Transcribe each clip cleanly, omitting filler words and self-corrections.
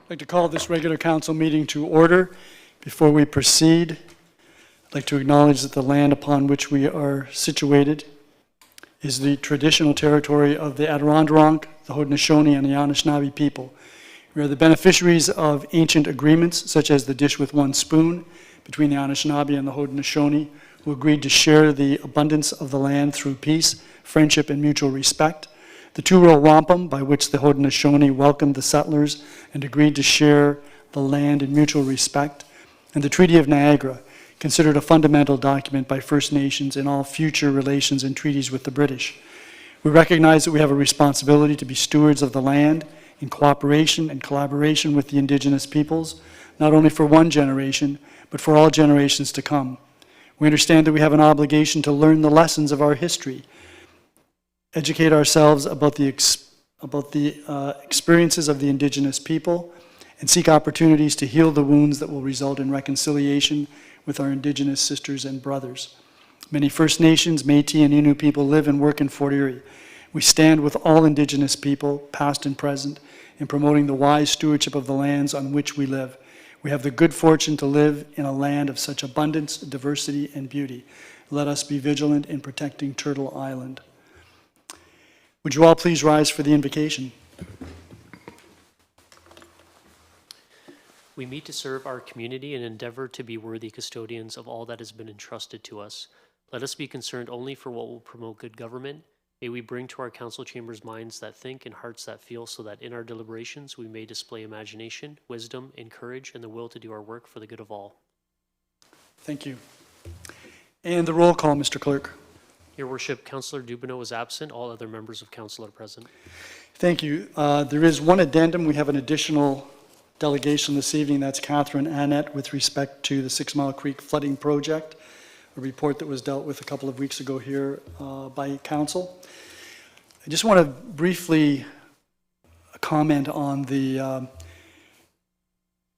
I'd like to call this regular council meeting to order. Before we proceed, I'd like to acknowledge that the land upon which we are situated is the traditional territory of the Adirondack, the Haudenosaunee, and the Anishinaabe people. We are the beneficiaries of ancient agreements, such as the dish with one spoon, between the Anishinaabe and the Haudenosaunee, who agreed to share the abundance of the land through peace, friendship, and mutual respect. The two-row wampum, by which the Haudenosaunee welcomed the settlers and agreed to share the land in mutual respect. And the Treaty of Niagara, considered a fundamental document by First Nations in all future relations and treaties with the British. We recognize that we have a responsibility to be stewards of the land in cooperation and collaboration with the Indigenous peoples, not only for one generation, but for all generations to come. We understand that we have an obligation to learn the lessons of our history, educate ourselves about the experiences of the Indigenous people, and seek opportunities to heal the wounds that will result in reconciliation with our Indigenous sisters and brothers. Many First Nations, Métis, and Innu people live and work in Fort Erie. We stand with all Indigenous people, past and present, in promoting the wise stewardship of the lands on which we live. We have the good fortune to live in a land of such abundance, diversity, and beauty. Let us be vigilant in protecting Turtle Island. Would you all please rise for the invocation? We meet to serve our community and endeavor to be worthy custodians of all that has been entrusted to us. Let us be concerned only for what will promote good government. May we bring to our council chambers minds that think and hearts that feel, so that in our deliberations we may display imagination, wisdom, and courage, and the will to do our work for the good of all. Thank you. And the roll call, Mr. Clerk. Your Worship, Councillor Dubanow is absent. All other members of council are present. Thank you. There is one addendum. We have an additional delegation this evening. That's Catherine Annette with respect to the 6 Mile Creek flooding project, a report that was dealt with a couple of weeks ago here by council. I just want to briefly comment on the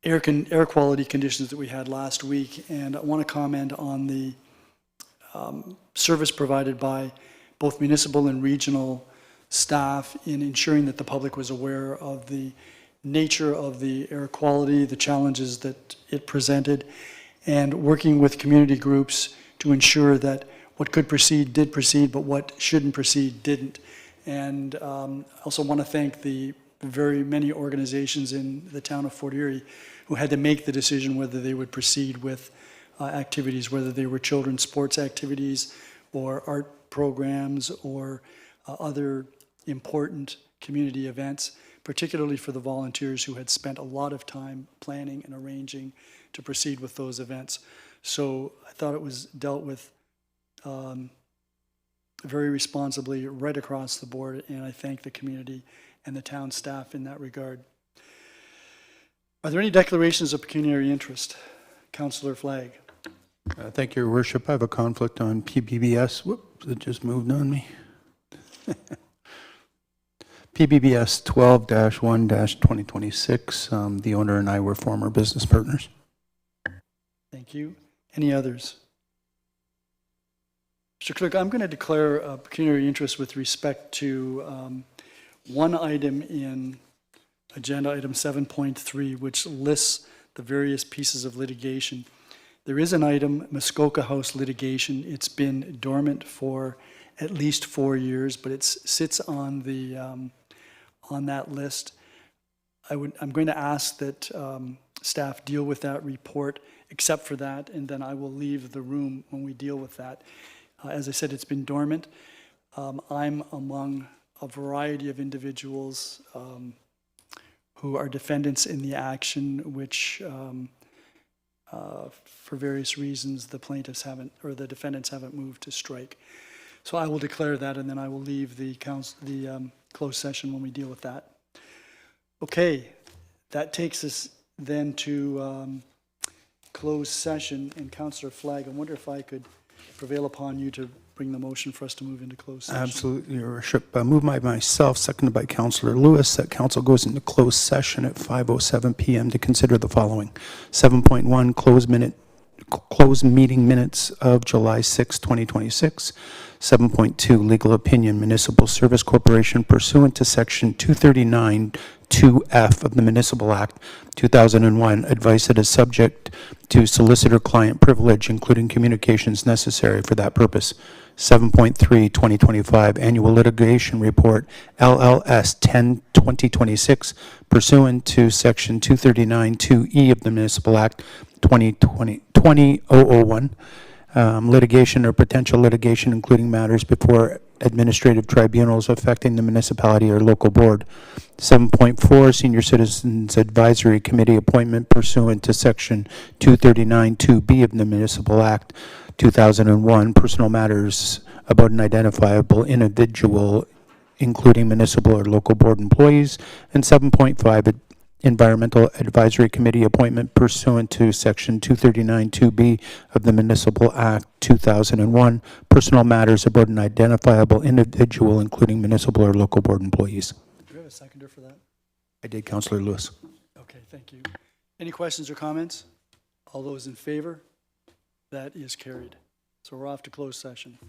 air quality conditions that we had last week, and I want to comment on the service provided by both municipal and regional staff in ensuring that the public was aware of the nature of the air quality, the challenges that it presented, and working with community groups to ensure that what could proceed did proceed, but what shouldn't proceed didn't. And I also want to thank the very many organizations in the town of Fort Erie who had to make the decision whether they would proceed with activities, whether they were children's sports activities or art programs or other important community events, particularly for the volunteers who had spent a lot of time planning and arranging to proceed with those events. So I thought it was dealt with very responsibly right across the board, and I thank the community and the town staff in that regard. Are there any declarations of pecuniary interest? Councillor Flagg. Thank you, Your Worship. I have a conflict on PBBS. Whoops, it just moved on me. PBBS 12-1-2026. The owner and I were former business partners. Thank you. Any others? Mr. Clerk, I'm going to declare a pecuniary interest with respect to one item in agenda item 7.3, which lists the various pieces of litigation. There is an item, Muskoka House litigation. It's been dormant for at least 4 years, but it sits on the on that list. I'm going to ask that staff deal with that report, except for that, and then I will leave the room when we deal with that. As I said, it's been dormant. I'm among a variety of individuals who are defendants in the action, which for various reasons the plaintiffs haven't, or the defendants haven't moved to strike. So I will declare that, and then I will leave the closed session when we deal with that. Okay, that takes us then to closed session. And Councillor Flagg, I wonder if I could prevail upon you to bring the motion for us to move into closed session. Absolutely, Your Worship. Moved by myself, seconded by Councillor Lewis, that council goes into closed session at 5:07 p.m. to consider the following: 7.1, closed meeting minutes of July 6, 2026. 7.2, legal opinion, Municipal Service Corporation pursuant to Section 239 2F of the Municipal Act 2001, advice that is subject to solicitor-client privilege, including communications necessary for that purpose. 7.3, 2025, Annual Litigation Report, LLS 10-2026, pursuant to Section 239 2E of the Municipal Act 2001, litigation or potential litigation, including matters before administrative tribunals affecting the municipality or local board. 7.4, Senior Citizens Advisory Committee appointment pursuant to Section 239 2B of the Municipal Act 2001, personal matters about an identifiable individual, including municipal or local board employees. And 7.5, Environmental Advisory Committee appointment pursuant to Section 239 2B of the Municipal Act 2001, personal matters about an identifiable individual, including municipal or local board employees. Do we have a seconder for that? I did, Councillor Lewis. Okay, thank you. Any questions or comments? All those in favor? That is carried. So we're off to closed session.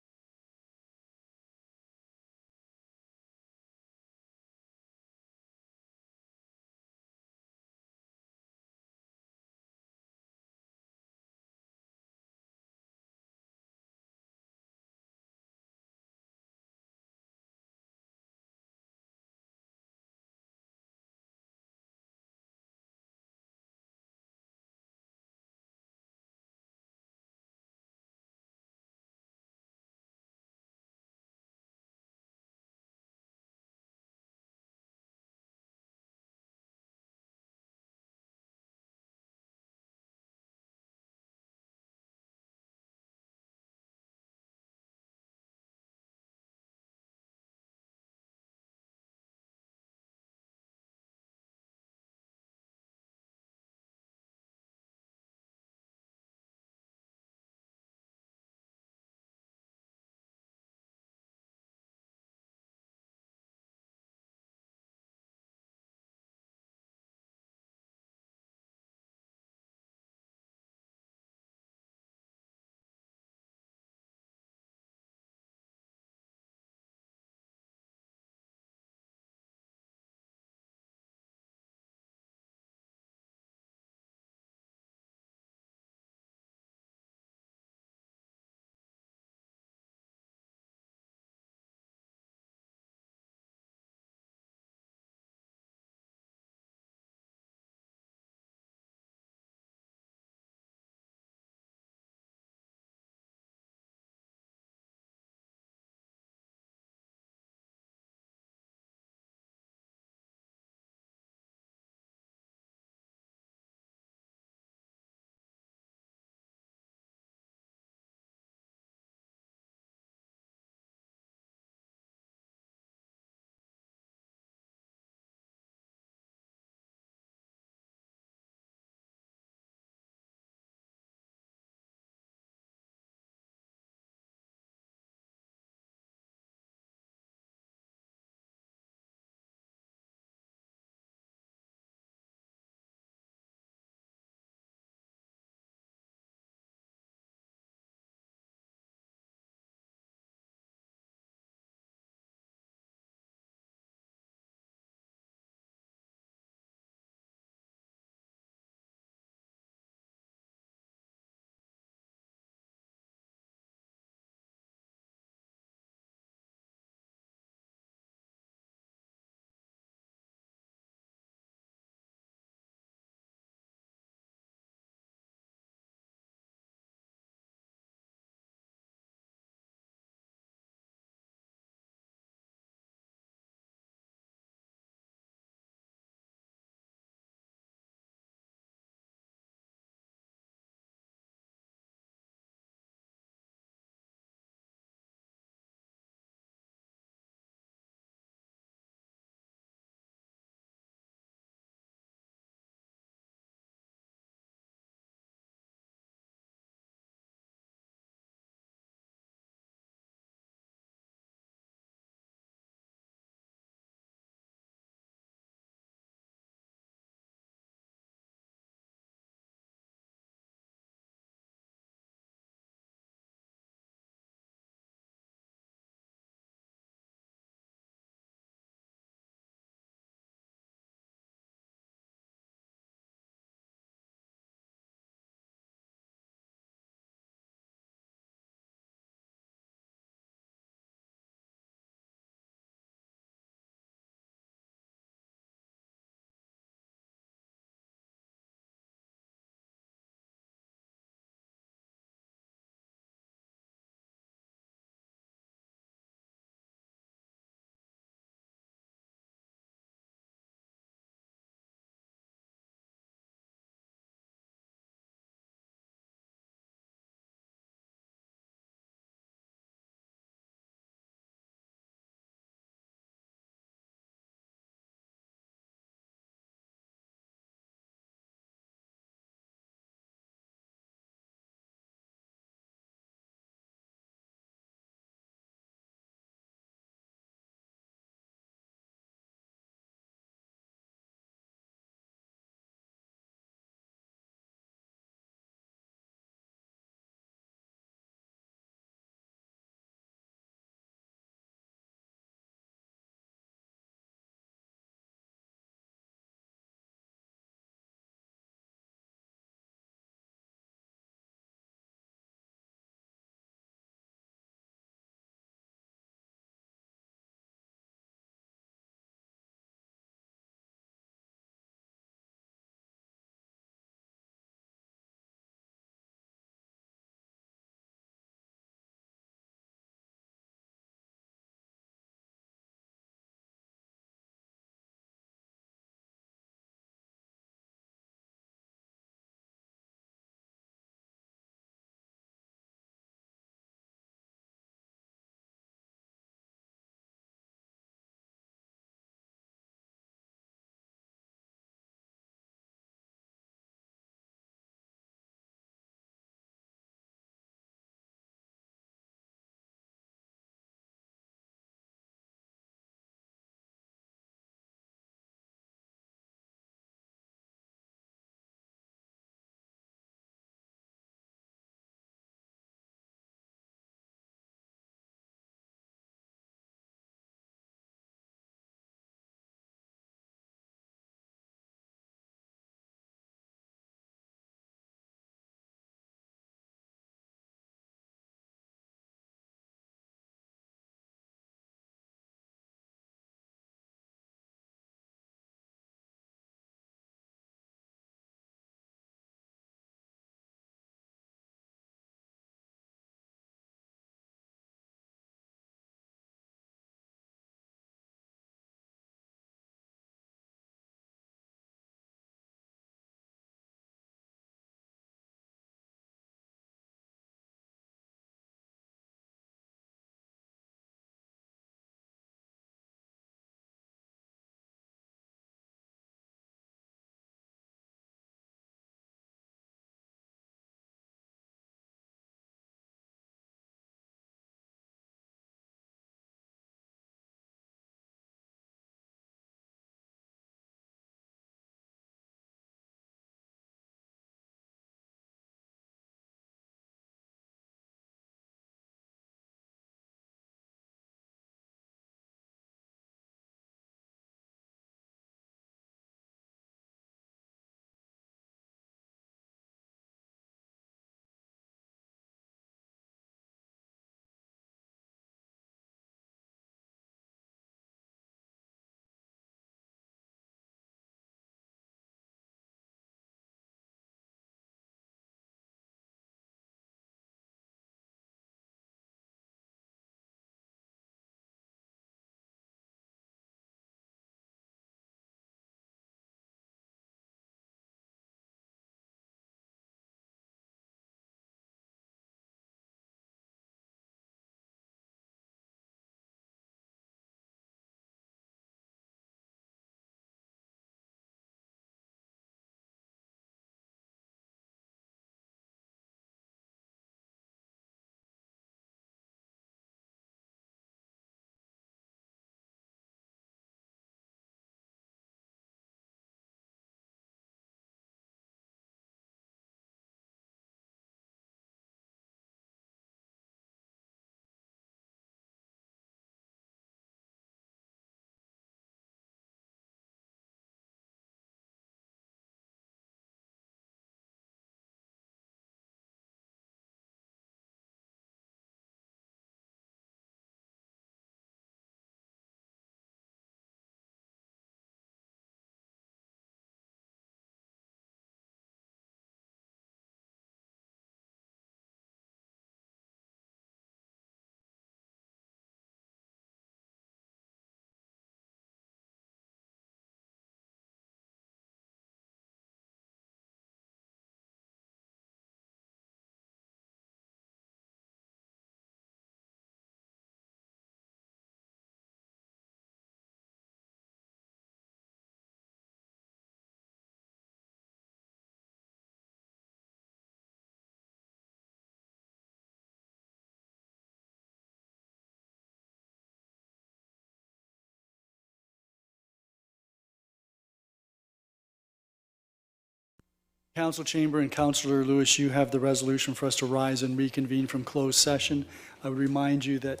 Council Chamber and Councillor Lewis, you have the resolution for us to rise and reconvene from closed session. I would remind you that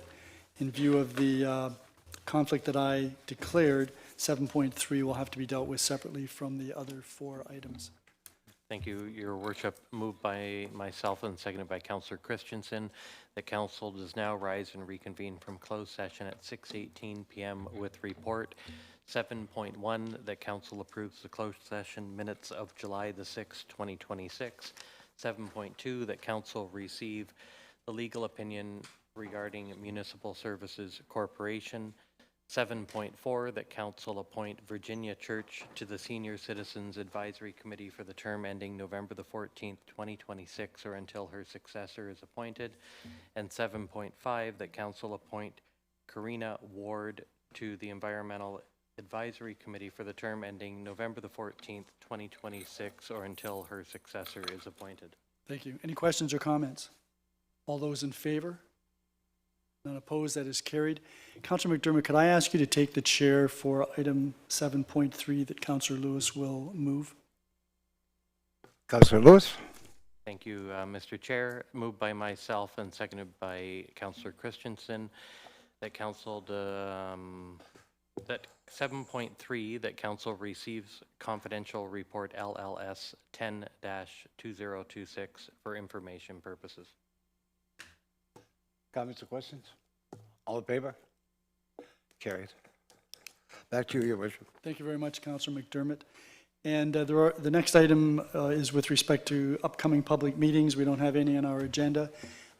in view of the conflict that I declared, 7.3 will have to be dealt with separately from the other 4 items. Thank you, Your Worship. Moved by myself and seconded by Councillor Christensen. The council does now rise and reconvene from closed session at 6:18 p.m. with report. 7.1, that council approves the closed session minutes of July the 6th, 2026. 7.2, that council receive the legal opinion regarding Municipal Services Corporation. 7.4, that council appoint Virginia Church to the Senior Citizens Advisory Committee for the term ending November the 14th, 2026, or until her successor is appointed. And 7.5, that council appoint Karina Ward to the Environmental Advisory Committee for the term ending November the 14th, 2026, or until her successor is appointed. Thank you. Any questions or comments? All those in favor? None opposed, that is carried. Councillor McDermott, could I ask you to take the chair for item 7.3 that Councillor Lewis will move? Councillor Lewis. Thank you, Mr. Chair. Moved by myself and seconded by Councillor Christensen that that 7.3, that council receives confidential report LLS 10-2026 for information purposes. Comments or questions? All in favor? Carried. Back to you, Your Worship. Thank you very much, Councillor McDermott. And the next item is with respect to upcoming public meetings. We don't have any on our agenda.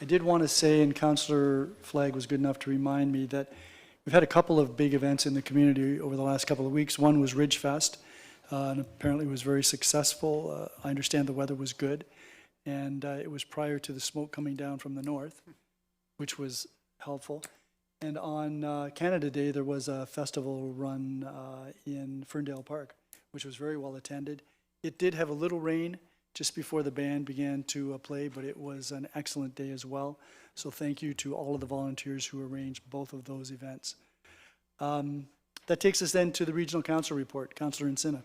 I did want to say, and Councillor Flagg was good enough to remind me, that we've had a couple of big events in the community over the last couple of weeks. One was Ridge Fest, and apparently was very successful. I understand the weather was good, and it was prior to the smoke coming down from the north, which was helpful. And on Canada Day, there was a festival run in Ferndale Park, which was very well attended. It did have a little rain just before the band began to play, but it was an excellent day as well. So thank you to all of the volunteers who arranged both of those events. That takes us then to the Regional Council report. Councillor Encina.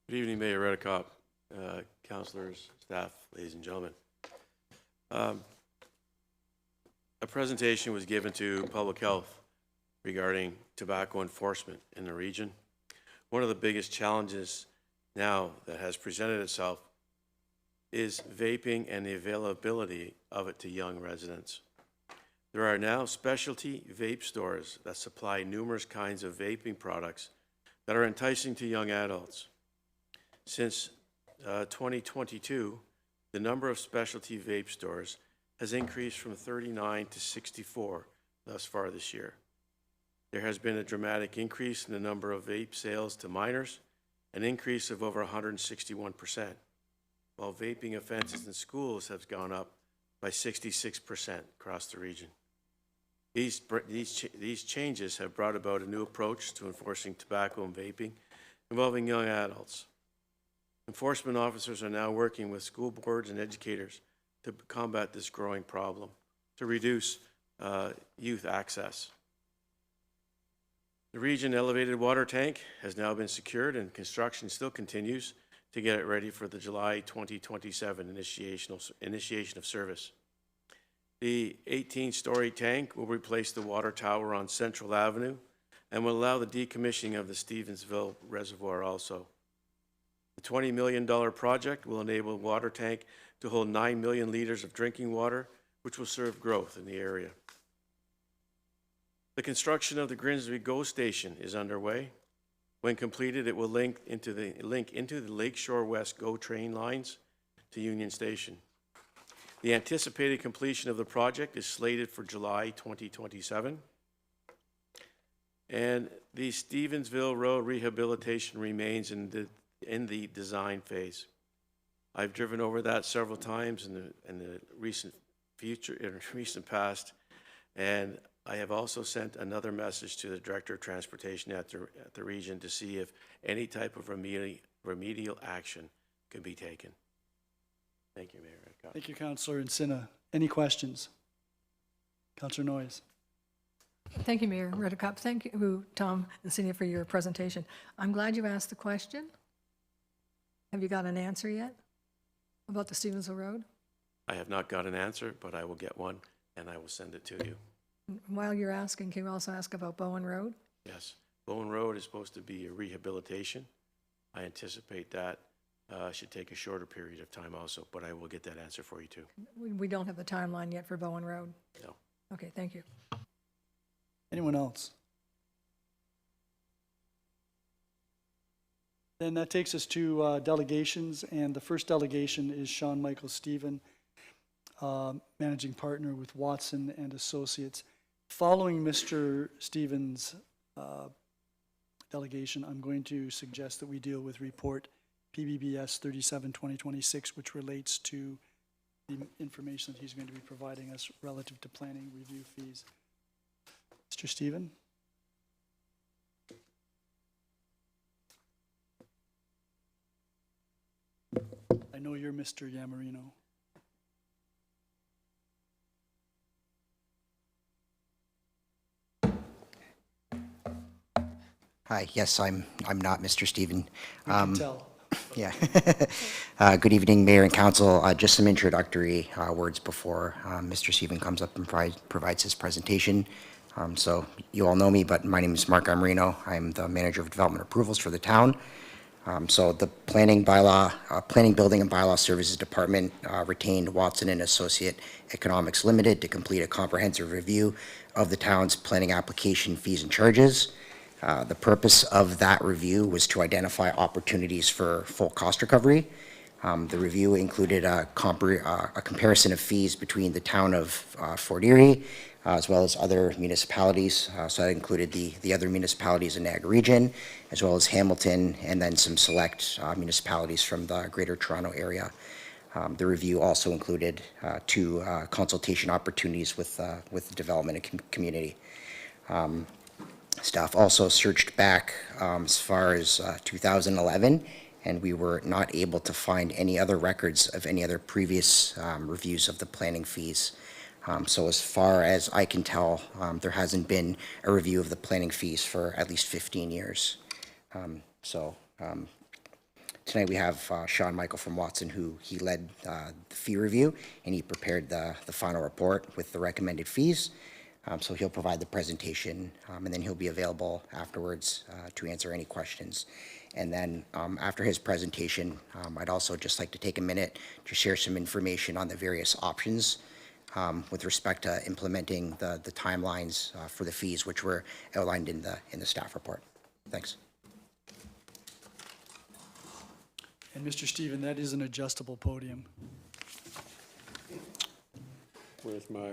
Good evening, Mayor Redekop, councillors, staff, ladies and gentlemen. A presentation was given to Public Health regarding tobacco enforcement in the region. One of the biggest challenges now that has presented itself is vaping and the availability of it to young residents. There are now specialty vape stores that supply numerous kinds of vaping products that are enticing to young adults. Since 2022, the number of specialty vape stores has increased from 39 to 64 thus far this year. There has been a dramatic increase in the number of vape sales to minors, an increase of over 161%, while vaping offenses in schools have gone up by 66% across the region. These changes have brought about a new approach to enforcing tobacco and vaping involving young adults. Enforcement officers are now working with school boards and educators to combat this growing problem, to reduce youth access. The region elevated water tank has now been secured and construction still continues to get it ready for the July 2027 initiation of service. The 18-story tank will replace the water tower on Central Avenue and will allow the decommissioning of the Stevensville Reservoir also. The $20 million project will enable the water tank to hold 9 million liters of drinking water, which will serve growth in the area. The construction of the Grimsby GO station is underway. When completed, it will link into the Lakeshore West GO train lines to Union Station. The anticipated completion of the project is slated for July 2027. And the Stevensville Road rehabilitation remains in the design phase. I've driven over that several times in the recent past, and I have also sent another message to the Director of Transportation at the region to see if any type of remedial action could be taken. Thank you, Mayor Redekop. Thank you, Councillor Encina. Any questions? Councillor Noyes. Thank you, Mayor Redekop. Thank you, Tom Encina, for your presentation. I'm glad you asked the question. Have you got an answer yet? About the Stevensville Road? I have not got an answer, but I will get one, and I will send it to you. While you're asking, can you also ask about Bowen Road? Yes. Bowen Road is supposed to be a rehabilitation. I anticipate that should take a shorter period of time also, but I will get that answer for you too. We don't have the timeline yet for Bowen Road. No. Okay, thank you. Anyone else? Then that takes us to delegations, and the first delegation is Sean Michael Stephen, managing partner with Watson and Associates. Following Mr. Stevens' delegation, I'm going to suggest that we deal with report PBBS 37-2026, which relates to the information that he's going to be providing us relative to planning review fees. Mr. Stephen? I know you're Mr. Yamarino. Hi, yes, I'm not Mr. Stephen. You can tell. Yeah. Good evening, Mayor and Council. Just some introductory words before Mr. Stephen comes up and provides his presentation. So you all know me, but my name is Mark Amarino. I'm the Manager of Development Approvals for the town. So the Planning, Building and Bylaw Services Department retained Watson and Associate Economics Limited to complete a comprehensive review of the town's planning application fees and charges. The purpose of that review was to identify opportunities for full cost recovery. The review included a comparison of fees between the town of Fort Erie, as well as other municipalities. So that included the other municipalities in Niagara Region, as well as Hamilton, and then some select municipalities from the Greater Toronto Area. The review also included 2 consultation opportunities with the development and community. Staff also searched back as far as 2011, and we were not able to find any other records of any other previous reviews of the planning fees. So as far as I can tell, there hasn't been a review of the planning fees for at least 15 years. Tonight we have Sean Michael from Watson, who he led the fee review, and he prepared the final report with the recommended fees. So he'll provide the presentation, and then he'll be available afterwards to answer any questions. And then after his presentation, I'd also just like to take a minute to share some information on the various options with respect to implementing the timelines for the fees, which were outlined in the staff report. Thanks. And Mr. Stephen, that is an adjustable podium. Where's my,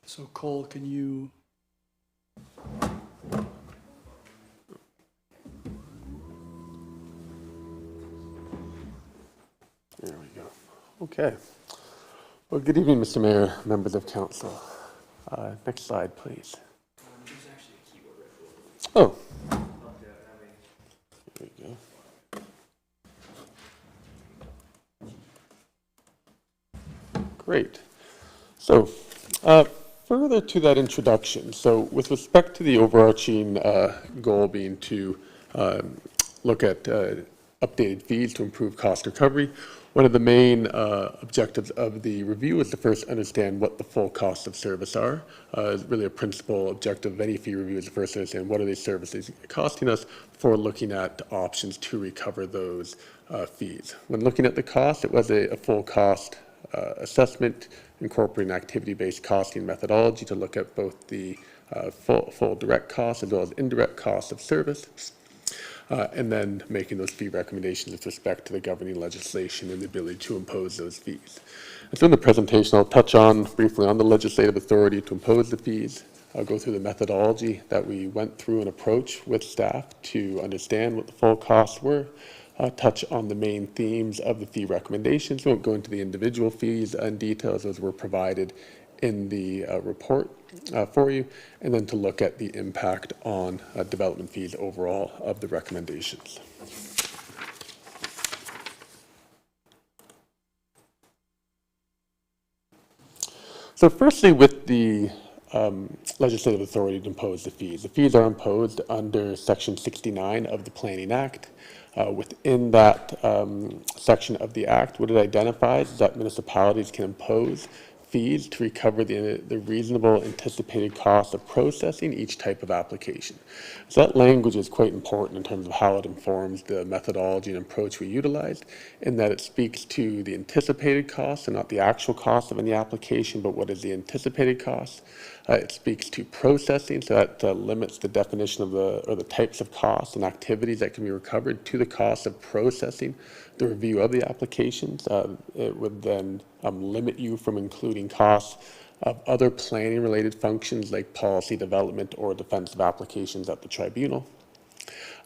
So Cole, can you? there we go. Okay. Well, good evening, Mr. Mayor, members of council. Next slide, please. Oh. There we go. Great. So, further to that introduction, so with respect to the overarching goal being to look at updated fees to improve cost recovery, one of the main objectives of the review is to first understand what the full costs of service are. Really a principal objective of any fee review is to first understand what are these services costing us before looking at options to recover those fees. When looking at the cost, it was a full cost assessment incorporating activity-based costing methodology to look at both the full direct costs as well as indirect costs of service. And then making those fee recommendations with respect to the governing legislation and the ability to impose those fees. And so in the presentation, I'll touch on briefly on the legislative authority to impose the fees. I'll go through the methodology that we went through and approach with staff to understand what the full costs were. Touch on the main themes of the fee recommendations. We won't go into the individual fees and details as were provided in the report for you, and then to look at the impact on development fees overall of the recommendations. So firstly, with the legislative authority to impose the fees. The fees are imposed under Section 69 of the Planning Act. Within that section of the Act, what it identifies is that municipalities can impose fees to recover the reasonable anticipated cost of processing each type of application. So that language is quite important in terms of how it informs the methodology and approach we utilized, in that it speaks to the anticipated cost and not the actual cost of any application, but what is the anticipated cost. It speaks to processing, so that limits the definition of the types of costs and activities that can be recovered to the cost of processing the review of the applications. It would then limit you from including costs of other planning related functions like policy development or defensive applications at the tribunal.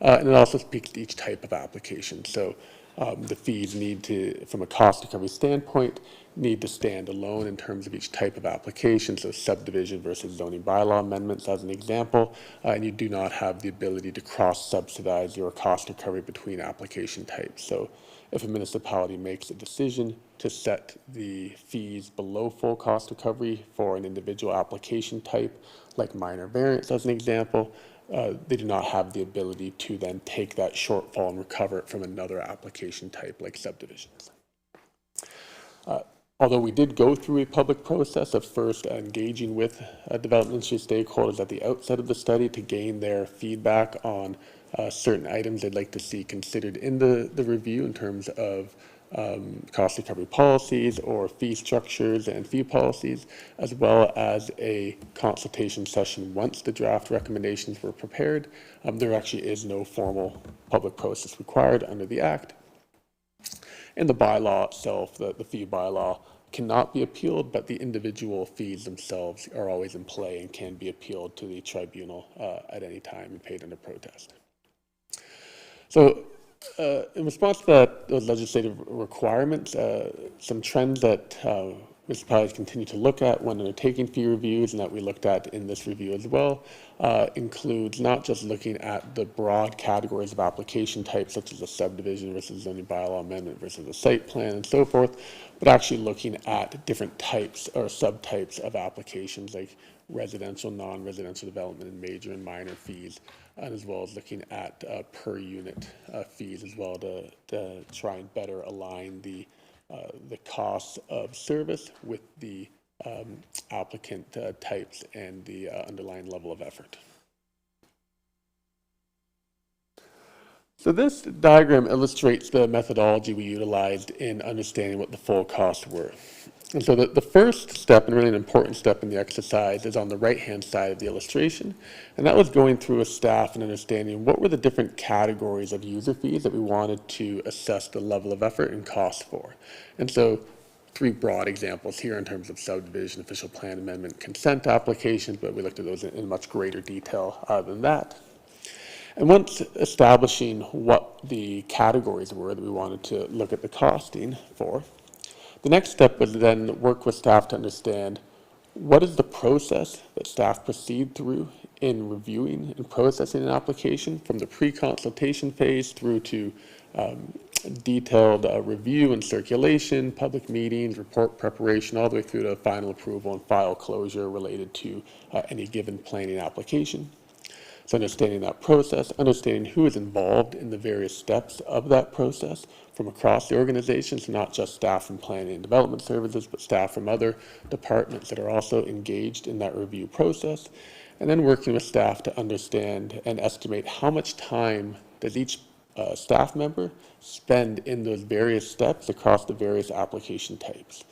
And it also speaks to each type of application. So the fees need to, from a cost recovery standpoint, need to stand alone in terms of each type of application, so subdivision versus zoning bylaw amendments as an example, and you do not have the ability to cross-subsidize your cost recovery between application types. So if a municipality makes a decision to set the fees below full cost recovery for an individual application type, like minor variance as an example, they do not have the ability to then take that shortfall and recover it from another application type like subdivisions. Although we did go through a public process of first engaging with development industry stakeholders at the outset of the study to gain their feedback on certain items they'd like to see considered in the review in terms of cost recovery policies or fee structures and fee policies, as well as a consultation session once the draft recommendations were prepared. There actually is no formal public process required under the Act. And the bylaw itself, the fee bylaw, cannot be appealed, but the individual fees themselves are always in play and can be appealed to the tribunal at any time and paid under protest. So in response to those legislative requirements, some trends that municipalities continue to look at when undertaking fee reviews, and that we looked at in this review as well, includes not just looking at the broad categories of application types, such as a subdivision versus zoning bylaw amendment versus a site plan and so forth, but actually looking at different types or subtypes of applications like residential, non-residential development, and major and minor fees, and as well as looking at per unit fees as well to try and better align the costs of service with the applicant types and the underlying level of effort. So this diagram illustrates the methodology we utilized in understanding what the full costs were. And so the first step, and really an important step in the exercise, is on the right-hand side of the illustration. And that was going through with staff and understanding what were the different categories of user fees that we wanted to assess the level of effort and cost for. And so 3 broad examples here in terms of subdivision, official plan amendment, consent applications, but we looked at those in much greater detail than that. And once establishing what the categories were that we wanted to look at the costing for, the next step was then work with staff to understand what is the process that staff proceed through in reviewing and processing an application from the pre-consultation phase through to detailed review and circulation, public meetings, report preparation, all the way through to final approval and file closure related to any given planning application. So understanding that process, understanding who is involved in the various steps of that process from across the organization, so not just staff from planning and development services, but staff from other departments that are also engaged in that review process, and then working with staff to understand and estimate how much time does each staff member spend in those various steps across the various application types.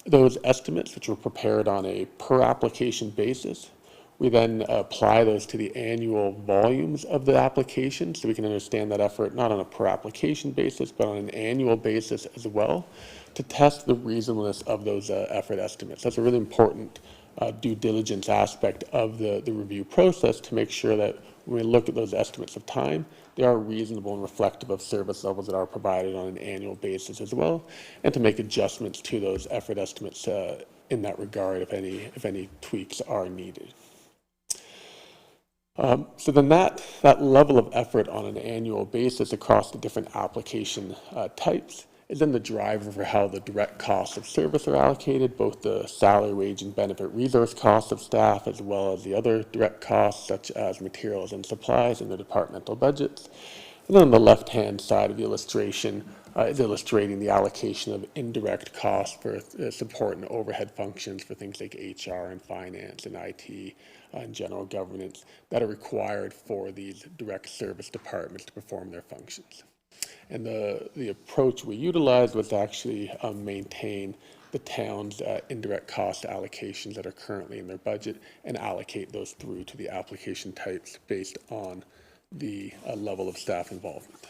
Those estimates, which were prepared on a per application basis, we then apply those to the annual volumes of the application, so we can understand that effort not on a per application basis, but on an annual basis as well, to test the reasonableness of those effort estimates. That's a really important due diligence aspect of the review process, to make sure that when we look at those estimates of time, they are reasonable and reflective of service levels that are provided on an annual basis as well, and to make adjustments to those effort estimates in that regard if any tweaks are needed. So then that level of effort on an annual basis across the different application types is then the driver for how the direct costs of service are allocated, both the salary, wage, and benefit resource costs of staff, as well as the other direct costs such as materials and supplies in the departmental budgets. And then on the left-hand side of the illustration is illustrating the allocation of indirect costs for support and overhead functions for things like HR and finance and IT and general governance that are required for these direct service departments to perform their functions. And the approach we utilized was to actually maintain the town's indirect cost allocations that are currently in their budget and allocate those through to the application types based on the level of staff involvement.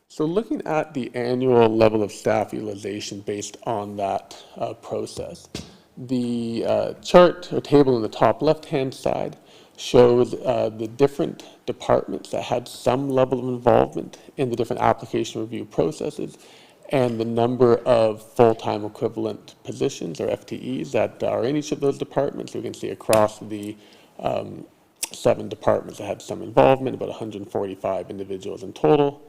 So looking at the annual level of staff utilization based on that process, the chart or table in the top left-hand side shows the different departments that had some level of involvement in the different application review processes and the number of full-time equivalent positions or FTEs that are in each of those departments. We can see across the 7 departments that had some involvement, about 145 individuals in total.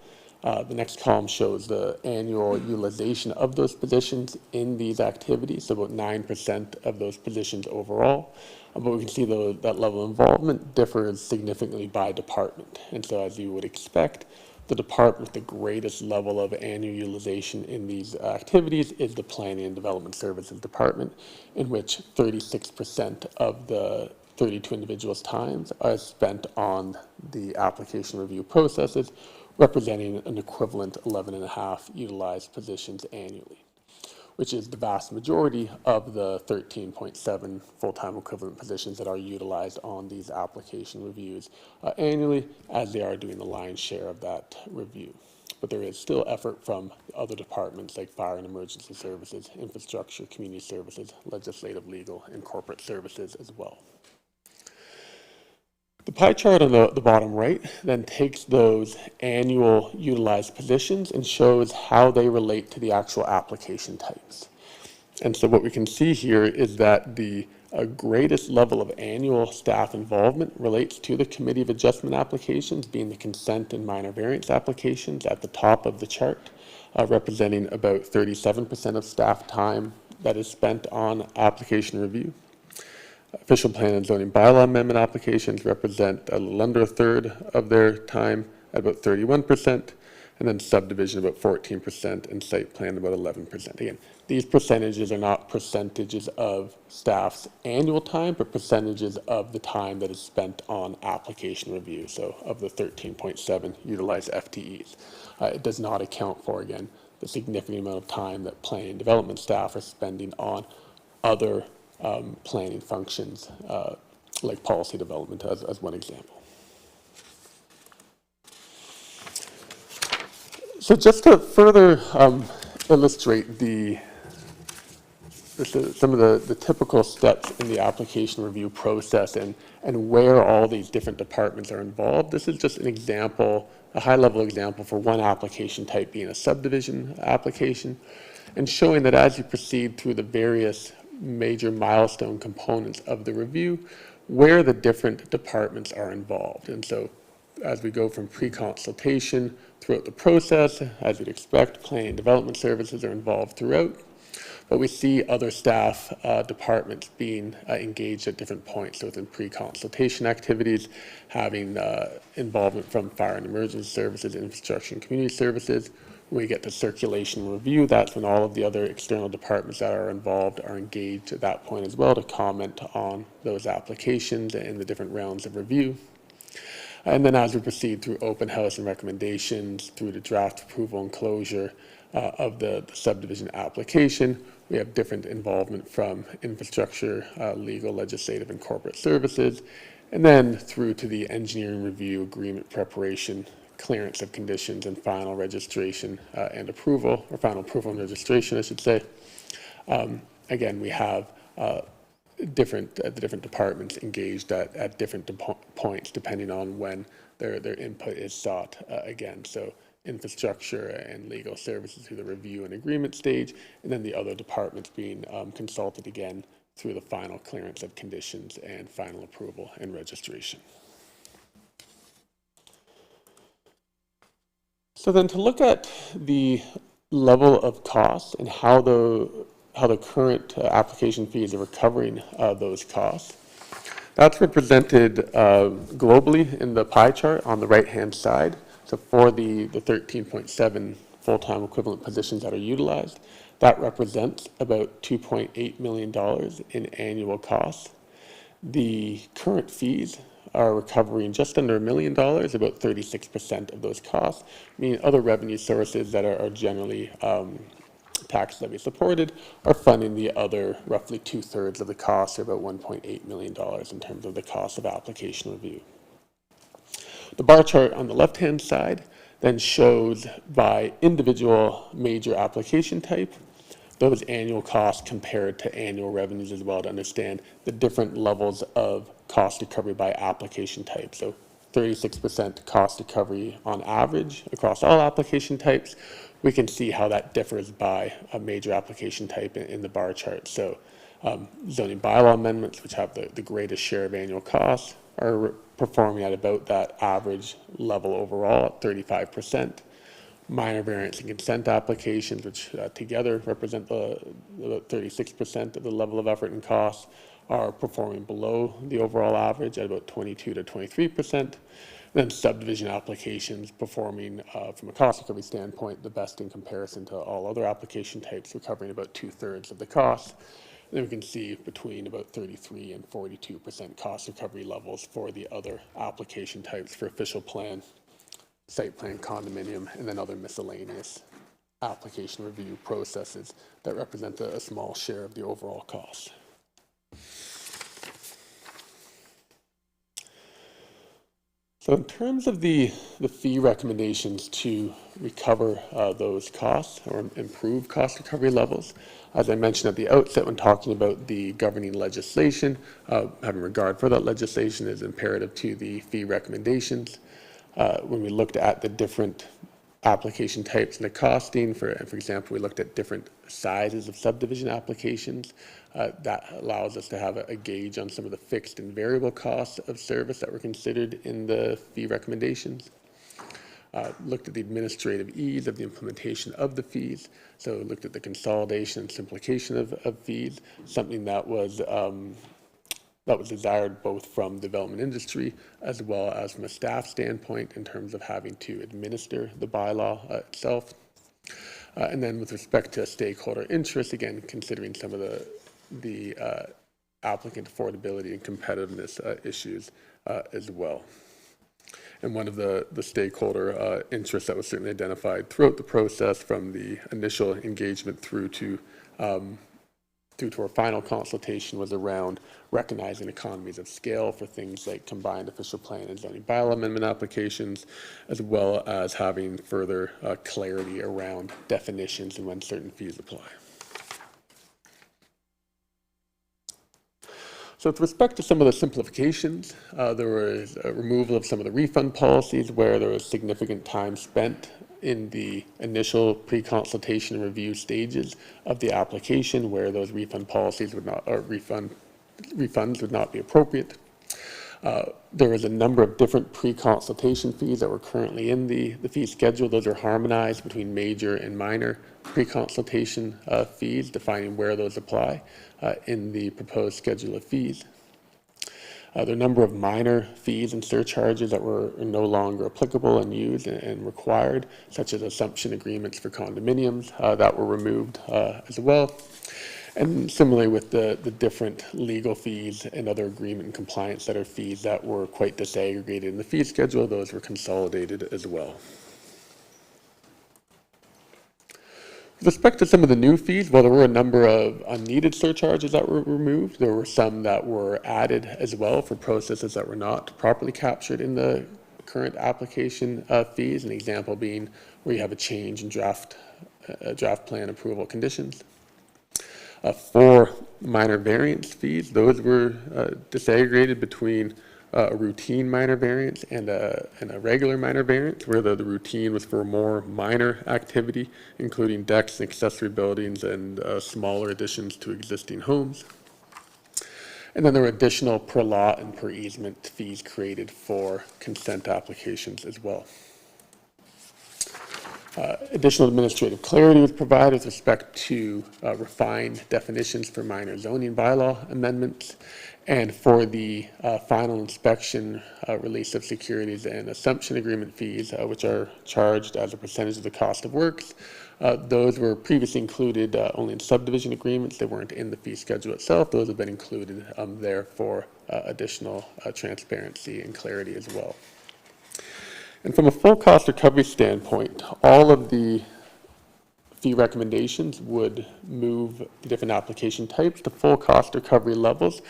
The next column shows the annual utilization of those positions in these activities, so about 9% of those positions overall. But we can see that level of involvement differs significantly by department. And so as you would expect, the department with the greatest level of annual utilization in these activities is the Planning and Development Services Department, in which 36% of the 32 individuals' times are spent on the application review processes, representing an equivalent 11.5 utilized positions annually, which is the vast majority of the 13.7 full-time equivalent positions that are utilized on these application reviews annually, as they are doing the lion's share of that review. But there is still effort from other departments like Fire and Emergency Services, Infrastructure, Community Services, Legislative, Legal, and Corporate Services as well. The pie chart on the bottom right then takes those annual utilized positions and shows how they relate to the actual application types. And so what we can see here is that the greatest level of annual staff involvement relates to the Committee of Adjustment applications, being the consent and minor variance applications at the top of the chart, representing about 37% of staff time that is spent on application review. Official plan and zoning bylaw amendment applications represent a little under a third of their time at about 31%, and then subdivision about 14%, and site plan about 11%. Again, these percentages are not percentages of staff's annual time, but percentages of the time that is spent on application review, so of the 13.7 utilized FTEs. It does not account for, again, the significant amount of time that planning and development staff are spending on other planning functions, like policy development as one example. So just to further illustrate some of the typical steps in the application review process and where all these different departments are involved, this is just an example, a high-level example for one application type being a subdivision application, and showing that as you proceed through the various major milestone components of the review, where the different departments are involved. And so as we go from pre-consultation throughout the process, as you'd expect, planning and development services are involved throughout, but we see other staff departments being engaged at different points. So within pre-consultation activities, having involvement from Fire and Emergency Services, Infrastructure and Community Services. When we get to circulation review, that's when all of the other external departments that are involved are engaged at that point as well to comment on those applications and the different rounds of review. And then as we proceed through open house and recommendations, through the draft approval and closure of the subdivision application, we have different involvement from infrastructure, legal, legislative, and corporate services, and then through to the engineering review, agreement preparation, clearance of conditions, and final registration and approval, or final approval and registration, I should say. Again, we have the different departments engaged at different points depending on when their input is sought again. So infrastructure and legal services through the review and agreement stage, and then the other departments being consulted again through the final clearance of conditions and final approval and registration. So then to look at the level of cost and how the current application fees are recovering those costs, that's represented globally in the pie chart on the right-hand side. So for the 13.7 full-time equivalent positions that are utilized, that represents about $2.8 million in annual costs. The current fees are recovering just under $1 million, about 36% of those costs, meaning other revenue sources that are generally tax levy supported are funding the other roughly 2/3 of the cost, or about $1.8 million in terms of the cost of application review. The bar chart on the left-hand side then shows by individual major application type those annual costs compared to annual revenues as well, to understand the different levels of cost recovery by application type. So 36% cost recovery on average across all application types. We can see how that differs by a major application type in the bar chart. So zoning bylaw amendments, which have the greatest share of annual costs, are performing at about that average level overall at 35%. Minor variance and consent applications, which together represent about 36% of the level of effort and cost, are performing below the overall average at about 22 to 23%. Then subdivision applications performing from a cost recovery standpoint the best in comparison to all other application types, recovering about 2/3 of the cost. And then we can see between about 33 and 42% cost recovery levels for the other application types for official plan, site plan, condominium, and then other miscellaneous application review processes that represent a small share of the overall cost. So in terms of the fee recommendations to recover those costs or improve cost recovery levels, as I mentioned at the outset when talking about the governing legislation, having regard for that legislation is imperative to the fee recommendations. When we looked at the different application types and the costing, for example, we looked at different sizes of subdivision applications. That allows us to have a gauge on some of the fixed and variable costs of service that were considered in the fee recommendations. Looked at the administrative ease of the implementation of the fees. So looked at the consolidation and simplification of fees, something that was desired both from the development industry as well as from a staff standpoint in terms of having to administer the bylaw itself. And then with respect to stakeholder interest, again, considering some of the applicant affordability and competitiveness issues as well. And one of the stakeholder interests that was certainly identified throughout the process, from the initial engagement through to our final consultation, was around recognizing economies of scale for things like combined official plan and zoning bylaw amendment applications, as well as having further clarity around definitions and when certain fees apply. So with respect to some of the simplifications, there was a removal of some of the refund policies where there was significant time spent in the initial pre-consultation and review stages of the application, where those refund policies would not, or refunds would not be appropriate. There was a number of different pre-consultation fees that were currently in the fee schedule. Those are harmonized between major and minor pre-consultation fees, defining where those apply in the proposed schedule of fees. There are a number of minor fees and surcharges that were no longer applicable and used and required, such as assumption agreements for condominiums that were removed as well. And similarly with the different legal fees and other agreement and compliance center fees that were quite disaggregated in the fee schedule, those were consolidated as well. With respect to some of the new fees, while there were a number of unneeded surcharges that were removed, there were some that were added as well for processes that were not properly captured in the current application fees. An example being where you have a change in draft plan approval conditions. For minor variance fees, those were disaggregated between a routine minor variance and a regular minor variance, where the routine was for more minor activity, including decks and accessory buildings and smaller additions to existing homes. And then there were additional per lot and per easement fees created for consent applications as well. Additional administrative clarity was provided with respect to refined definitions for minor zoning bylaw amendments, and for the final inspection, release of securities and assumption agreement fees, which are charged as a percentage of the cost of works. Those were previously included only in subdivision agreements. They weren't in the fee schedule itself. Those have been included there for additional transparency and clarity as well. And from a full cost recovery standpoint, all of the fee recommendations would move the different application types to full cost recovery levels,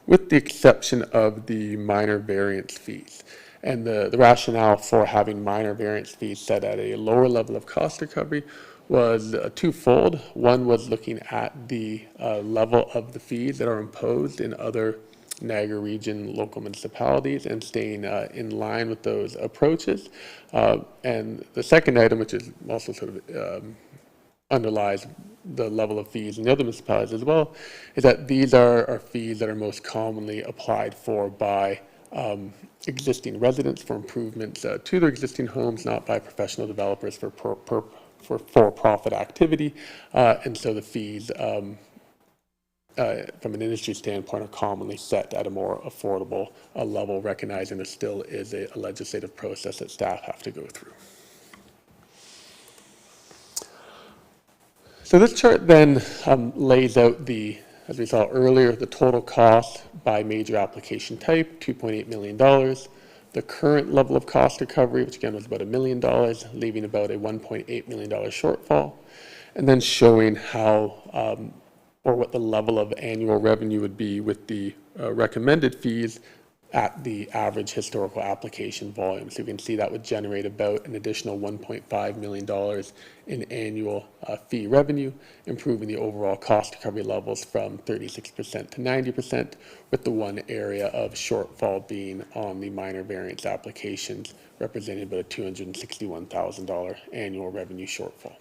with the exception of the minor variance fees. And the rationale for having minor variance fees set at a lower level of cost recovery was twofold. One was looking at the level of the fees that are imposed in other Niagara Region local municipalities and staying in line with those approaches. And the second item, which is also sort of underlies the level of fees in the other municipalities as well, is that these are fees that are most commonly applied for by existing residents for improvements to their existing homes, not by professional developers for for-profit activity. And so the fees from an industry standpoint are commonly set at a more affordable level, recognizing there still is a legislative process that staff have to go through. So this chart then lays out the, as we saw earlier, the total cost by major application type, $2.8 million. The current level of cost recovery, which again was about $1 million, leaving about a $1.8 million shortfall, and then showing how or what the level of annual revenue would be with the recommended fees at the average historical application volume. So you can see that would generate about an additional $1.5 million in annual fee revenue, improving the overall cost recovery levels from 36% to 90%, with the one area of shortfall being on the minor variance applications, representing about a $261,000 annual revenue shortfall.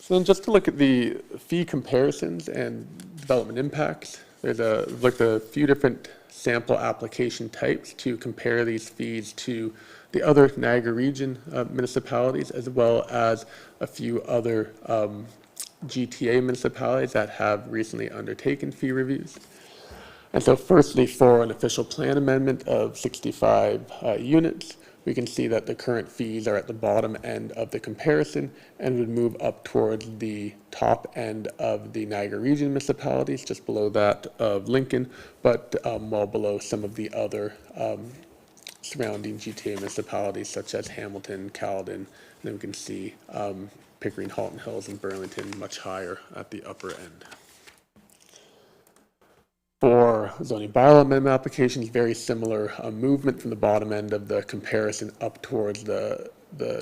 So then just to look at the fee comparisons and development impacts, there's looked at a few different sample application types to compare these fees to the other Niagara Region municipalities, as well as a few other GTA municipalities that have recently undertaken fee reviews. And so firstly, for an official plan amendment of 65 units, we can see that the current fees are at the bottom end of the comparison and would move up towards the top end of the Niagara Region municipalities, just below that of Lincoln, but well below some of the other surrounding GTA municipalities such as Hamilton, Caledon, and then we can see Pickering, Halton Hills, and Burlington much higher at the upper end. For zoning bylaw amendment applications, very similar movement from the bottom end of the comparison up towards the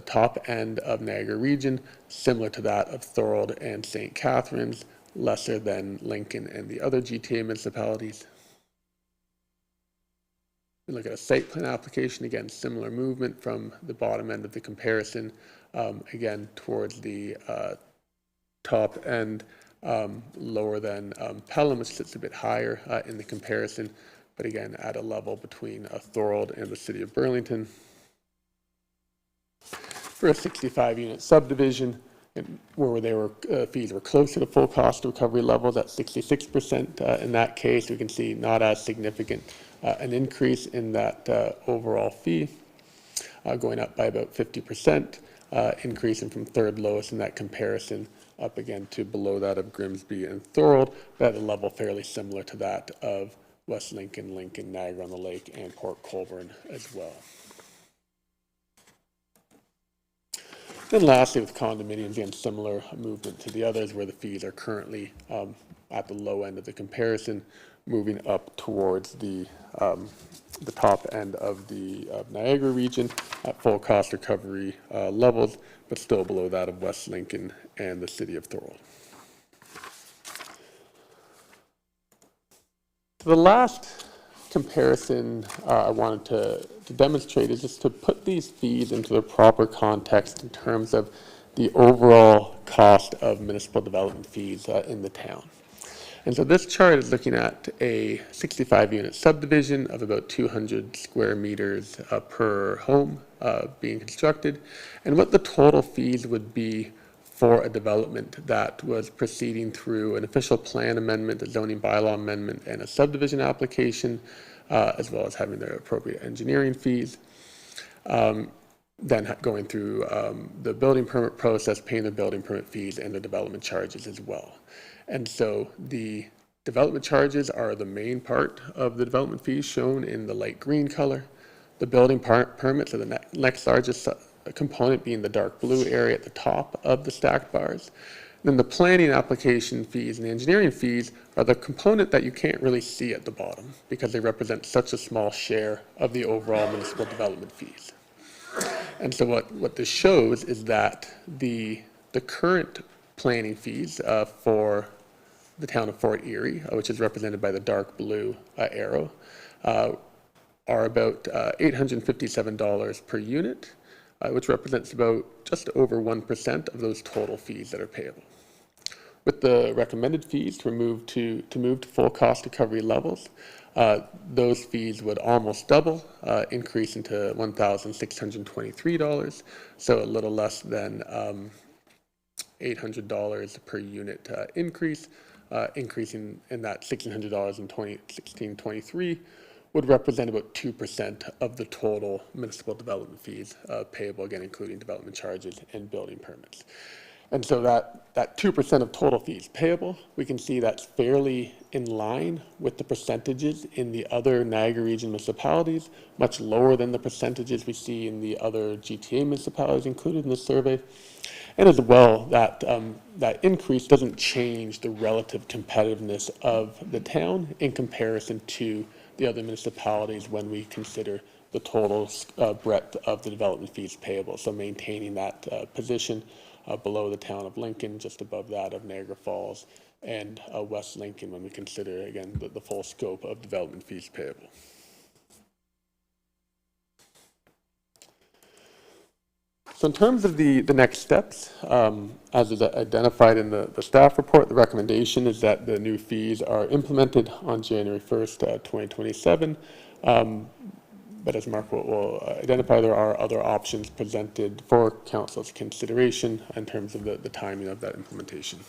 top end of Niagara Region, similar to that of Thorold and St. Catharines, lesser than Lincoln and the other GTA municipalities. We look at a site plan application, again, similar movement from the bottom end of the comparison, again, towards the top end. Lower than Pelham, which sits a bit higher in the comparison, but again at a level between Thorold and the city of Burlington. For a 65-unit subdivision, where they were fees were closer to full cost recovery levels at 66%. In that case, we can see not as significant an increase in that overall fee, going up by about 50%, increasing from third lowest in that comparison up again to below that of Grimsby and Thorold, but at a level fairly similar to that of West Lincoln, Lincoln, Niagara-on-the-Lake, and Port Colborne as well. Then lastly, with condominiums, again, similar movement to the others, where the fees are currently at the low end of the comparison, moving up towards the top end of the Niagara Region at full cost recovery levels, but still below that of West Lincoln and the city of Thorold. The last comparison I wanted to demonstrate is just to put these fees into the proper context in terms of the overall cost of municipal development fees in the town. And so this chart is looking at a 65-unit subdivision of about 200 square meters per home being constructed, and what the total fees would be for a development that was proceeding through an official plan amendment, a zoning bylaw amendment, and a subdivision application, as well as having their appropriate engineering fees. Then going through the building permit process, paying the building permit fees and the development charges as well. And so the development charges are the main part of the development fees shown in the light green color. The building permits are the next largest component, being the dark blue area at the top of the stacked bars. Then the planning application fees and the engineering fees are the component that you can't really see at the bottom because they represent such a small share of the overall municipal development fees. And so what this shows is that the current planning fees for the town of Fort Erie, which is represented by the dark blue arrow, are about $857 per unit, which represents about just over 1% of those total fees that are payable. With the recommended fees to move to full cost recovery levels, those fees would almost double, increase into $1,623, so a little less than $800 per unit increase. Increasing in that $1,600 in 2016-23 would represent about 2% of the total municipal development fees payable, again, including development charges and building permits. And so that 2% of total fees payable, we can see that's fairly in line with the percentages in the other Niagara Region municipalities, much lower than the percentages we see in the other GTA municipalities included in the survey. And as well, that increase doesn't change the relative competitiveness of the town in comparison to the other municipalities when we consider the total breadth of the development fees payable. So maintaining that position below the town of Lincoln, just above that of Niagara Falls, and West Lincoln when we consider, again, the full scope of development fees payable. So in terms of the next steps, as is identified in the staff report, the recommendation is that the new fees are implemented on January 1st, 2027. But as Mark will identify, there are other options presented for council's consideration in terms of the timing of that implementation.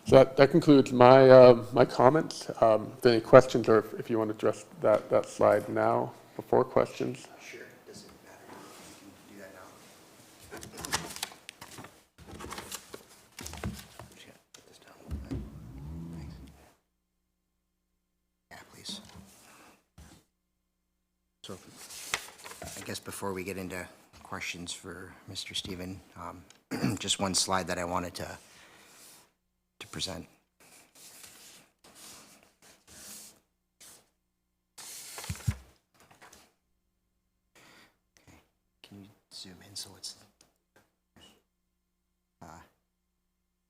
So that concludes my comments. If there are any questions, or if you want to address that slide now before questions. Sure, doesn't matter. You can do that now. Just gotta put this down a little bit. Thanks. Yeah, please. So I guess before we get into questions for Mr. Stephen, just one slide that I wanted to present. Can you zoom in so it's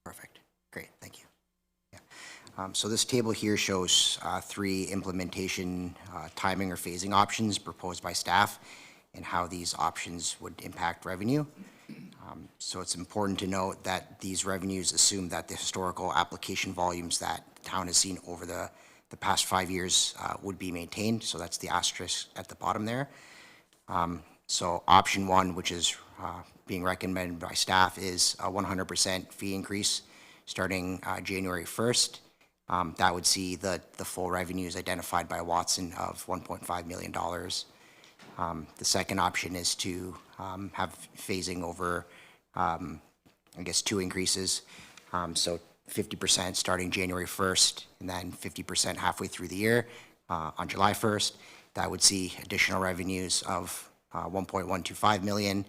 perfect? Great, thank you. Yeah. So this table here shows 3 implementation timing or phasing options proposed by staff and how these options would impact revenue. So it's important to note that these revenues assume that the historical application volumes that the town has seen over the past 5 years would be maintained. So that's the asterisk at the bottom there. So option 1, which is being recommended by staff, is a 100% fee increase starting January 1st. That would see the full revenues identified by Watson of $1.5 million. The second option is to have phasing over, I guess, 2 increases. So 50% starting January 1st, and then 50% halfway through the year on July 1st. That would see additional revenues of $1.125 million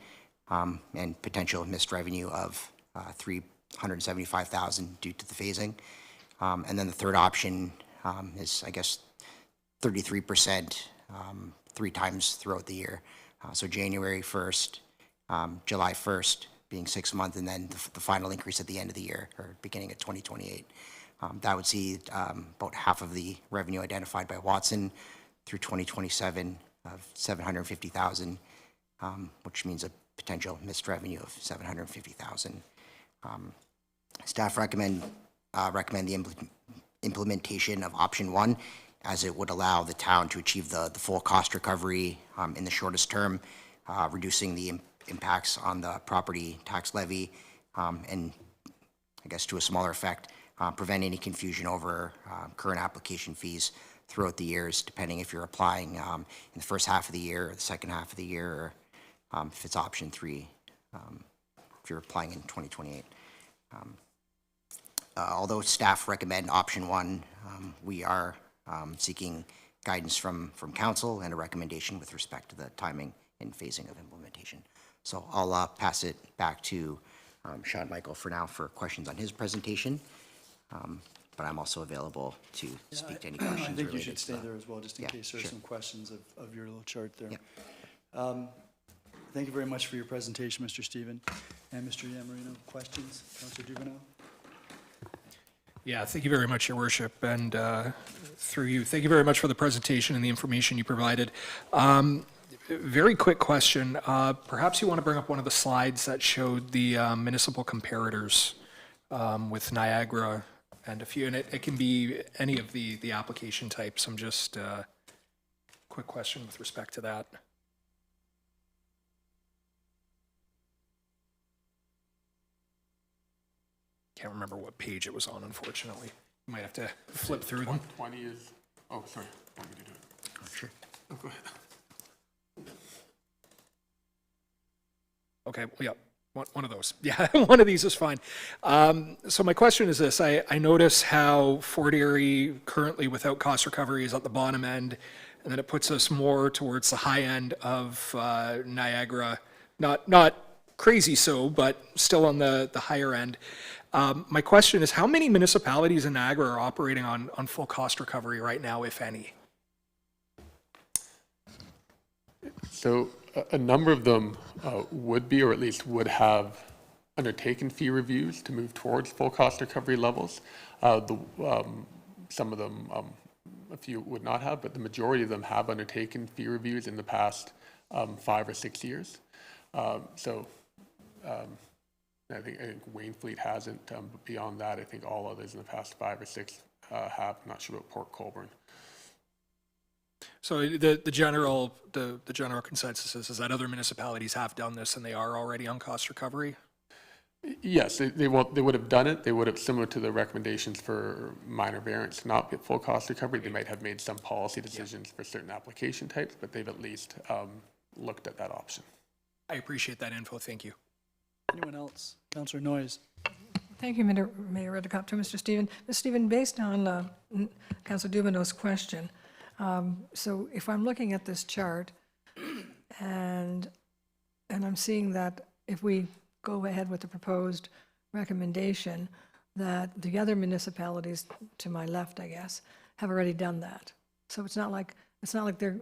and potential missed revenue of $375,000 due to the phasing. And then the third option is, I guess, 33%, 3 times throughout the year. So January 1st, July 1st being 6 months, and then the final increase at the end of the year, or beginning at 2028. That would see about half of the revenue identified by Watson through 2027 of $750,000, which means a potential missed revenue of $750,000. Staff recommend the implementation of option 1, as it would allow the town to achieve the full cost recovery in the shortest term, reducing the impacts on the property tax levy, and I guess to a smaller effect, prevent any confusion over current application fees throughout the years, depending if you're applying in the first half of the year or the second half of the year, or if it's option 3, if you're applying in 2028. Although staff recommend option 1, we are seeking guidance from council and a recommendation with respect to the timing and phasing of implementation. So I'll pass it back to Sean Michael for now for questions on his presentation, but I'm also available to speak to any questions I think you related should to stay the- there as well, just in Yeah, case there's sure. some questions of your little chart there. Yeah. Thank you very much for your presentation, Mr. Stephen. And Mr. Yamarino, questions? Councillor Dubanow? Yeah, thank you very much, Your Worship, and through you, thank you very much for the presentation and the information you provided. Very quick question. Perhaps you want to bring up one of the slides that showed the municipal comparators with Niagara and a few, and it can be any of the application types. I'm just, quick question with respect to that. Can't remember what page it was on, unfortunately. You might have to flip through them. 20 is, oh, sorry, want me to do it? Sure. Oh, go ahead. Okay, well, yeah, one of those. Yeah, one of these is fine. So my question is this. I notice how Fort Erie currently without cost recovery is at the bottom end, and then it puts us more towards the high end of Niagara. Not crazy so, but still on the higher end. My question is, how many municipalities in Niagara are operating on full cost recovery right now, if any? So a number of them would be, or at least would have, undertaken fee reviews to move towards full cost recovery levels. Some of them, a few would not have, but the majority of them have undertaken fee reviews in the past 5 or 6 years. I think Waynfleet hasn't, but beyond that, I think all others in the past 5 or 6 have. I'm not sure about Port Colborne. So the general consensus is that other municipalities have done this and they are already on cost recovery? Yes, they would have done it. They would have, similar to the recommendations for minor variants, not get full cost recovery. They might have made some policy decisions for certain application types, but they've at least looked at that option. I appreciate that info. Thank you. Anyone else? Councillor Noyes? Thank you, Mayor Redekop. To Mr. Stephen. Mr. Stephen, based on Councillor Dubanow's question, so if I'm looking at this chart and I'm seeing that if we go ahead with the proposed recommendation, that the other municipalities to my left, I guess, have already done that. So it's not like they're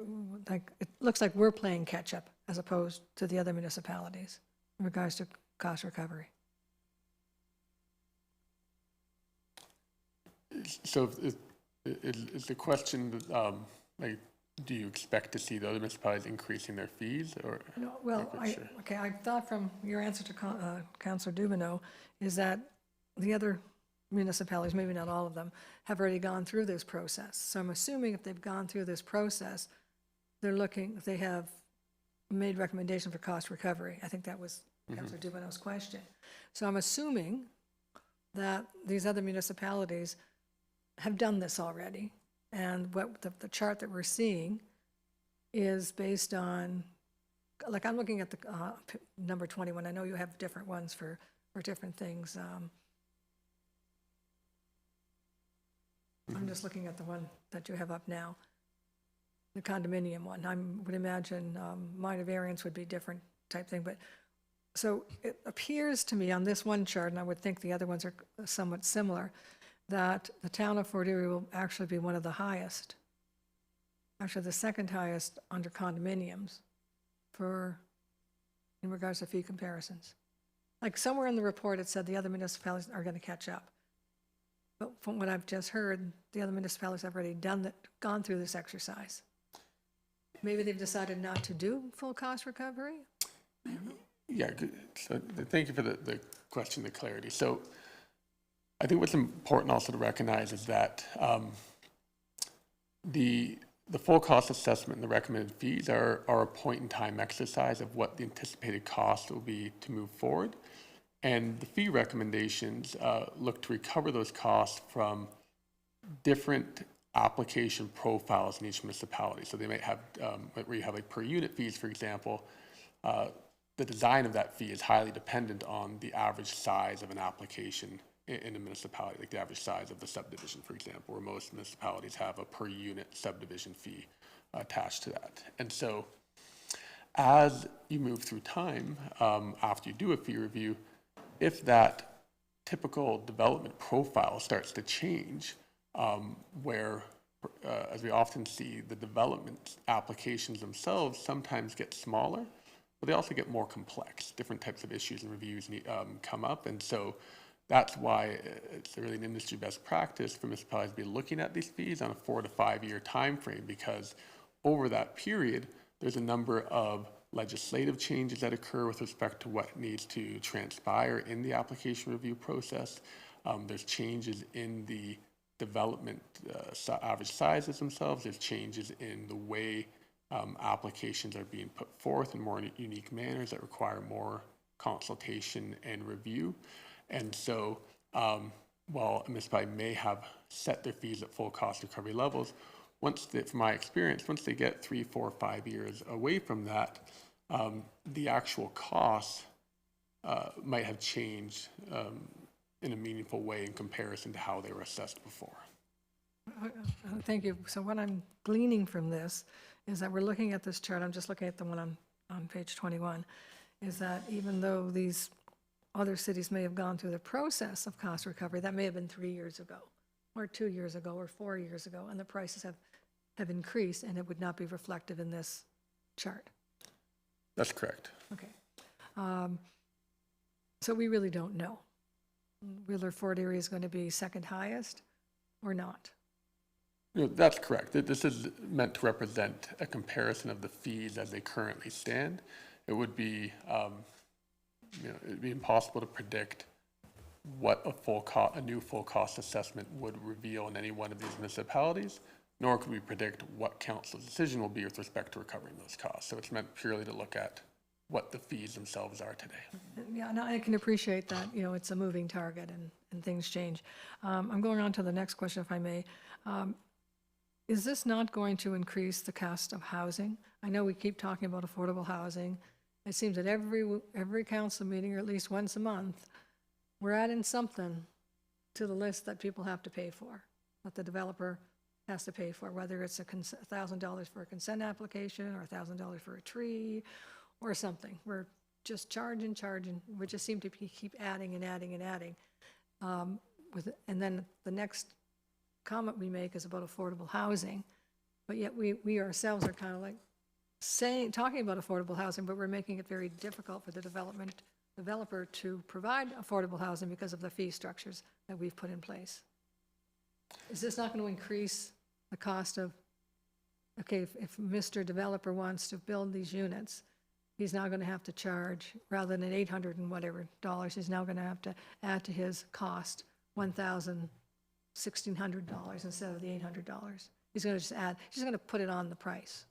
like, it looks like we're playing catch up as opposed to the other municipalities in regards to cost recovery. So is the question, like, do you expect to see the other municipalities increasing their fees, or? No, well, Sure. I thought from your answer to Councillor Dubanow is that the other municipalities, maybe not all of them, have already gone through this process. So I'm assuming if they've gone through this process, they have made recommendation for cost recovery. I think that was Councillor Dubanow's question. So I'm assuming that these other municipalities have done this already. And what the chart that we're seeing is based on, like I'm looking at the number 21. I know you have different ones for different things. I'm just looking at the one that you have up now, the condominium one. I would imagine minor variance would be different type thing, but so it appears to me on this one chart, and I would think the other ones are somewhat similar, that the town of Fort Erie will actually be one of the highest, actually the second highest under condominiums in regards to fee comparisons. Like somewhere in the report, it said the other municipalities are going to catch up. But from what I've just heard, the other municipalities have already gone through this exercise. Maybe they've decided not to do full cost recovery? I don't know. Yeah, good. So thank you for the question, the clarity. So I think what's important also to recognize is that the full cost assessment and the recommended fees are a point-in-time exercise of what the anticipated cost will be to move forward. And the fee recommendations look to recover those costs from different application profiles in each municipality. So they might have, where you have like per unit fees, for example, the design of that fee is highly dependent on the average size of an application in a municipality, like the average size of the subdivision, for example, where most municipalities have a per unit subdivision fee attached to that. And so as you move through time, after you do a fee review, if that typical development profile starts to change, where, as we often see, the development applications themselves sometimes get smaller, but they also get more complex. Different types of issues and reviews come up, and so that's why it's really an industry best practice for municipalities to be looking at these fees on a 4 to 5 year time frame, because over that period, there's a number of legislative changes that occur with respect to what needs to transpire in the application review process. There's changes in the development average sizes themselves. There's changes in the way applications are being put forth in more unique manners that require more consultation and review. And so while a municipality may have set their fees at full cost recovery levels, from my experience, once they get 3, 4, 5 years away from that, the actual costs might have changed in a meaningful way in comparison to how they were assessed before. Thank you. So what I'm gleaning from this is that we're looking at this chart, I'm just looking at the one on page 21, is that even though these other cities may have gone through the process of cost recovery, that may have been 3 years ago, or 2 years ago, or 4 years ago, and the prices have increased, and it would not be reflective in this chart. That's correct. Okay. So we really don't know whether Fort Erie is going to be second highest or not. That's correct. This is meant to represent a comparison of the fees as they currently stand. It would be, it'd be impossible to predict what a new full cost assessment would reveal in any one of these municipalities, nor could we predict what council's decision will be with respect to recovering those costs. So it's meant purely to look at what the fees themselves are today. Yeah, no, I can appreciate that, it's a moving target and things change. I'm going on to the next question, if I may. Is this not going to increase the cost of housing? I know we keep talking about affordable housing. It seems that every council meeting, or at least once a month, we're adding something to the list that people have to pay for, that the developer has to pay for, whether it's $1,000 for a consent application or $1,000 for a tree or something. We're just charging. We just seem to keep adding and adding and adding. And then the next comment we make is about affordable housing, but yet we ourselves are kind of like talking about affordable housing, but we're making it very difficult for the developer to provide affordable housing because of the fee structures that we've put in place. Is this not going to increase the cost of, okay, if Mr. Developer wants to build these units, he's now going to have to charge, rather than $800 and whatever dollars, he's now going to have to add to his cost $1,600 instead of the $800. He's going to just add, he's going to put it on the price.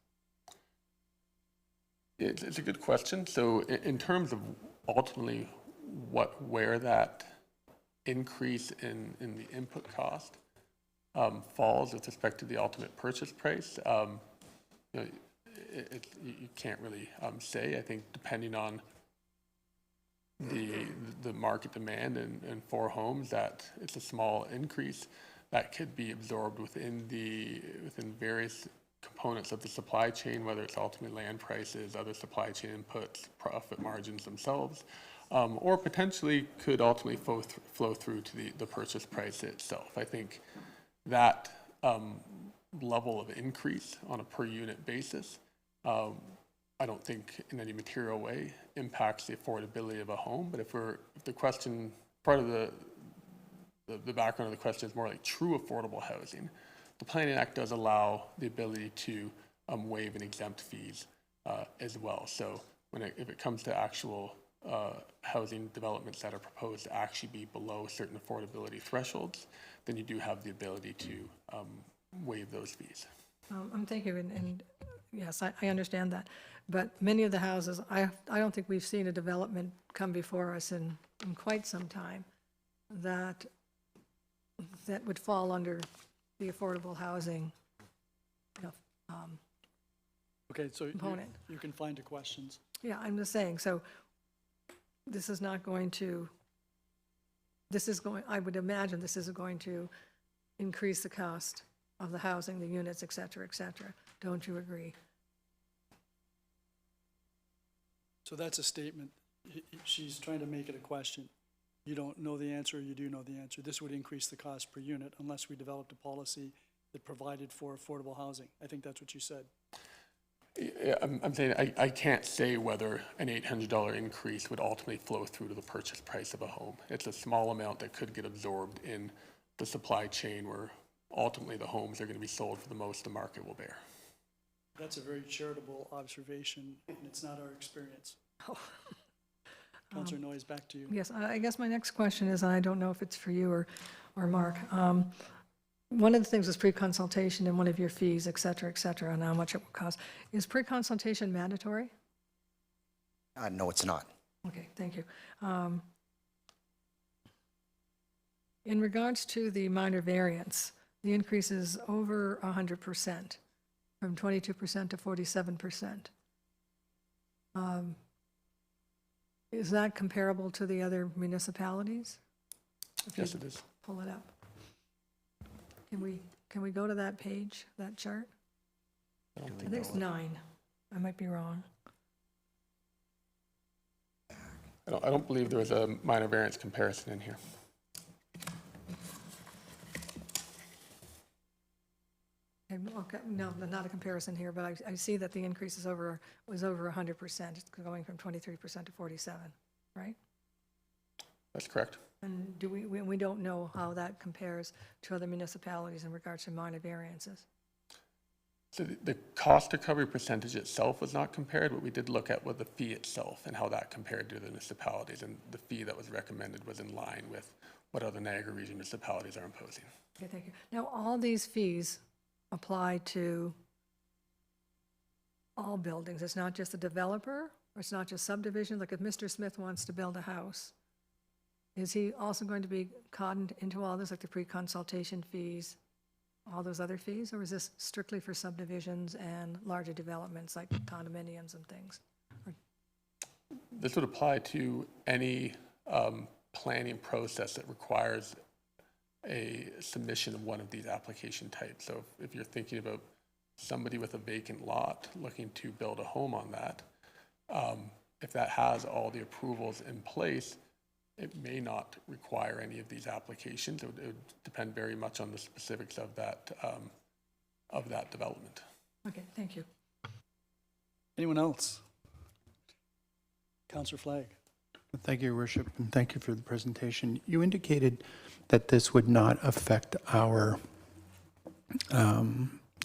It's a good question. So in terms of ultimately where that increase in the input cost falls with respect to the ultimate purchase price, you can't really say. I think depending on the market demand and for homes, that it's a small increase that could be absorbed within various components of the supply chain, whether it's ultimately land prices, other supply chain inputs, profit margins themselves, or potentially could ultimately flow through to the purchase price itself. I think that level of increase on a per unit basis, I don't think in any material way impacts the affordability of a home. But if the question, part of the background of the question is more like true affordable housing, the Planning Act does allow the ability to waive and exempt fees as well. So if it comes to actual housing developments that are proposed to actually be below certain affordability thresholds, then you do have the ability to waive those fees. Thank you, and yes, I understand that. But many of the houses, I don't think we've seen a development come before us in quite some time that would fall under the affordable housing, Okay, so component. you can find the questions. Yeah, I'm just saying, so this is not going to, I would imagine this is going to increase the cost of the housing, the units, et cetera, et cetera. Don't you agree? So that's a statement. She's trying to make it a question. You don't know the answer, or you do know the answer. This would increase the cost per unit unless we developed a policy that provided for affordable housing. I think that's what you said. Yeah, I'm saying I can't say whether an $800 increase would ultimately flow through to the purchase price of a home. It's a small amount that could get absorbed in the supply chain where ultimately the homes are going to be sold for the most the market will bear. That's a very charitable observation, and it's not our experience. Councillor Noyes, back to you. Yes, I guess my next question is, and I don't know if it's for you or Mark. One of the things is pre-consultation and one of your fees, et cetera, and how much it will cost. Is pre-consultation mandatory? No, it's not. Okay, thank you. In regards to the minor variance, the increase is over 100%, from 22% to 47%. Is that comparable to the other municipalities? If Yes, you it is. pull it up. Can we go to that page, that chart? I think it's 9. I might be wrong. I don't believe there was a minor variance comparison in here. Okay, no, not a comparison here, but I see that the increase was over 100%, it's going from 23% to 47, right? That's correct. And do we don't know how that compares to other municipalities in regards to minor variances? So the cost recovery percentage itself was not compared, but we did look at what the fee itself and how that compared to the municipalities, and the fee that was recommended was in line with what other Niagara Region municipalities are imposing. Okay, thank you. Now, all these fees apply to all buildings. It's not just the developer, or it's not just subdivision. Like if Mr. Smith wants to build a house, is he also going to be caught into all this, like the pre-consultation fees, all those other fees? Or is this strictly for subdivisions and larger developments like condominiums and things? This would apply to any planning process that requires a submission of one of these application types. So if you're thinking about somebody with a vacant lot looking to build a home on that, if that has all the approvals in place, it may not require any of these applications. It would depend very much on the specifics of that development. Okay, thank you. Anyone else? Councillor Flagg. Thank you, Your Worship, and thank you for the presentation. You indicated that this would not affect our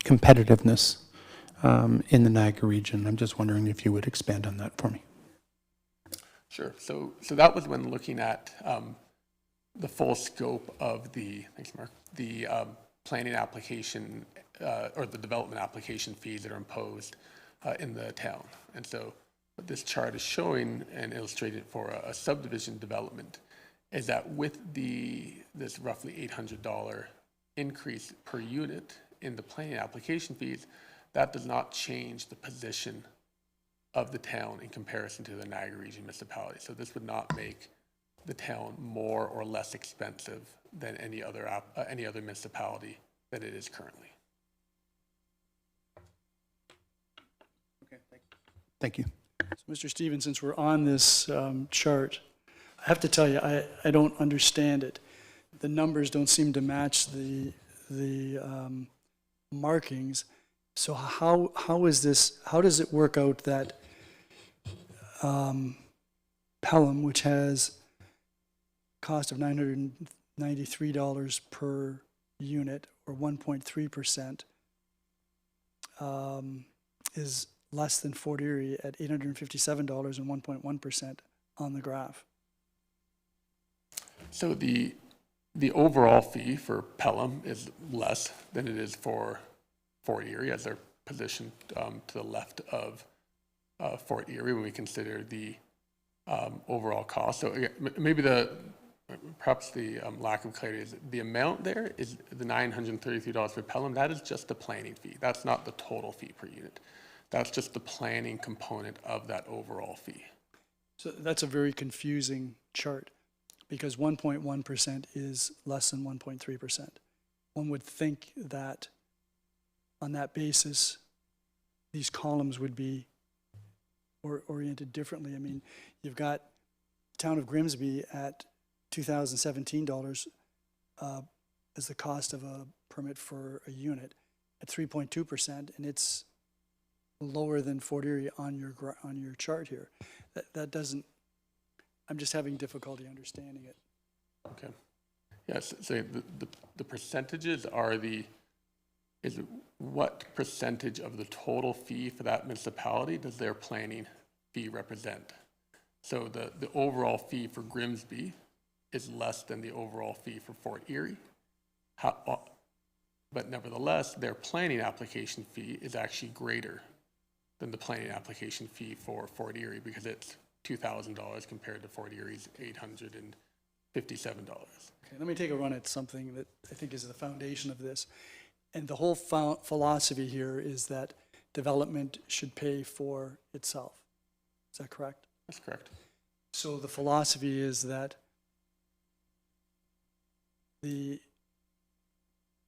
competitiveness in the Niagara region. I'm just wondering if you would expand on that for me. Sure. So that was when looking at the full scope of the, thanks, Mark, the planning application or the development application fees that are imposed in the town. And so what this chart is showing and illustrated for a subdivision development is that with this roughly $800 increase per unit in the planning application fees, that does not change the position of the town in comparison to the Niagara Region municipality. So this would not make the town more or less expensive than any other municipality that it is currently. Okay, thank you. Thank you. So, Mr. Stevens, since we're on this chart, I have to tell you, I don't understand it. The numbers don't seem to match the markings. So how is this? How does it work out that Pelham, which has cost of $993 per unit, or 1.3%, is less than Fort Erie at $857 and 1.1%? on the graph? So the overall fee for Pelham is less than it is for Fort Erie, as they're positioned to the left of Fort Erie when we consider the overall cost. So again, maybe perhaps the lack of clarity is the amount there is the $933 for Pelham. That is just the planning fee. That's not the total fee per unit. That's just the planning component of that overall fee. So that's a very confusing chart, because 1.1% is less than 1.3%. One would think that on that basis, these columns would be oriented differently. I mean, you've got town of Grimsby at $2,017 as the cost of a permit for a unit at 3.2%, and it's lower than Fort Erie on your chart here. That doesn't. I'm just having difficulty understanding it. Okay. Yes. So the percentages are what percentage of the total fee for that municipality does their planning fee represent? So the overall fee for Grimsby is less than the overall fee for Fort Erie. But nevertheless, their planning application fee is actually greater than the planning application fee for Fort Erie, because it's $2,000 compared to Fort Erie's $857. Okay, let me take a run at something that I think is the foundation of this. And the whole philosophy here is that development should pay for itself. Is that correct? That's correct. So the philosophy is that the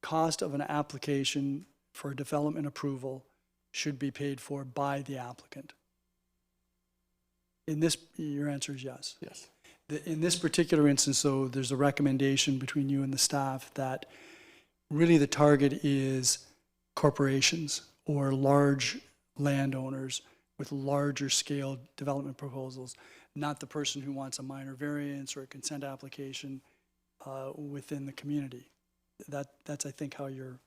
cost of an application for development approval should be paid for by the applicant. In this, your answer is yes. Yes. In this particular instance, though, there's a recommendation between you and the staff that really the target is corporations or large landowners with larger scale development proposals, not the person who wants a minor variance or a consent application within the community. That's, I think, how you're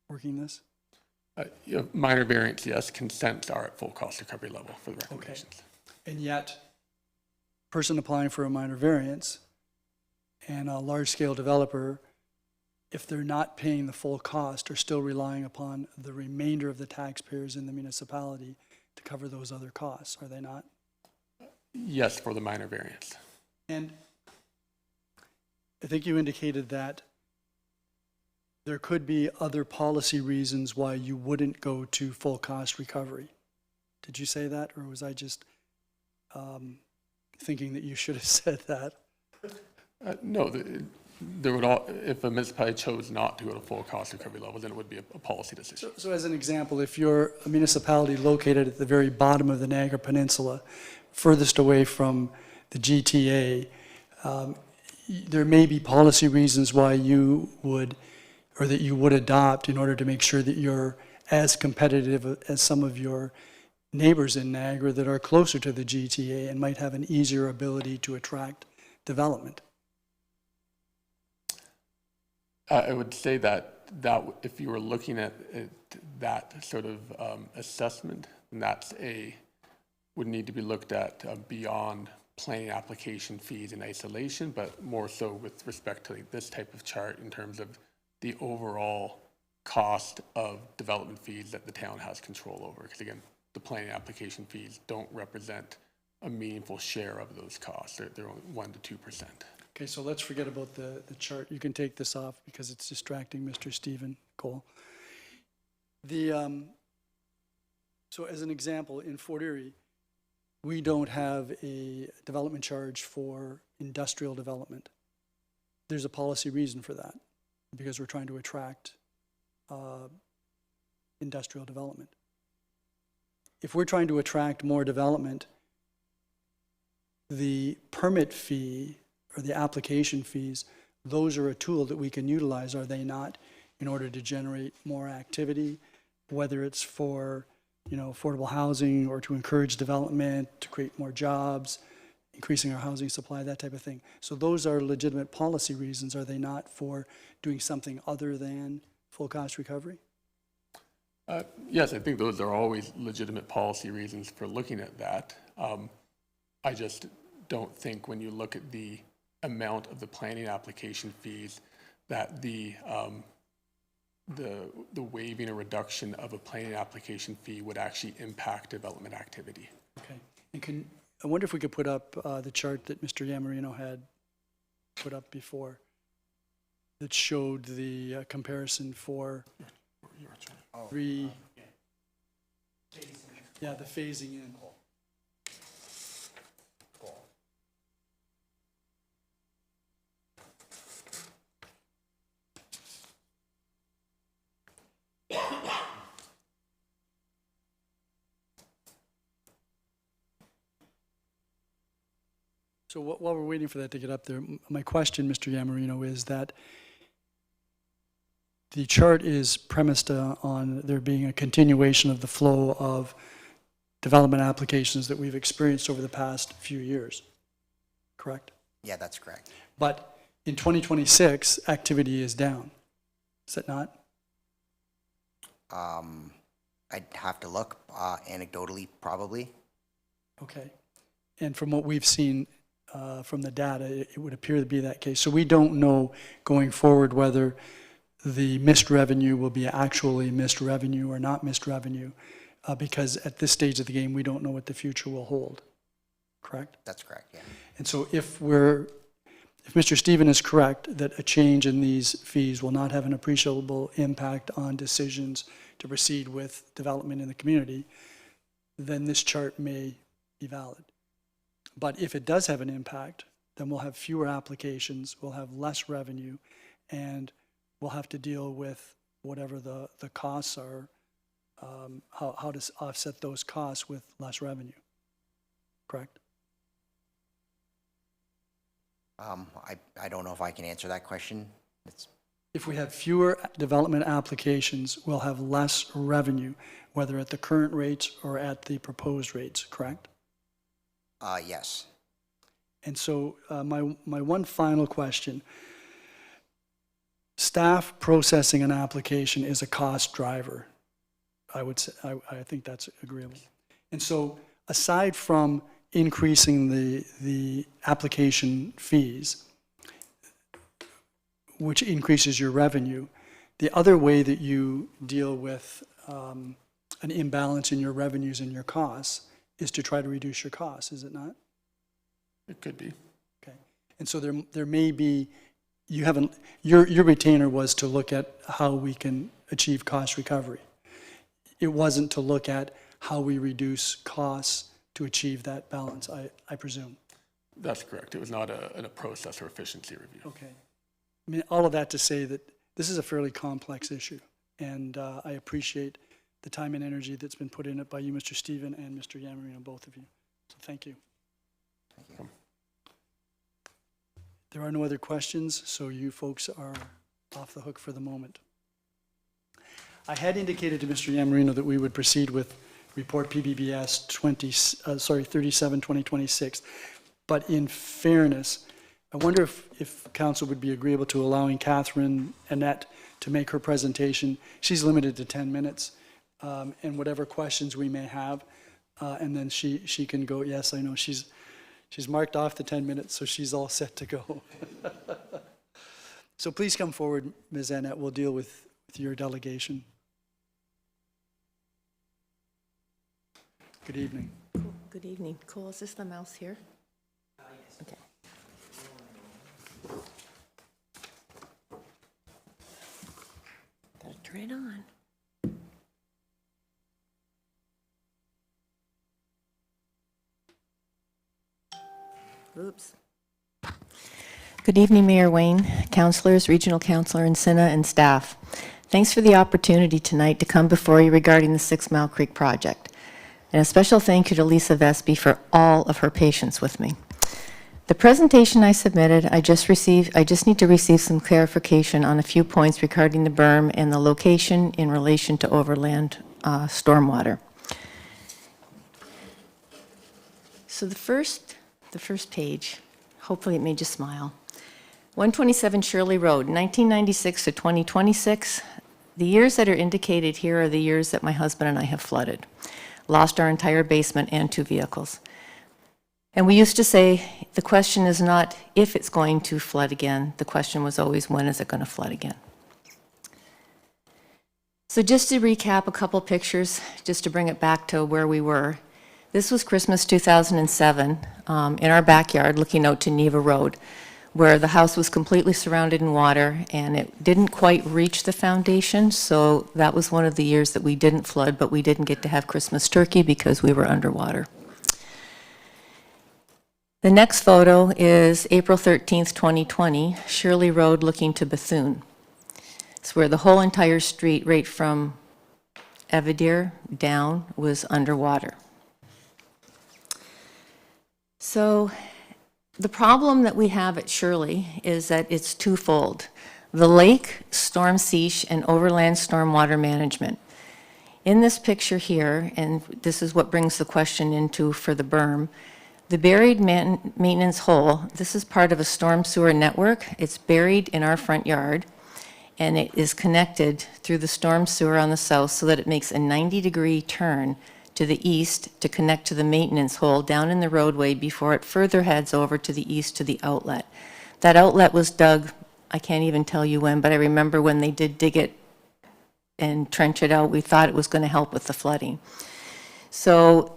working this. Minor variance, yes. Consents are at full cost recovery level for the recommendations. Okay. And yet, person applying for a minor variance and a large-scale developer, if they're not paying the full cost, are still relying upon the remainder of the taxpayers in the municipality to cover those other costs, are they not? Yes, for the minor variance. And I think you indicated that there could be other policy reasons why you wouldn't go to full cost recovery. Did you say that, or was I just thinking that you should have said that? No, there would if a municipality chose not to go to full cost recovery level, then it would be a policy decision. So as an example, if you're a municipality located at the very bottom of the Niagara Peninsula, furthest away from the GTA, there may be policy reasons why you would, or that you would adopt in order to make sure that you're as competitive as some of your neighbors in Niagara that are closer to the GTA and might have an easier ability to attract development. I would say that if you were looking at that sort of assessment, then would need to be looked at beyond planning application fees in isolation, but more so with respect to this type of chart in terms of the overall cost of development fees that the town has control over. Because again, the planning application fees don't represent a meaningful share of those costs. They're only 1% to 2%. Okay, so let's forget about the chart. You can take this off because it's distracting Mr. Stephen Cole. So as an example, in Fort Erie, we don't have a development charge for industrial development. There's a policy reason for that, because we're trying to attract industrial development. If we're trying to attract more development, the permit fee or the application fees, those are a tool that we can utilize, are they not, in order to generate more activity, whether it's for, affordable housing or to encourage development, to create more jobs, increasing our housing supply, that type of thing. So those are legitimate policy reasons, are they not, for doing something other than full cost recovery? Yes, I think those are always legitimate policy reasons for looking at that. I just don't think when you look at the amount of the planning application fees that the waiving or reduction of a planning application fee would actually impact development activity. Okay. And I wonder if we could put up the chart that Mr. Yamarino had put up before that showed the comparison for three. Yeah, the phasing in. So while we're waiting for that to get up there, my question, Mr. Yamarino, is that the chart is premised on there being a continuation of the flow of development applications that we've experienced over the past few years, correct? Yeah, that's correct. But in 2026, activity is down, is it not? I'd have to look, anecdotally, probably. Okay. And from what we've seen from the data, it would appear to be that case. So we don't know going forward whether the missed revenue will be actually missed revenue or not missed revenue, because at this stage of the game, we don't know what the future will hold, correct? That's correct, yeah. And so if Mr. Stephen is correct that a change in these fees will not have an appreciable impact on decisions to proceed with development in the community, then this chart may be valid. But if it does have an impact, then we'll have fewer applications, we'll have less revenue, and we'll have to deal with whatever the costs are, how to offset those costs with less revenue, correct? I don't know if I can answer that question. If we have fewer development applications, we'll have less revenue, whether at the current rates or at the proposed rates, correct? Yes. And so my one final question, staff processing an application is a cost driver. I would say, I think that's agreeable. And so aside from increasing the application fees, which increases your revenue, the other way that you deal with an imbalance in your revenues and your costs is to try to reduce your costs, is it not? It could be. Okay. And so there may be, your retainer was to look at how we can achieve cost recovery. It wasn't to look at how we reduce costs to achieve that balance, I presume. That's correct. It was not a process or efficiency review. Okay. I mean, all of that to say that this is a fairly complex issue, and I appreciate the time and energy that's been put in it by you, Mr. Stephen, and Mr. Yamarino, both of you. So thank you. Thank you. There are no other questions, so you folks are off the hook for the moment. I had indicated to Mr. Yamarino that we would proceed with report PBBS 37/2026, but in fairness, I wonder if council would be agreeable to allowing Catherine Annette to make her presentation. She's limited to 10 minutes, and whatever questions we may have, and then she can go. Yes, I know she's marked off the 10 minutes, so she's all set to go. So please come forward, Ms. Annette. We'll deal with your delegation. Good evening. Cool. Good evening. Cool. Is this the mouse here? Yes. Okay. Gotta turn it on. Oops. Good evening, Mayor Wayne, councillors, regional councillor Encina, and staff. Thanks for the opportunity tonight to come before you regarding the 6 Mile Creek project. And a special thank you to Lisa Vespi for all of her patience with me. The presentation I submitted, I just need to receive some clarification on a few points regarding the berm and the location in relation to overland stormwater. So the first page, hopefully it made you smile. 127 Shirley Road, 1996 to 2026. The years that are indicated here are the years that my husband and I have flooded. Lost our entire basement and 2 vehicles. And we used to say, the question is not if it's going to flood again, the question was always, when is it going to flood again? So just to recap a couple pictures, just to bring it back to where we were. This was Christmas 2007 in our backyard looking out to Neva Road, where the house was completely surrounded in water and it didn't quite reach the foundation. So that was one of the years that we didn't flood, but we didn't get to have Christmas turkey because we were underwater. The next photo is April 13th, 2020, Shirley Road looking to Bethune. It's where the whole entire street, right from Evadere down, was underwater. So the problem that we have at Shirley is that it's twofold. The lake, storm siege, and overland stormwater management. In this picture here, and this is what brings the question into for the berm, the buried maintenance hole, this is part of a storm sewer network. It's buried in our front yard, and it is connected through the storm sewer on the south so that it makes a 90-degree turn to the east to connect to the maintenance hole down in the roadway before it further heads over to the east to the outlet. That outlet was dug, I can't even tell you when, but I remember when they did dig it and trench it out, we thought it was going to help with the flooding. So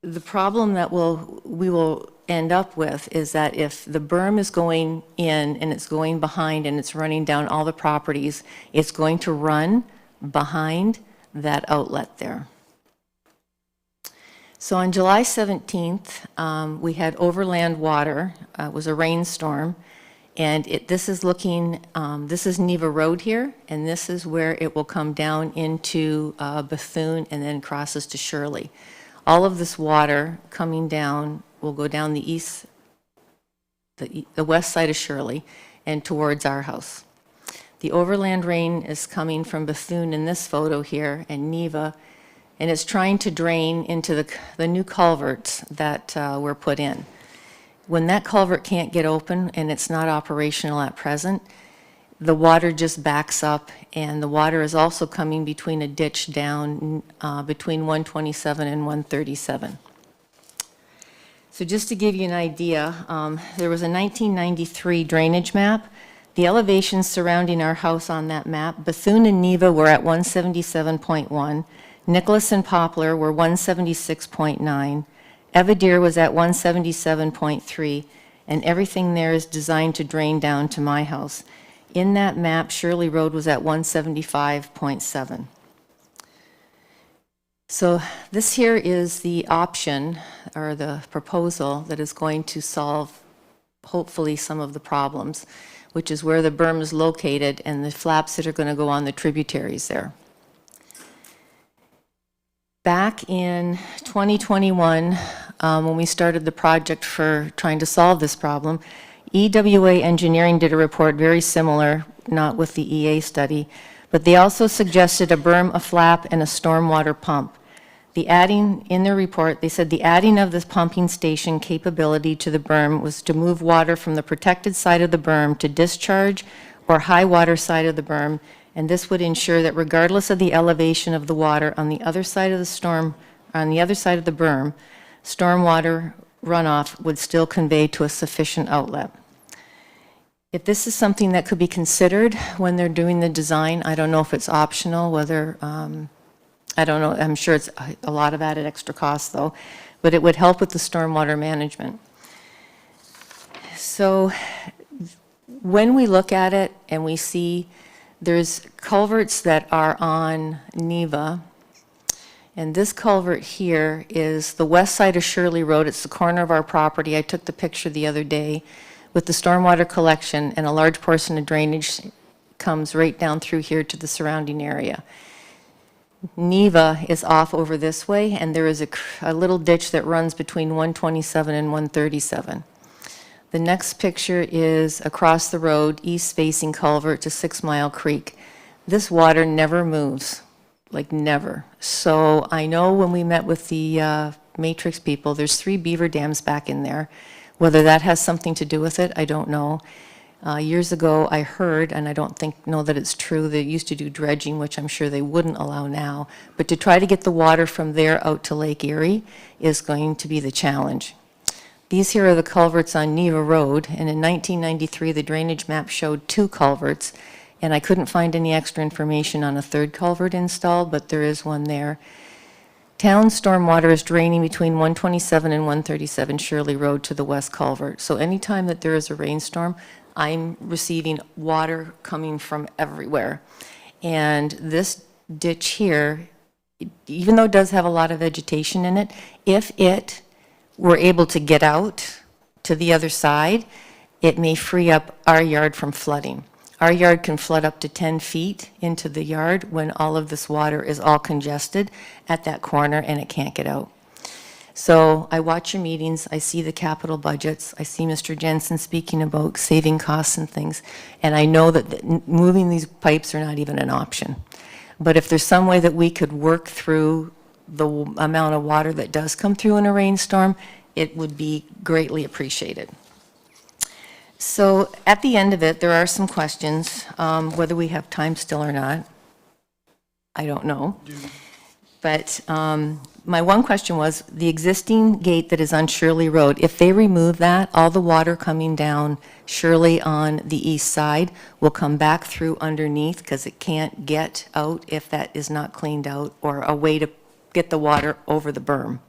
the problem that we will end up with is that if the berm is going in and it's going behind and it's running down all the properties, it's going to run behind that outlet there. So on July 17th, we had overland water. It was a rainstorm. And this is Neva Road here, and this is where it will come down into Bethune and then crosses to Shirley. All of this water coming down will go down the east, the west side of Shirley and towards our house. The overland rain is coming from Bethune in this photo here and Neva, and it's trying to drain into the new culverts that were put in. When that culvert can't get open and it's not operational at present, the water just backs up, and the water is also coming between a ditch down between 127 and 137. So just to give you an idea, there was a 1993 drainage map. The elevations surrounding our house on that map, Bethune and Neva were at 177.1, Nicholas and Poplar were 176.9, Evadere was at 177.3, and everything there is designed to drain down to my house. In that map, Shirley Road was at 175.7. So this here is the option or the proposal that is going to solve hopefully some of the problems, which is where the berm is located and the flaps that are going to go on the tributaries there. Back in 2021, when we started the project for trying to solve this problem, EWA Engineering did a report very similar, not with the EA study, but they also suggested a berm, a flap, and a stormwater pump. In their report, they said the adding of this pumping station capability to the berm was to move water from the protected side of the berm to discharge or high water side of the berm, and this would ensure that regardless of the elevation of the water on the other side of the berm, stormwater runoff would still convey to a sufficient outlet. If this is something that could be considered when they're doing the design, I don't know if it's optional, whether, I don't know, I'm sure it's a lot of added extra cost though, but it would help with the stormwater management. So when we look at it and we see there's culverts that are on Neva, and this culvert here is the west side of Shirley Road. It's the corner of our property. I took the picture the other day with the stormwater collection, and a large portion of drainage comes right down through here to the surrounding area. Neva is off over this way, and there is a little ditch that runs between 127 and 137. The next picture is across the road, east-facing culvert to 6 Mile Creek. This water never moves. Like never. So I know when we met with the Matrix people, there's 3 beaver dams back in there. Whether that has something to do with it, I don't know. Years ago, I heard, and I don't know that it's true, they used to do dredging, which I'm sure they wouldn't allow now. But to try to get the water from there out to Lake Erie is going to be the challenge. These here are the culverts on Neva Road, and in 1993, the drainage map showed 2 culverts, and I couldn't find any extra information on a 3rd culvert installed, but there is one there. Town stormwater is draining between 127 and 137 Shirley Road to the west culvert. So anytime that there is a rainstorm, I'm receiving water coming from everywhere. And this ditch here, even though it does have a lot of vegetation in it, if it were able to get out to the other side, it may free up our yard from flooding. Our yard can flood up to 10 feet into the yard when all of this water is all congested at that corner and it can't get out. So I watch your meetings, I see the capital budgets, I see Mr. Jensen speaking about saving costs and things, and I know that moving these pipes are not even an option. But if there's some way that we could work through the amount of water that does come through in a rainstorm, it would be greatly appreciated. So at the end of it, there are some questions, whether we have time still or not. I don't know. But my one question was, the existing gate that is on Shirley Road, if they remove that, all the water coming down Shirley on the east side will come back through underneath because it can't get out if that is not cleaned out, or a way to get the water over the berm.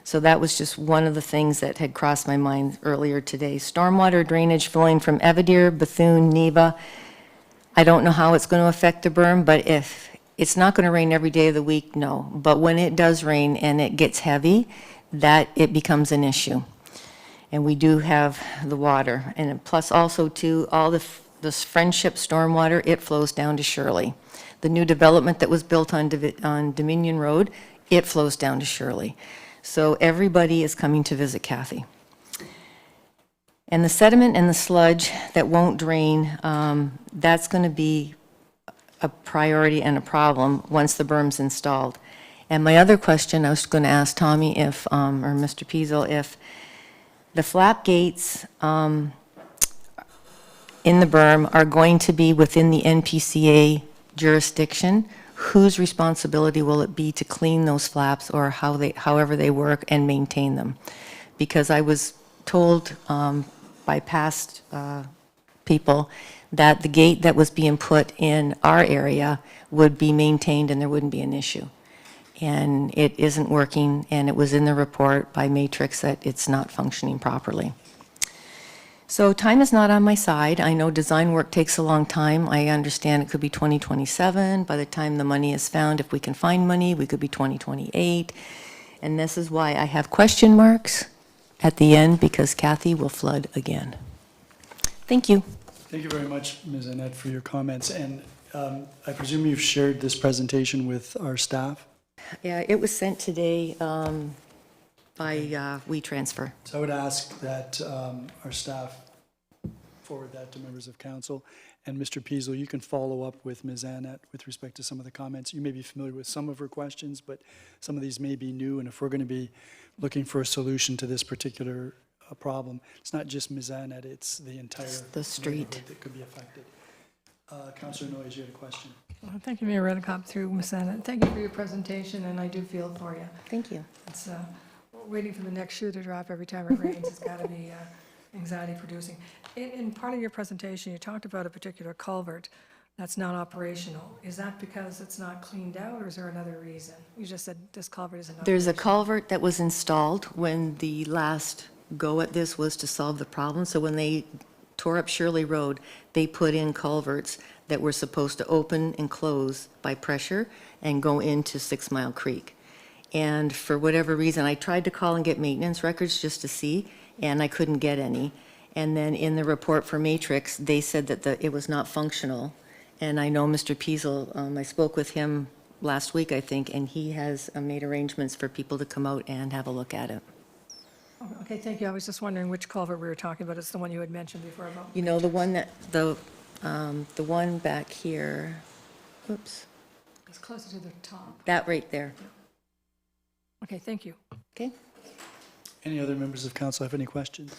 So that was just one of the things that had crossed my mind earlier today. Stormwater drainage flowing from Evadier, Bethune, Neva. I don't know how it's going to affect the berm, but if it's not going to rain every day of the week, no. But when it does rain and it gets heavy, that it becomes an issue. And we do have the water. And plus also too, all this Friendship stormwater, it flows down to Shirley. The new development that was built on Dominion Road, it flows down to Shirley. So everybody is coming to visit Kathy. And the sediment and the sludge that won't drain, that's going to be a priority and a problem once the berm's installed. And my other question, I was going to ask Tommy if, or Mr. Piesel, if the flap gates in the berm are going to be within the NPCA jurisdiction, whose responsibility will it be to clean those flaps, or however they work, and maintain them? Because I was told by past people that the gate that was being put in our area would be maintained and there wouldn't be an issue. And it isn't working, and it was in the report by Matrix that it's not functioning properly. So time is not on my side. I know design work takes a long time. I understand it could be 2027. By the time the money is found, if we can find money, we could be 2028. And this is why I have question marks at the end, because Kathy will flood again. Thank you. Thank you very much, Ms. Annette, for your comments. And I presume you've shared this presentation with our staff? Yeah, it was sent today by WeTransfer. So I would ask that our staff forward that to members of council. And Mr. Piesel, you can follow up with Ms. Annette with respect to some of the comments. You may be familiar with some of her questions, but some of these may be new. And if we're going to be looking for a solution to this particular problem, it's not just Ms. Annette, it's the entire the street neighborhood that could be affected. Councillor Noyes, you had a question. Well, thank you, Mayor Redekop, through Ms. Annette. Thank you for your presentation, and I do feel for you. Thank you. It's waiting for the next shoe to drop every time it rains. It's got to be anxiety producing. In part of your presentation, you talked about a particular culvert that's not operational. Is that because it's not cleaned out, or is there another reason? You just said this culvert isn't operational. There's a culvert that was installed when the last go at this was to solve the problem. So when they tore up Shirley Road, they put in culverts that were supposed to open and close by pressure and go into 6 Mile Creek. And for whatever reason, I tried to call and get maintenance records just to see, and I couldn't get any. And then in the report for Matrix, they said that it was not functional. And I know Mr. Piesel, I spoke with him last week, I think, and he has made arrangements for people to come out and have a look at it. Okay, thank you. I was just wondering which culvert we were talking about. It's the one you had mentioned before about. You know, the one that, the one back here, oops, It's closer to the top. that right there. Okay, thank you. Okay? Any other members of council have any questions?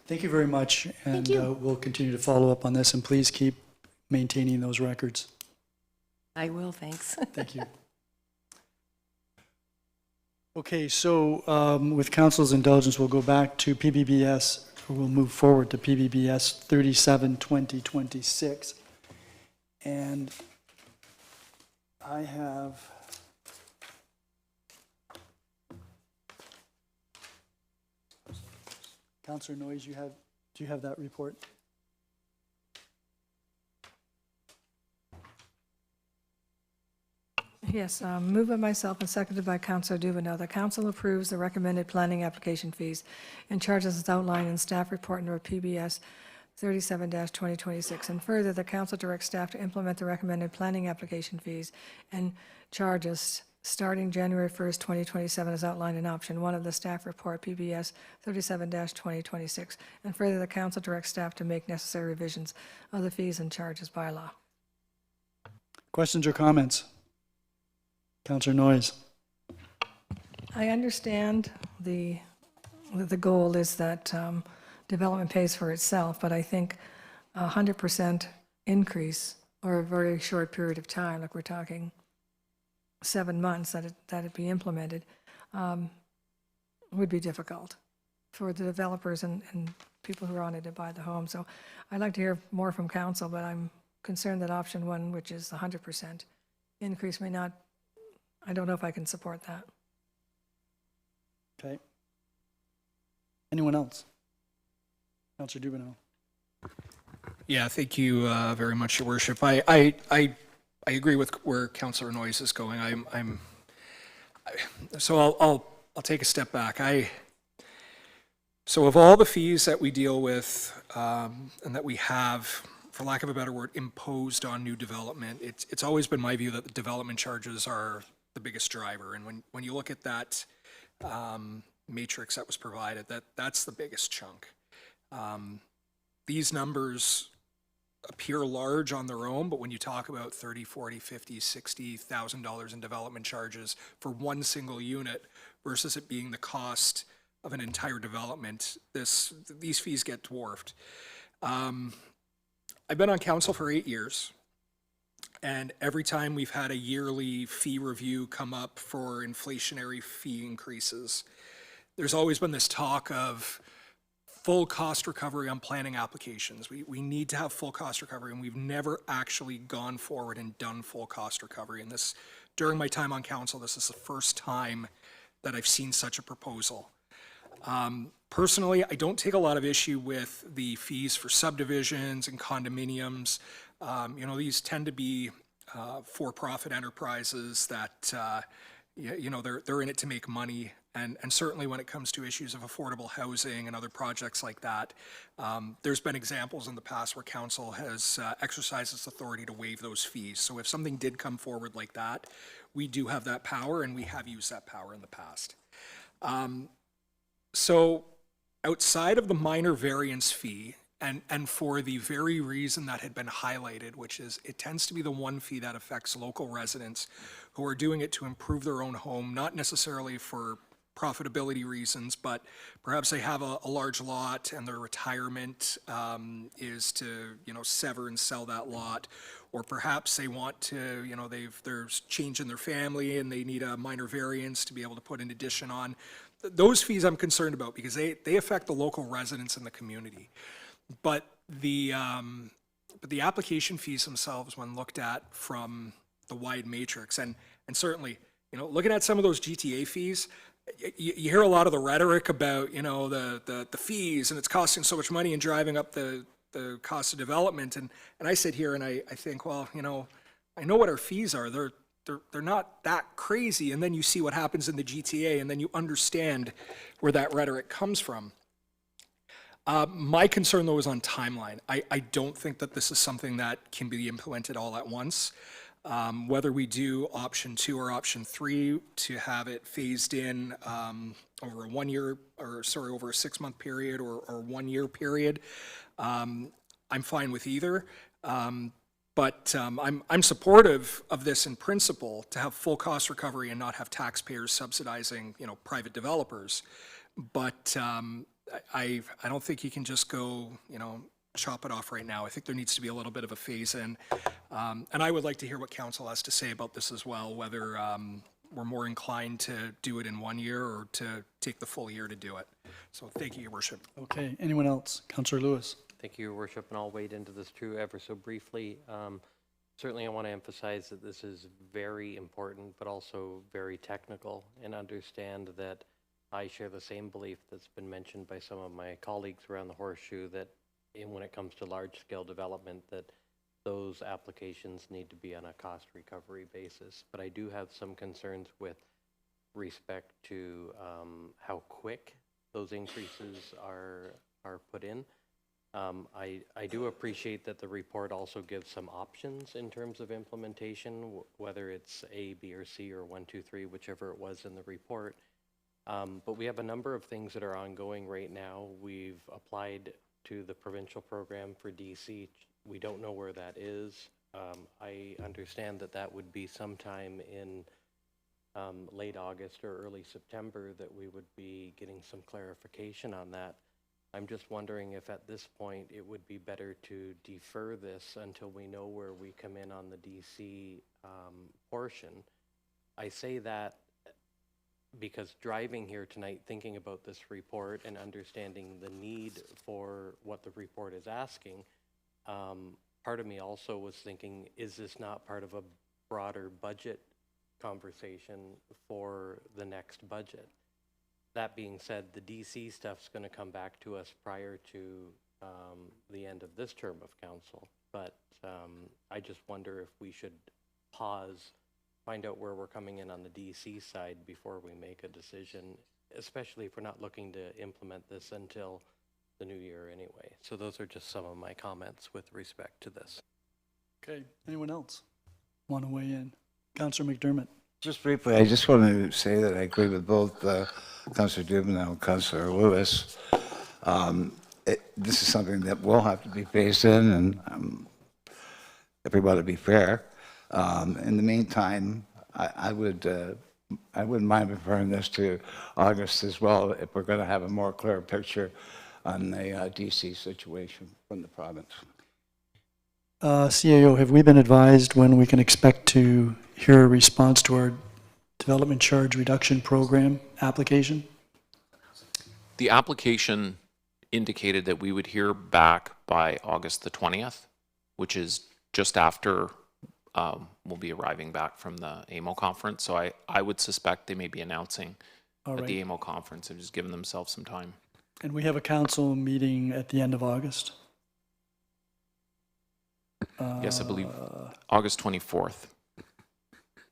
Thank you very much. And you. we'll continue to follow up on this, and please keep maintaining those records. I will, thanks. Thank you. Okay, so with council's indulgence, we'll go back to PBBS, or we'll move forward to PBBS 37-2026. And I have Councillor Noyes, do you have that report? Yes, moved by myself and seconded by Councillor Dubanow. The council approves the recommended planning application fees and charges as outlined in staff report number PBS 37-2026. And further, the council directs staff to implement the recommended planning application fees and charges starting January 1st, 2027, as outlined in option 1 of the staff report PBS 37-2026. And further, the council directs staff to make necessary revisions of the fees and charges by law. Questions or comments? Councillor Noyes. I understand the goal is that development pays for itself, but I think 100% increase over a very short period of time, like we're talking 7 months that it be implemented, would be difficult for the developers and people who are on it to buy the home. So I'd like to hear more from council, but I'm concerned that option 1, which is 100% increase, may not. I don't know if I can support that. Okay. Anyone else? Councillor Dubanow. Yeah, thank you very much, Your Worship. I agree with where Councillor Noyes is going. So I'll take a step back. So of all the fees that we deal with and that we have, for lack of a better word, imposed on new development, it's always been my view that the development charges are the biggest driver. And when you look at that matrix that was provided, that's the biggest chunk. These numbers appear large on their own, but when you talk about $30,000, $40,000, $50,000, $60,000 in development charges for one single unit versus it being the cost of an entire development, these fees get dwarfed. I've been on council for 8 years, and every time we've had a yearly fee review come up for inflationary fee increases, there's always been this talk of full cost recovery on planning applications. We need to have full cost recovery, and we've never actually gone forward and done full cost recovery. And this, during my time on council, this is the first time that I've seen such a proposal. Personally, I don't take a lot of issue with the fees for subdivisions and condominiums. These tend to be for-profit enterprises that, they're in it to make money. And certainly when it comes to issues of affordable housing and other projects like that, there's been examples in the past where council has exercised its authority to waive those fees. So if something did come forward like that, we do have that power, and we have used that power in the past. So outside of the minor variance fee, and for the very reason that had been highlighted, which is it tends to be the one fee that affects local residents who are doing it to improve their own home, not necessarily for profitability reasons, but perhaps they have a large lot and their retirement is to, sever and sell that lot, or perhaps they want to, there's change in their family and they need a minor variance to be able to put an addition on. Those fees I'm concerned about because they affect the local residents in the community. But the application fees themselves, when looked at from the wide matrix, and certainly, looking at some of those GTA fees, you hear a lot of the rhetoric about, the fees and it's costing so much money and driving up the cost of development. And I sit here and I think, well, I know what our fees are. They're not that crazy. And then you see what happens in the GTA, and then you understand where that rhetoric comes from. My concern, though, is on timeline. I don't think that this is something that can be implemented all at once. Whether we do option 2 or option 3 to have it phased in over over a 6-month period or 1 year period, I'm fine with either. But I'm supportive of this in principle, to have full cost recovery and not have taxpayers subsidizing, private developers. But I don't think you can just go, chop it off right now. I think there needs to be a little bit of a phase in. And I would like to hear what council has to say about this as well, whether we're more inclined to do it in 1 year or to take the full year to do it. So thank you, Your Worship. Okay, anyone else? Councillor Lewis. Thank you, Your Worship, and I'll wade into this too ever so briefly. Certainly, I want to emphasize that this is very important, but also very technical, and understand that I share the same belief that's been mentioned by some of my colleagues around the horseshoe, that when it comes to large-scale development, that those applications need to be on a cost recovery basis. But I do have some concerns with respect to how quick those increases are put in. I do appreciate that the report also gives some options in terms of implementation, whether it's A, B, or C, or 1, 2, 3, whichever it was in the report. But we have a number of things that are ongoing right now. We've applied to the provincial program for DC. We don't know where that is. I understand that that would be sometime in late August or early September that we would be getting some clarification on that. I'm just wondering if at this point it would be better to defer this until we know where we come in on the DC portion. I say that because driving here tonight, thinking about this report and understanding the need for what the report is asking, part of me also was thinking, is this not part of a broader budget conversation for the next budget? That being said, the DC stuff's going to come back to us prior to the end of this term of council, but I just wonder if we should pause, find out where we're coming in on the DC side before we make a decision, especially if we're not looking to implement this until the new year anyway. So those are just some of my comments with respect to this. Okay, anyone else want to weigh in? Councillor McDermott. Just briefly, I just want to say that I agree with both Councillor Dubanow and Councillor Lewis. This is something that will have to be phased in, and everybody be fair. In the meantime, I wouldn't mind referring this to August as well if we're going to have a more clear picture on the DC situation from the province. CAO, have we been advised when we can expect to hear a response to our development charge reduction program application? The application indicated that we would hear back by August the 20th, which is just after we'll be arriving back from the AMO conference. So I would suspect they may be announcing at the AMO conference and just giving themselves some time. And we have a council meeting at the end of August? Yes, I believe August 24th.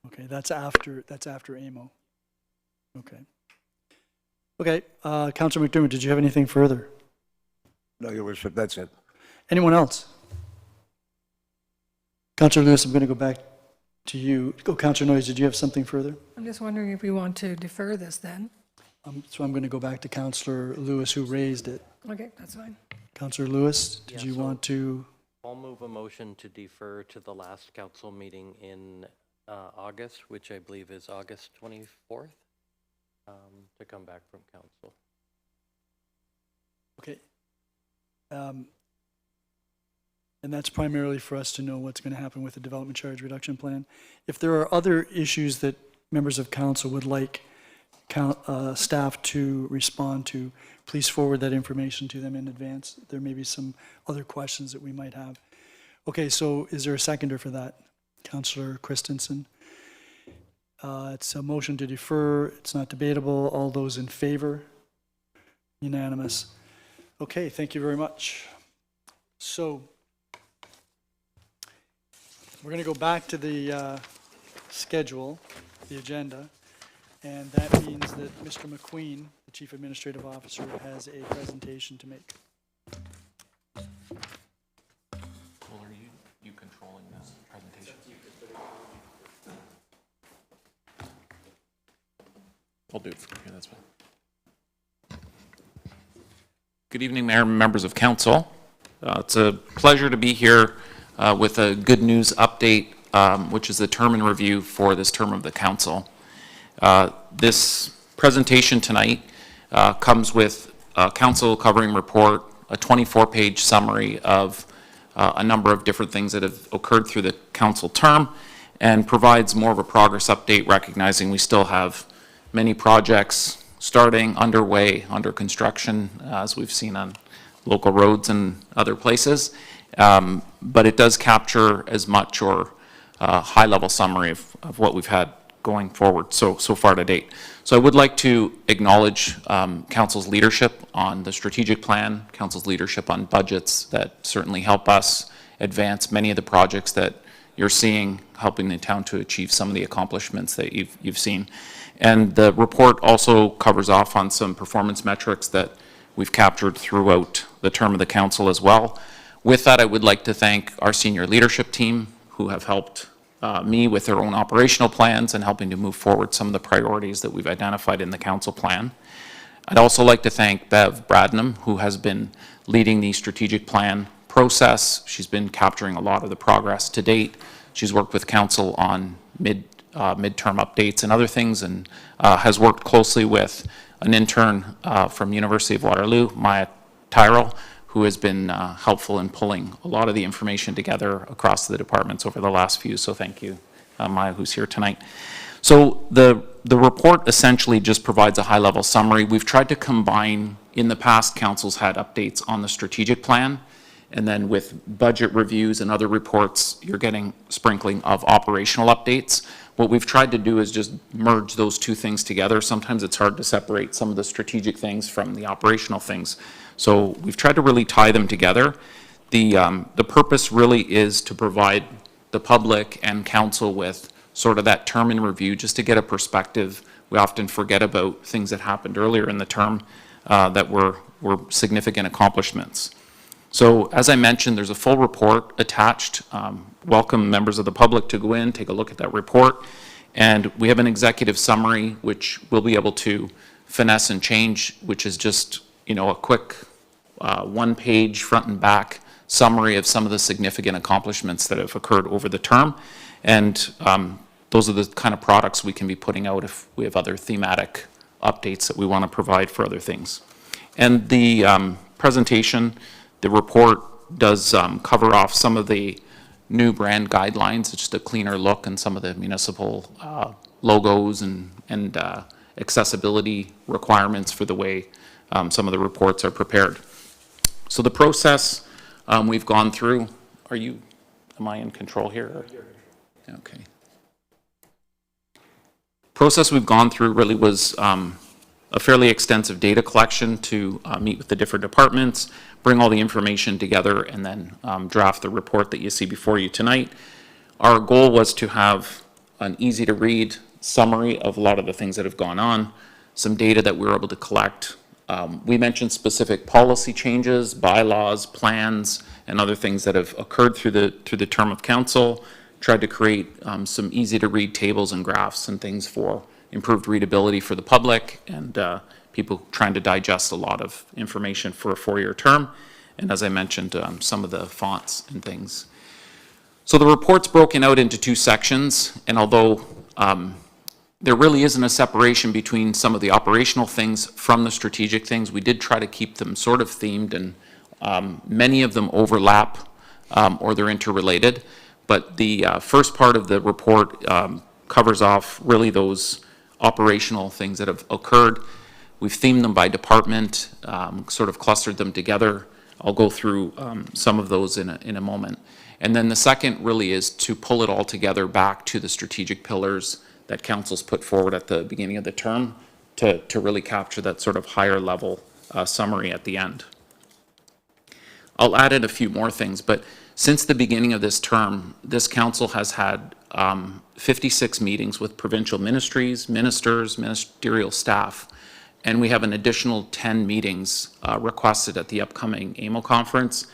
Okay, that's after AMO. Okay. Okay, Councillor McDermott, did you have anything further? No, Your Worship, that's it. Anyone else? Councillor Lewis, I'm going to go back to you. Councillor Noyes, did you have something further? I'm just wondering if we want to defer this then. So I'm going to go back to Councillor Lewis, who raised it. Okay, that's fine. Councillor Lewis, did Yeah, you so want to? I'll move a motion to defer to the last council meeting in August, which I believe is August 24th, to come back from council. Okay. And that's primarily for us to know what's going to happen with the development charge reduction plan. If there are other issues that members of council would like staff to respond to, please forward that information to them in advance. There may be some other questions that we might have. Okay, so is there a seconder for that? Councillor Christensen. It's a motion to defer. It's not debatable. All those in favor? Unanimous. Okay, thank you very much. So we're going to go back to the schedule, the agenda, and that means that Mr. McQueen, the Chief Administrative Officer, has a presentation to make. Well, are you controlling this presentation? I'll do it from here, that's fine. Good evening, Mayor and members of Council. It's a pleasure to be here with a good news update, which is the term in review for this term of the Council. This presentation tonight comes with a Council covering report, a 24-page summary of a number of different things that have occurred through the Council term, and provides more of a progress update, recognizing we still have many projects starting, underway, under construction, as we've seen on local roads and other places. But it does capture as much or high-level summary of what we've had going forward so far to date. So I would like to acknowledge Council's leadership on the strategic plan, Council's leadership on budgets that certainly help us advance many of the projects that you're seeing, helping the town to achieve some of the accomplishments that you've seen. And the report also covers off on some performance metrics that we've captured throughout the term of the council as well. With that, I would like to thank our senior leadership team who have helped me with their own operational plans and helping to move forward some of the priorities that we've identified in the council plan. I'd also like to thank Bev Bradnam, who has been leading the strategic plan process. She's been capturing a lot of the progress to date. She's worked with council on midterm updates and other things, and has worked closely with an intern from University of Waterloo, Maya Tyrell, who has been helpful in pulling a lot of the information together across the departments over the last few. So thank you, Maya, who's here tonight. So the report essentially just provides a high-level summary. We've tried to combine, in the past, council's had updates on the strategic plan, and then with budget reviews and other reports, you're getting sprinkling of operational updates. What we've tried to do is just merge those two things together. Sometimes it's hard to separate some of the strategic things from the operational things. So we've tried to really tie them together. The purpose really is to provide the public and council with sort of that term in review, just to get a perspective. We often forget about things that happened earlier in the term that were significant accomplishments. So as I mentioned, there's a full report attached. Welcome members of the public to go in, take a look at that report. And we have an executive summary, which we'll be able to finesse and change, which is just, you know, a quick one-page front and back summary of some of the significant accomplishments that have occurred over the term. And those are the kind of products we can be putting out if we have other thematic updates that we want to provide for other things. And the presentation, the report does cover off some of the new brand guidelines. It's just a cleaner look and some of the municipal logos and accessibility requirements for the way some of the reports are prepared. So the process we've gone through, am I in control here? Okay. Process we've gone through really was a fairly extensive data collection to meet with the different departments, bring all the information together, and then draft the report that you see before you tonight. Our goal was to have an easy-to-read summary of a lot of the things that have gone on, some data that we were able to collect. We mentioned specific policy changes, bylaws, plans, and other things that have occurred through the term of council. Tried to create some easy-to-read tables and graphs and things for improved readability for the public and people trying to digest a lot of information for a 4-year term. And as I mentioned, some of the fonts and things. So the report's broken out into 2 sections, and although there really isn't a separation between some of the operational things from the strategic things, we did try to keep them sort of themed, and many of them overlap or they're interrelated. But the first part of the report covers off really those operational things that have occurred. We've themed them by department, sort of clustered them together. I'll go through some of those in a moment. And then the second really is to pull it all together back to the strategic pillars that council's put forward at the beginning of the term to really capture that sort of higher level summary at the end. I'll add in a few more things, but since the beginning of this term, this council has had 56 meetings with provincial ministries, ministers, ministerial staff, and we have an additional 10 meetings requested at the upcoming AMO conference.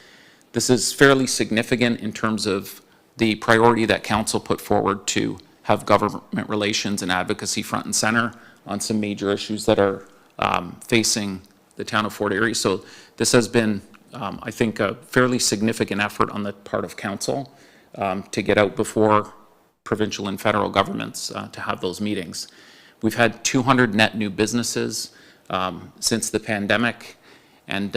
This is fairly significant in terms of the priority that council put forward to have government relations and advocacy front and center on some major issues that are facing the town of Fort Erie. So this has been, I think, a fairly significant effort on the part of council to get out before provincial and federal governments to have those meetings. We've had 200 net new businesses since the pandemic, and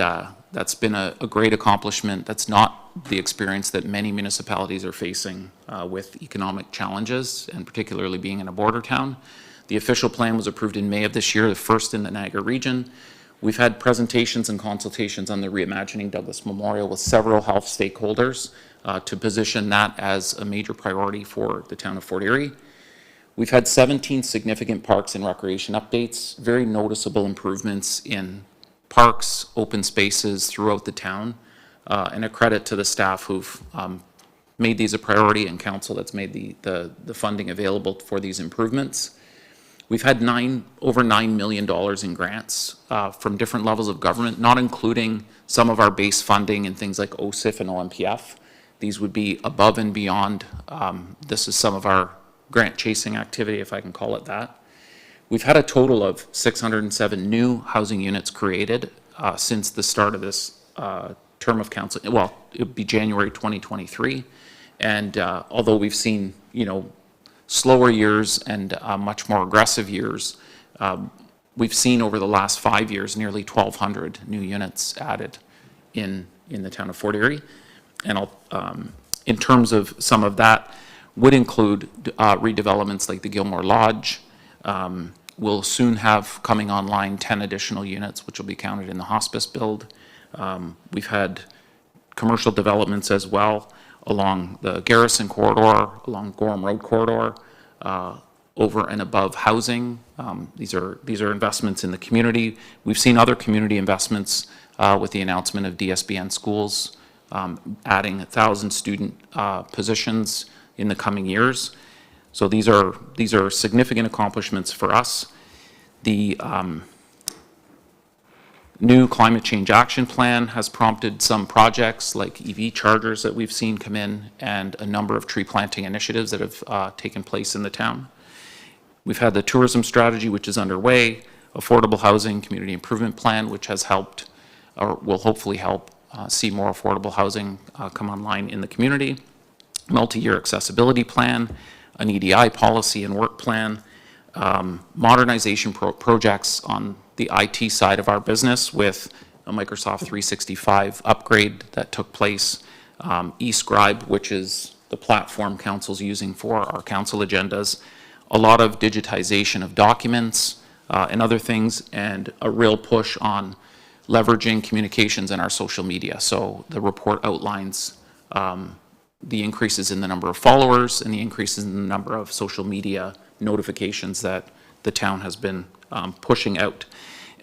that's been a great accomplishment. That's not the experience that many municipalities are facing with economic challenges, and particularly being in a border town. The official plan was approved in May of this year, the first in the Niagara region. We've had presentations and consultations on the Reimagining Douglas Memorial with several health stakeholders to position that as a major priority for the town of Fort Erie. We've had 17 significant parks and recreation updates, very noticeable improvements in parks, open spaces throughout the town, and a credit to the staff who've made these a priority and council that's made the funding available for these improvements. We've had over $9 million in grants from different levels of government, not including some of our base funding and things like OSIF and OMPF. These would be above and beyond. This is some of our grant chasing activity, if I can call it that. We've had a total of 607 new housing units created since the start of this term of council. Well, it would be January 2023. And although we've seen, slower years and much more aggressive years, we've seen over the last 5 years nearly 1,200 new units added in the town of Fort Erie. And in terms of some of that, would include redevelopments like the Gilmore Lodge. We'll soon have coming online 10 additional units, which will be counted in the hospice build. We've had commercial developments as well along the Garrison corridor, along Gorham Road corridor, over and above housing. These are investments in the community. We've seen other community investments with the announcement of DSBN schools, adding 1,000 student positions in the coming years. So these are significant accomplishments for us. The new climate change action plan has prompted some projects like EV chargers that we've seen come in, and a number of tree planting initiatives that have taken place in the town. We've had the tourism strategy, which is underway, affordable housing community improvement plan, which has helped, or will hopefully help see more affordable housing come online in the community, multi-year accessibility plan, an EDI policy and work plan, modernization projects on the IT side of our business with a Microsoft 365 upgrade that took place, eScribe, which is the platform council's using for our council agendas, a lot of digitization of documents and other things, and a real push on leveraging communications in our social media. So the report outlines the increases in the number of followers and the increases in the number of social media notifications that the town has been pushing out.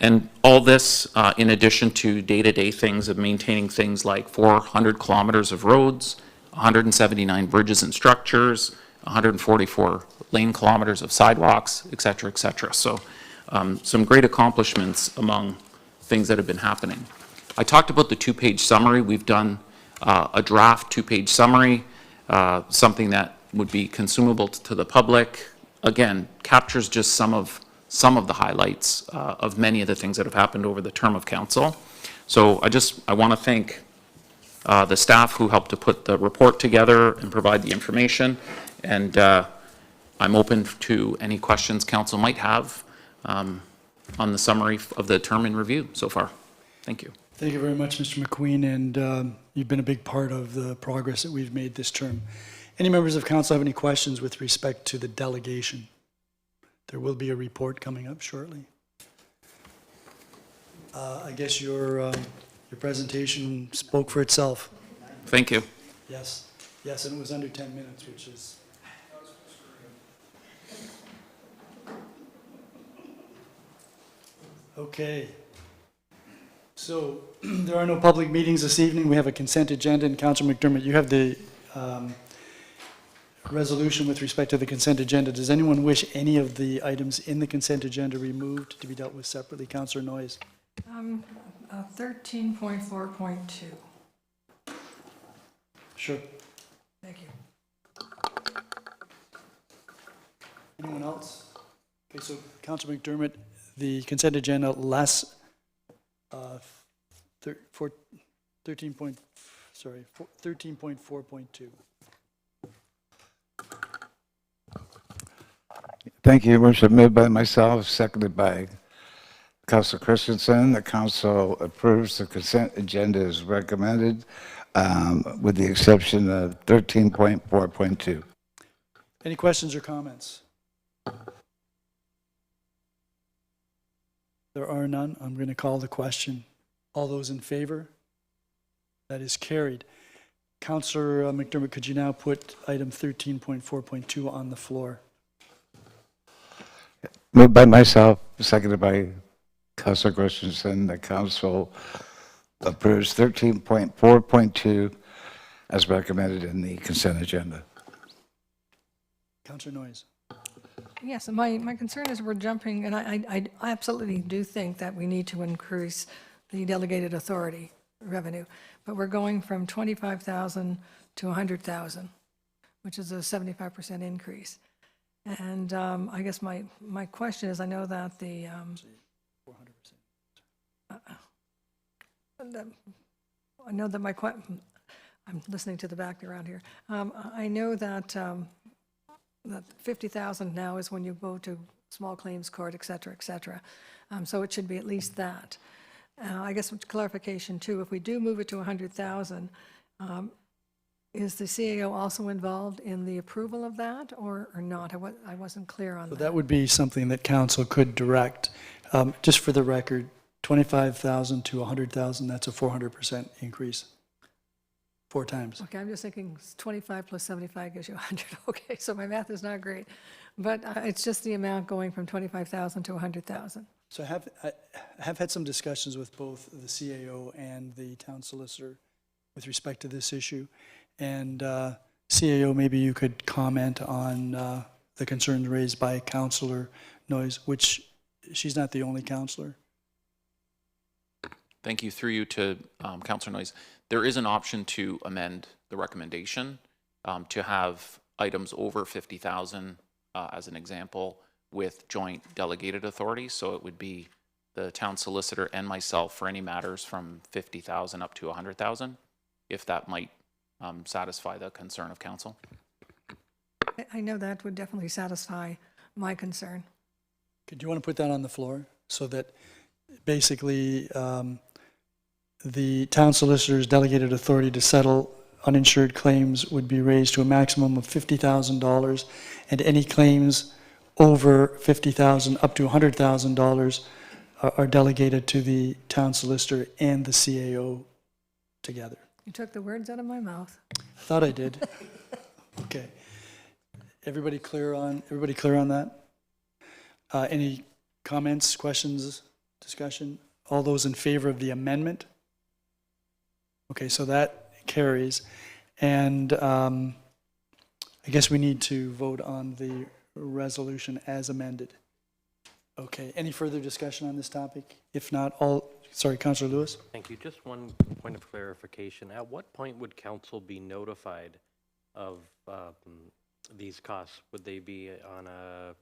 And all this in addition to day-to-day things of maintaining things like 400 kilometers of roads, 179 bridges and structures, 144 lane kilometers of sidewalks, et cetera, et cetera. So some great accomplishments among things that have been happening. I talked about the two-page summary. We've done a draft two-page summary, something that would be consumable to the public. Again, captures just some of the highlights of many of the things that have happened over the term of council. So I want to thank the staff who helped to put the report together and provide the information. And I'm open to any questions council might have on the summary of the term in review so far. Thank you. Thank you very much, Mr. McQueen, and you've been a big part of the progress that we've made this term. Any members of council have any questions with respect to the delegation? There will be a report coming up shortly. I guess your presentation spoke for itself. Thank you. Yes, yes, and it was under 10 minutes, which is... Okay. So there are no public meetings this evening. We have a consent agenda, and Councillor McDermott, you have the resolution with respect to the consent agenda. Does anyone wish any of the items in the consent agenda removed to be dealt with separately? Councillor Noyes. 13.4.2. Sure. Thank you. Anyone else? Okay, so Councillor McDermott, the consent agenda less 13.4.2. Thank you, Your Worship. Moved by myself, seconded by Councillor Christensen. The council approves the consent agenda as recommended. with the exception of 13.4.2. Any questions or comments? There are none. I'm going to call the question. All those in favor? That is carried. Councillor McDermott, could you now put item 13.4.2 on the floor? Moved by myself, seconded by Councillor Christensen. The council approves 13.4.2 as recommended in the consent agenda. Councillor Noyes. Yes, and my concern is we're jumping, and I absolutely do think that we need to increase the delegated authority revenue, but we're going from 25,000 to 100,000, which is a 75% increase. And I guess my question is, I know that I know that I'm listening to the background here. I know that that 50,000 now is when you go to small claims court, et cetera, et cetera. So it should be at least that. I guess with clarification too, if we do move it to 100,000, is the CAO also involved in the approval of that or not? I wasn't clear on So that. that would be something that council could direct. Just for the record, 25,000 to 100,000, that's a 400% increase. 4 times. Okay, I'm just thinking 25 plus 75 gives you 100. Okay, so my math is not great. But it's just the amount going from 25,000 to 100,000. So I have had some discussions with both the CAO and the town solicitor with respect to this issue. And CAO, maybe you could comment on the concerns raised by Councillor Noyes, which she's not the only councillor. Thank you. Through you to Councillor Noyes. There is an option to amend the recommendation to have items over 50,000 as an example with joint delegated authority. So it would be the town solicitor and myself for any matters from 50,000 up to 100,000, if that might satisfy the concern of council. I know that would definitely satisfy my concern. Do you want to put that on the floor so that basically the town solicitor's delegated authority to settle uninsured claims would be raised to a maximum of $50,000, and any claims over $50,000 up to $100,000 are delegated to the town solicitor and the CAO together. You took the words out of my mouth. I thought I did. Okay. Everybody clear on that? Any comments, questions, discussion? All those in favor of the amendment? Okay, so that carries. And I guess we need to vote on the resolution as amended. Okay, any further discussion on this topic? If not, sorry, Councillor Lewis? Thank you. Just one point of clarification. At what point would council be notified of these costs? Would they be on a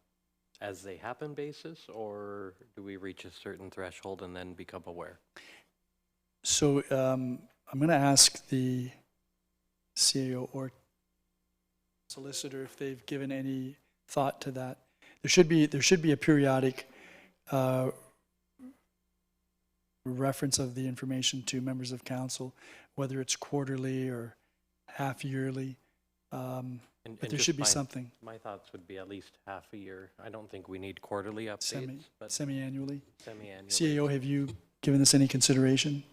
as they happen basis, or do we reach a certain threshold and then become aware? So I'm going to ask the CAO or solicitor if they've given any thought to that. There should be a periodic reference of the information to members of council, whether it's quarterly or half yearly. But there should be something. My thoughts would be at least half a year. I don't think we need quarterly updates, but Semi-annually. semi-annually. CAO, have you given this any consideration?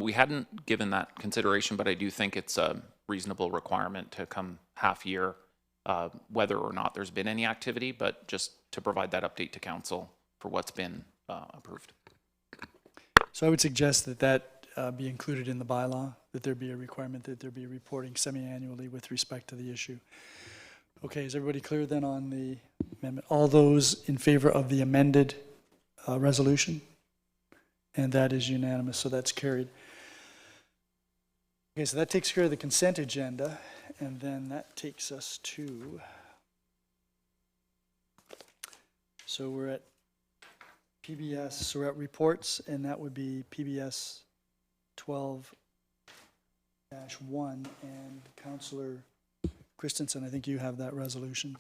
We hadn't given that consideration, but I do think it's a reasonable requirement to come half year, whether or not there's been any activity, but just to provide that update to council for what's been approved. So I would suggest that be included in the bylaw, that there be a requirement that there be reporting semi-annually with respect to the issue. Okay, is everybody clear then on the amendment? All those in favor of the amended resolution? And that is unanimous, so that's carried. Okay, so that takes care of the consent agenda, and then that takes us to, so we're at PBS, so we're at reports, and that would be PBS 12-1, and Councillor Christensen, I think you have that resolution.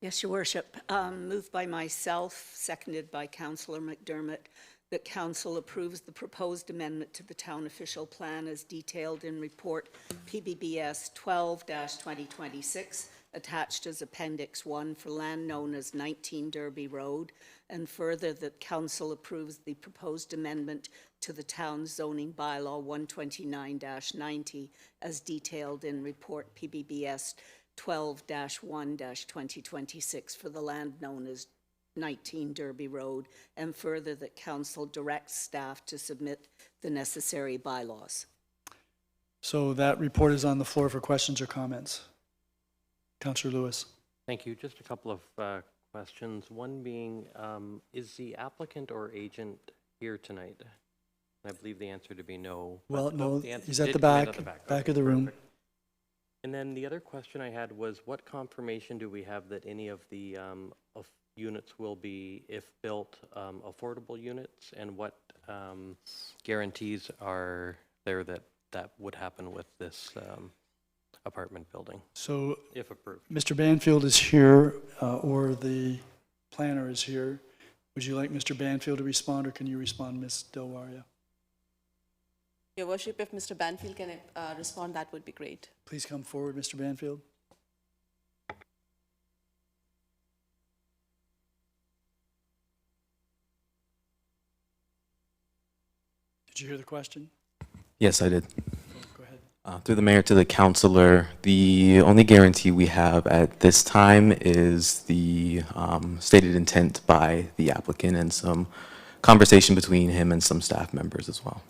Yes, Your Worship. Moved by myself, seconded by Councillor McDermott, that council approves the proposed amendment to the town official plan as detailed in report PBBS 12-2026, attached as Appendix 1 for land known as 19 Derby Road, and further that council approves the proposed amendment to the town's zoning bylaw 129-90 as detailed in report PBBS 12-1-2026 for the land known as 19 Derby Road, and further that council directs staff to submit the necessary bylaws. So that report is on the floor for questions or comments. Councillor Lewis. Thank you. Just a couple of questions. One being, is the applicant or agent here tonight? I believe the answer to be no. Well, no, the answer he's at did the come in back, Okay, of the room. perfect. And then the other question I had was, what confirmation do we have that any of the units will be, if built, affordable units, and what guarantees are there that that would happen with this apartment building, So if approved? Mr. Banfield is here, or the planner is here. Would you like Mr. Banfield to respond, or can you respond, Ms. Delwaria? Your Worship, if Mr. Banfield can respond, that would be great. Please come forward, Mr. Banfield. Did you hear the question? Yes, I did. Go ahead. Through the mayor to the councillor, the only guarantee we have at this time is the stated intent by the applicant and some conversation between him and some staff members as well.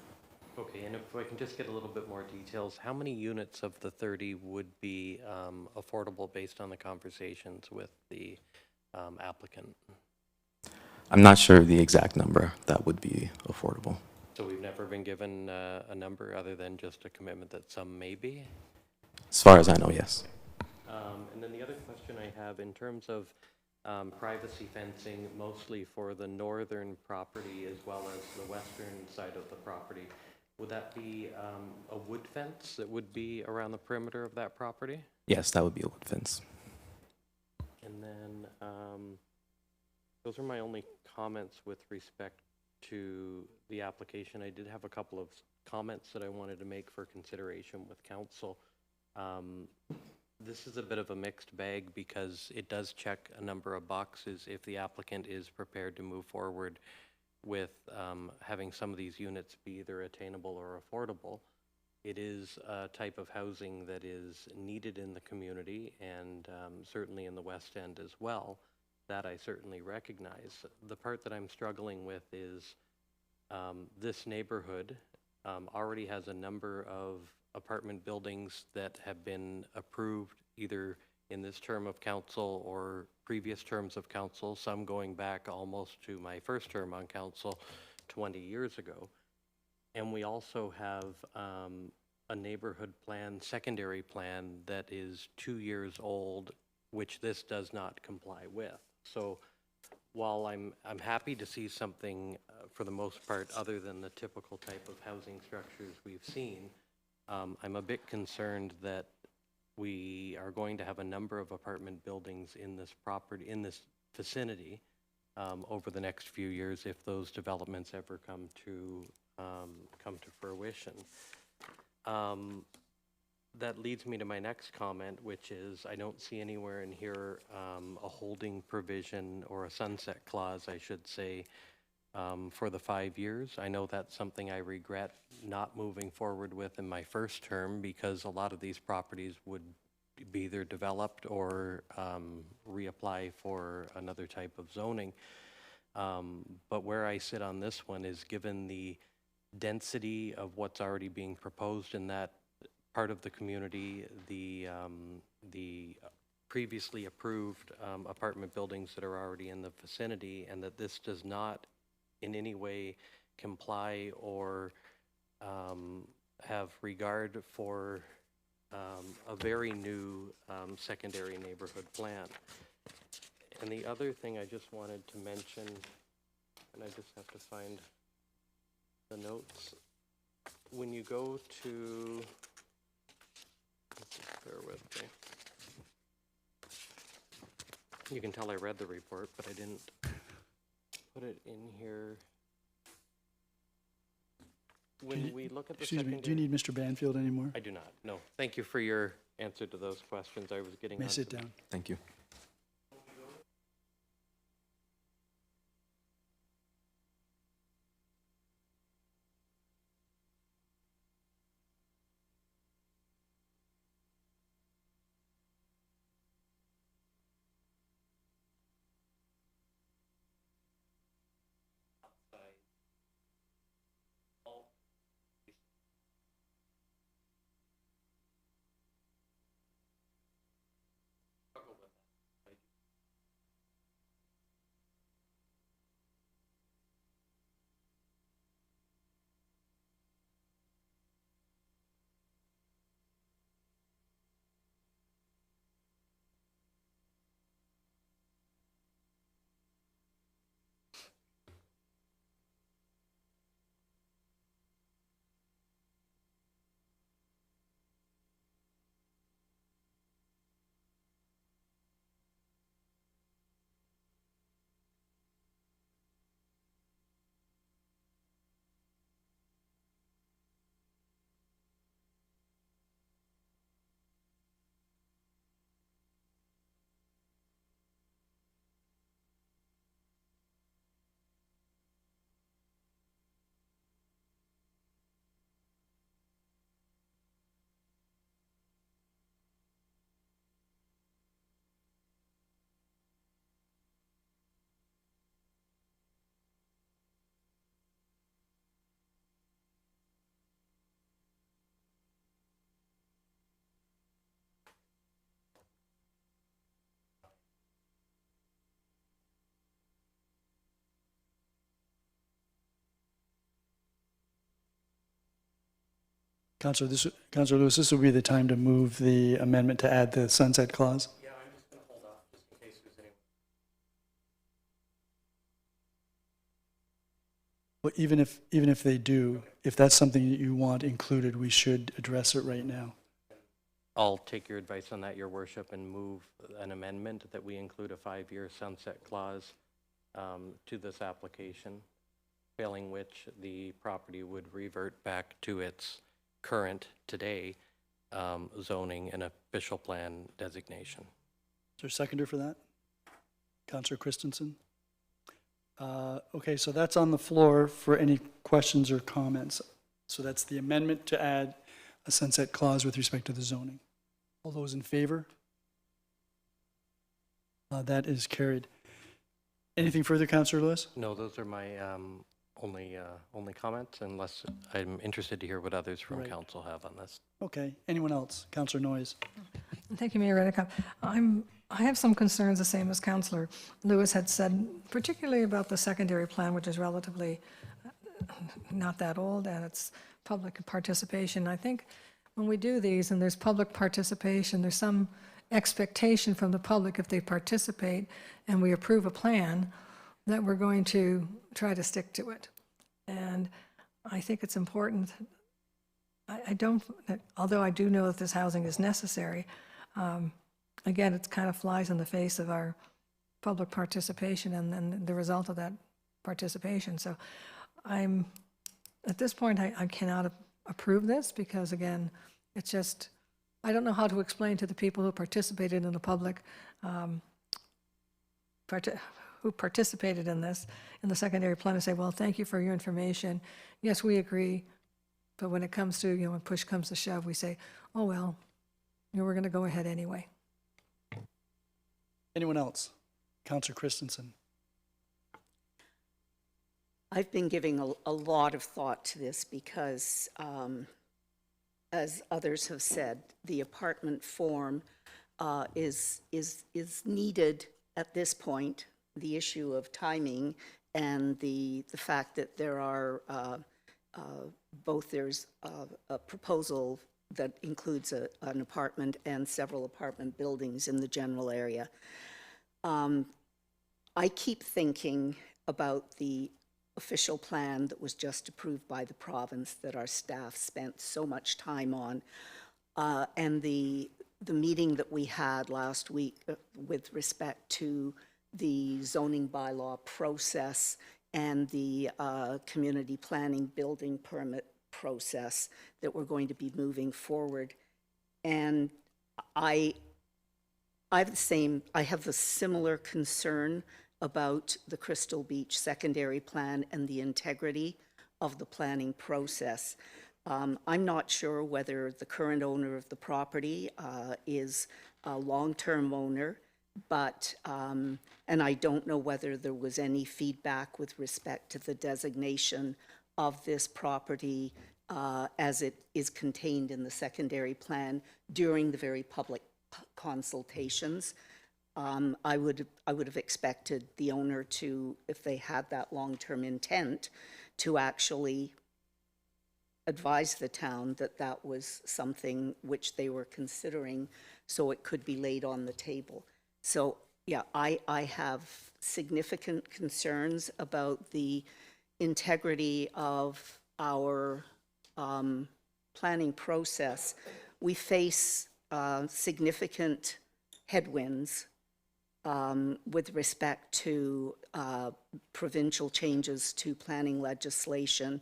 Okay, and if I can just get a little bit more details, how many units of the 30 would be affordable based on the conversations with the applicant? I'm not sure of the exact number that would be affordable. So we've never been given a number other than just a commitment that some may be? As far as I know, yes. And then the other question I have, in terms of privacy fencing, mostly for the northern property as well as the western side of the property, would that be a wood fence that would be around the perimeter of that property? Yes, that would be a wood fence. And then those are my only comments with respect to the application. I did have a couple of comments that I wanted to make for consideration with council. This is a bit of a mixed bag because it does check a number of boxes if the applicant is prepared to move forward with having some of these units be either attainable or affordable. It is a type of housing that is needed in the community and certainly in the West End as well. That I certainly recognize. The part that I'm struggling with is this neighborhood already has a number of apartment buildings that have been approved either in this term of council or previous terms of council, some going back almost to my first term on council 20 years ago. And we also have a neighborhood plan, secondary plan that is 2 years old, which this does not comply with. So while I'm happy to see something for the most part other than the typical type of housing structures we've seen, I'm a bit concerned that we are going to have a number of apartment buildings in this property, in this vicinity, over the next few years if those developments ever come to fruition. That leads me to my next comment, which is I don't see anywhere in here a holding provision or a sunset clause, I should say, for the 5 years. I know that's something I regret not moving forward with in my first term because a lot of these properties would be either developed or reapply for another type of zoning. But where I sit on this one is given the density of what's already being proposed in that part of the community, the previously approved apartment buildings that are already in the vicinity, and that this does not in any way comply or have regard for a very new secondary neighborhood plan. And the other thing I just wanted to mention, and I just have to find the notes, when you go to, just bear with me. You can tell I read the report, but I didn't put it in here When we look at the Excuse me, secondary... do you need Mr. Banfield anymore? I do not, no. Thank you for your answer to those questions. I was getting May on sit to- down. Thank you. Councillor Lewis, this will be the time to move the amendment to add the sunset clause. Yeah, I'm just going to hold off just in case there's any... Well, even if they do, if that's something that you want included, we should address it right now. I'll take your advice on that, Your Worship, and move an amendment that we include a 5-year sunset clause to this application, failing which the property would revert back to its current, today, zoning and official plan designation. Is there a seconder for that? Councillor Christensen? Okay, so that's on the floor for any questions or comments. So that's the amendment to add a sunset clause with respect to the zoning. All those in favor? That is carried. Anything further, Councillor Lewis? No, those are my only comments, unless I'm interested to hear what others from Right. council have on this. Okay, anyone else? Councillor Noyes? Thank you, Mayor Redekop. I have some concerns, the same as Councillor Lewis had said, particularly about the secondary plan, which is relatively not that old, and it's public participation. I think when we do these and there's public participation, there's some expectation from the public, if they participate and we approve a plan, that we're going to try to stick to it. And I think it's important. I don't, although I do know that this housing is necessary, again, it kind of flies in the face of our public participation and the result of that participation. So at this point, I cannot approve this because, again, it's just, I don't know how to explain to the people who participated in the public, who participated in this, in the secondary plan, to say, well, thank you for your information. Yes, we agree. But when it comes to, when push comes to shove, we say, oh, well, we're going to go ahead anyway. Anyone else? Councillor Christensen? I've been giving a lot of thought to this because, as others have said, the apartment form is needed at this point. The issue of timing and the fact that there are there's a proposal that includes an apartment and several apartment buildings in the general area. I keep thinking about the official plan that was just approved by the province that our staff spent so much time on, and the meeting that we had last week with respect to the zoning bylaw process and the community planning building permit process that we're going to be moving forward. And I have a similar concern about the Crystal Beach secondary plan and the integrity of the planning process. I'm not sure whether the current owner of the property is a long-term owner, but, and I don't know whether there was any feedback with respect to the designation of this property as it is contained in the secondary plan during the very public consultations. I would have expected the owner to, if they had that long-term intent, to actually advise the town that that was something which they were considering, so it could be laid on the table. So, yeah, I have significant concerns about the integrity of our planning process. We face significant headwinds with respect to provincial changes to planning legislation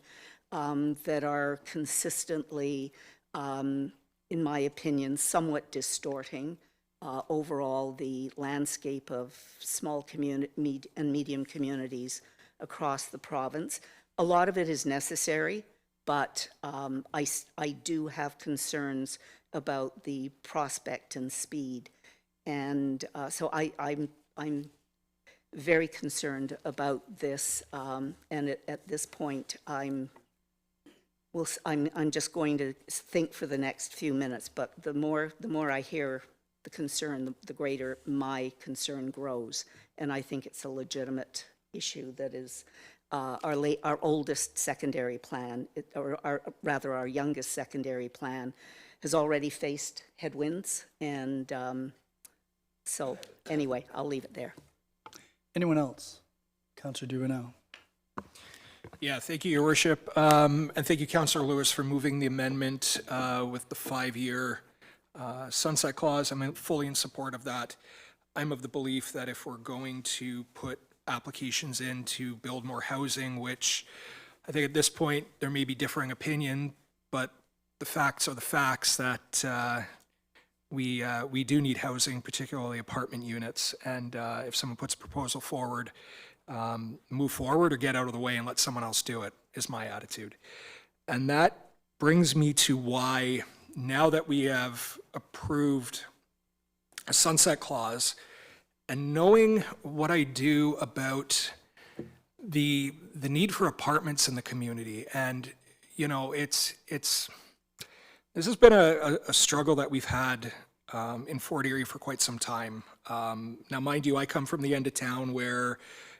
that are consistently, in my opinion, somewhat distorting overall the landscape of small and medium communities across the province. A lot of it is necessary, but I do have concerns about the prospect and speed. And so I'm very concerned about this, and at this point, I'm just going to think for the next few minutes. But the more I hear the concern, the greater my concern grows, and I think it's a legitimate issue that is our oldest secondary plan, or rather our youngest secondary plan, has already faced headwinds, and so anyway, I'll leave it there. Anyone else? Councillor Dubanow. Yeah, thank you, Your Worship. And thank you, Councillor Lewis, for moving the amendment with the 5-year sunset clause. I'm fully in support of that. I'm of the belief that if we're going to put applications in to build more housing, which I think at this point there may be differing opinion, but the facts are the facts that we do need housing, particularly apartment units. And if someone puts a proposal forward, move forward or get out of the way and let someone else do it, is my attitude. And that brings me to why, now that we have approved a sunset clause, and knowing what I do about the need for apartments in the community, and you know, this has been a struggle that we've had in Fort Erie for quite some time. Now, mind you, I come from the end of town where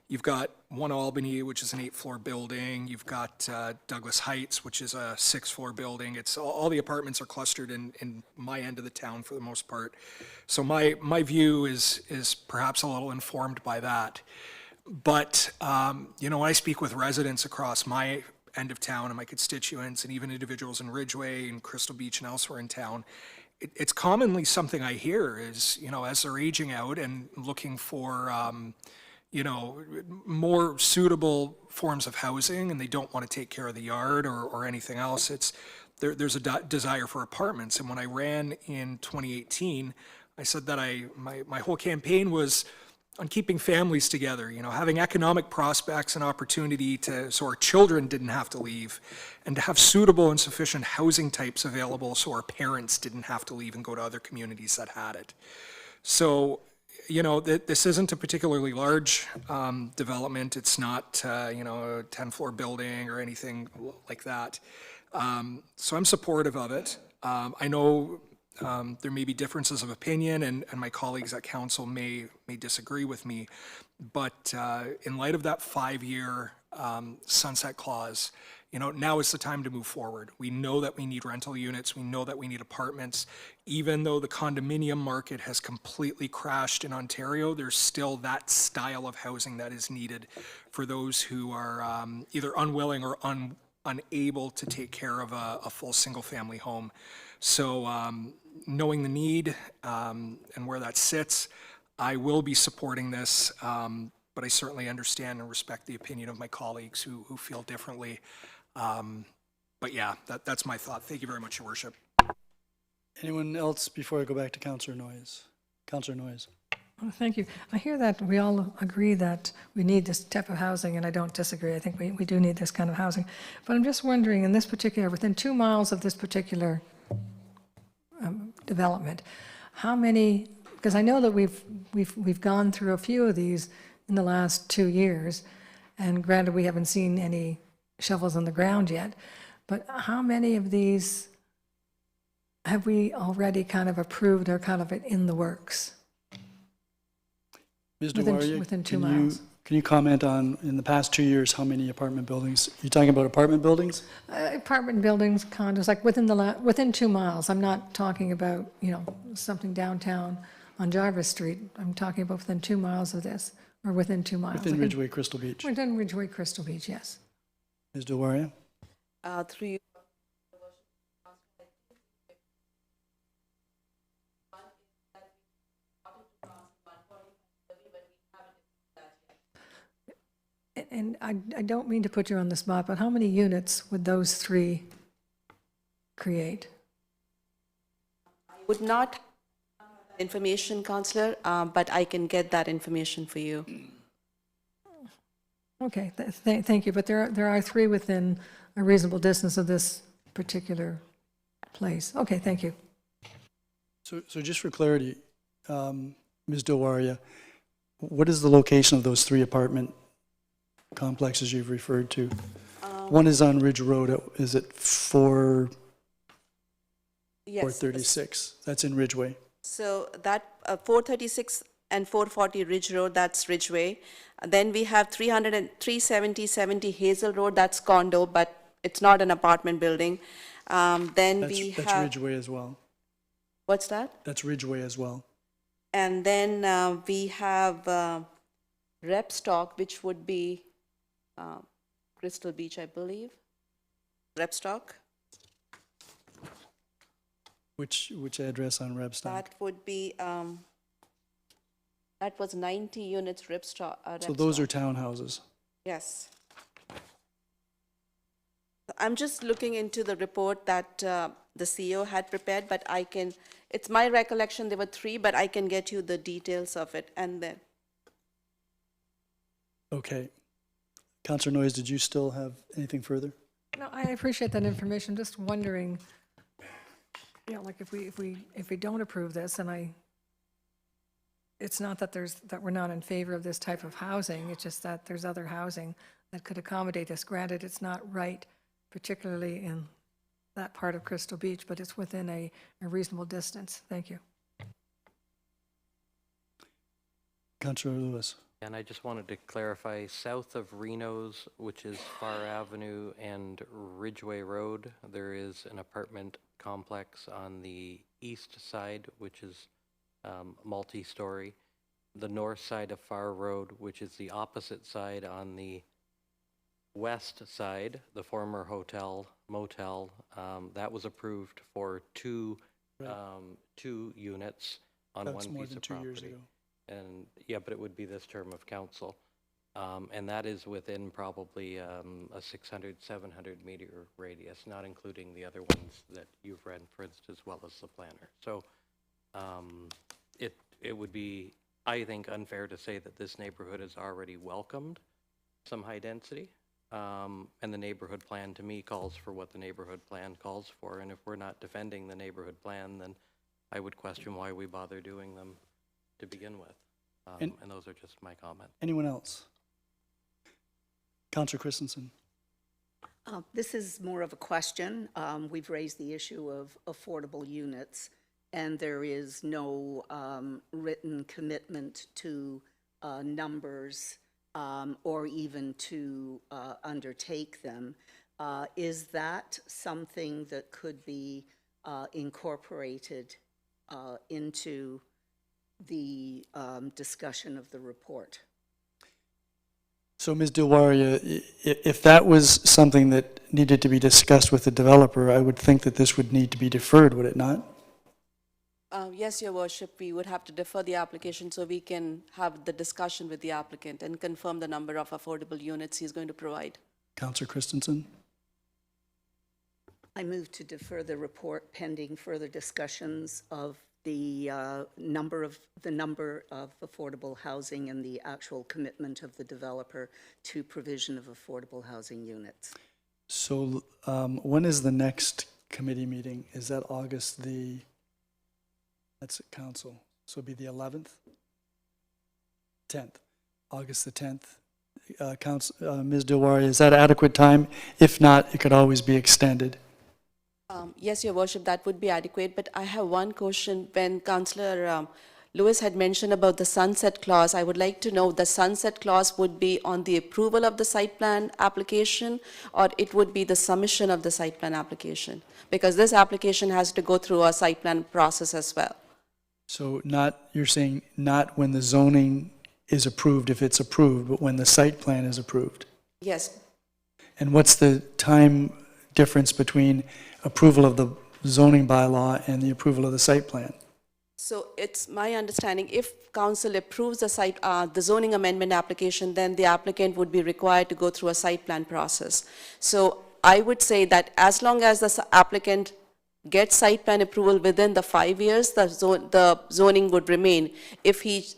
you've got One Albany, which is an 8-floor building. You've got Douglas Heights, which is a 6-floor building. It's all the apartments are clustered in my end of the town for the most part. So my view is perhaps a little informed by that. But you know, when I speak with residents across my end of town and my constituents, and even individuals in Ridgeway and Crystal Beach and elsewhere in town, it's commonly something I hear is, you know, as they're aging out and looking for you know, more suitable forms of housing, and they don't want to take care of the yard or anything else. There's a desire for apartments. And when I ran in 2018, I said that my whole campaign was on keeping families together, you know, having economic prospects and opportunity so our children didn't have to leave, and to have suitable and sufficient housing types available so our parents didn't have to leave and go to other communities that had it. So, you know, this isn't a particularly large development. It's not, you know, a 10-floor building or anything like that. So I'm supportive of it. I know there may be differences of opinion, and my colleagues at council may disagree with me. But in light of that 5-year sunset clause, you know, now is the time to move forward. We know that we need rental units. We know that we need apartments. Even though the condominium market has completely crashed in Ontario, there's still that style of housing that is needed for those who are either unwilling or unable to take care of a full single-family home. So knowing the need and where that sits, I will be supporting this, but I certainly understand and respect the opinion of my colleagues who feel differently. But yeah, that's my thought. Thank you very much, Your Worship. Anyone else before I go back to Councillor Noyes? Councillor Noyes. Well, thank you. I hear that we all agree that we need this type of housing, and I don't disagree. I think we do need this kind of housing. But I'm just wondering, in this particular, within 2 miles of this particular development, how many, because I know that we've gone through a few of these in the last 2 years, and granted, we haven't seen any shovels in the ground yet, but how many of these have we already kind of approved or kind of in the works? Ms. Within- Dewaria, within 2 can miles. Can you comment on, in the past 2 years, how many apartment buildings? You're talking about apartment buildings? Apartment buildings, condos, like within 2 miles. I'm not talking about, something downtown on Jarvis Street. I'm talking about within 2 miles of this, or within 2 miles. Within Ridgeway, Crystal Beach. Within Ridgeway, Crystal Beach, yes. Ms. Dewaria? Through you. And I don't mean to put you on the spot, but how many units would those 3 create? Would not have information, Councillor, but I can get that information for you. Okay, thank you, but there are 3 within a reasonable distance of this particular place. Okay, thank you. So just for clarity, Ms. Dewaria, what is the location of those 3 apartment complexes you've referred to? One is on Ridge Road. Is it 436? That's in Ridgeway. So that 436 and 440 Ridge Road, that's Ridgeway. Then we have 370 Hazel Road, that's condo, but it's not an apartment building. Then we That's have, Ridgeway as well. what's that? That's Ridgeway as well. And then we have Repstock, which would be Crystal Beach, I believe. Repstock. Which address on Rebstock? That would be, that was 90 units Repstock. So those are townhouses. Yes. I'm just looking into the report that the CEO had prepared, but I can, it's my recollection there were 3, but I can get you the details of it and then. Okay. Councillor Noyes, did you still have anything further? No, I appreciate that information. Just wondering, like if we don't approve this, and it's not that we're not in favor of this type of housing. It's just that there's other housing that could accommodate this. Granted, it's not right, particularly in that part of Crystal Beach, but it's within a reasonable distance. Thank you. Councillor Lewis. And I just wanted to clarify, south of Reno's, which is Far Avenue and Ridgeway Road, there is an apartment complex on the east side, which is multi-story. The north side of Far Road, which is the opposite side on the west side, the former hotel, motel, that was approved for 2 units on That's one more piece than of 2 years property. ago. And, yeah, but it would be this term of council. And that is within probably a 600, 700 meter radius, not including the other ones that you've referenced as well as the planner. So it would be, I think, unfair to say that this neighborhood has already welcomed some high density. And the neighborhood plan, to me, calls for what the neighborhood plan calls for. And if we're not defending the neighborhood plan, then I would question why we bother doing them to begin with. And those are just my comments. Anyone else? Councillor Christensen. This is more of a question. We've raised the issue of affordable units, and there is no written commitment to numbers or even to undertake them. Is that something that could be incorporated into the discussion of the report? So, Ms. Dilwaria, if that was something that needed to be discussed with the developer, I would think that this would need to be deferred, would it not? Yes, Your Worship, we would have to defer the application so we can have the discussion with the applicant and confirm the number of affordable units he's going to provide. Councillor Christensen? I move to defer the report pending further discussions of the number of affordable housing and the actual commitment of the developer to provision of affordable housing units. So when is the next committee meeting? Is that August that's at council, so it'd be the 11th? 10th, August the 10th. Ms. Dilwari, is that adequate time? If not, it could always be extended. Yes, Your Worship, that would be adequate, but I have one question. When Councillor Lewis had mentioned about the sunset clause, I would like to know the sunset clause would be on the approval of the site plan application, or it would be the submission of the site plan application? Because this application has to go through a site plan process as well. So you're saying not when the zoning is approved, if it's approved, but when the site plan is approved? Yes. And what's the time difference between approval of the zoning bylaw and the approval of the site plan? So it's my understanding, if council approves the zoning amendment application, then the applicant would be required to go through a site plan process. So I would say that as long as the applicant gets site plan approval within the 5 years, the zoning would remain. If he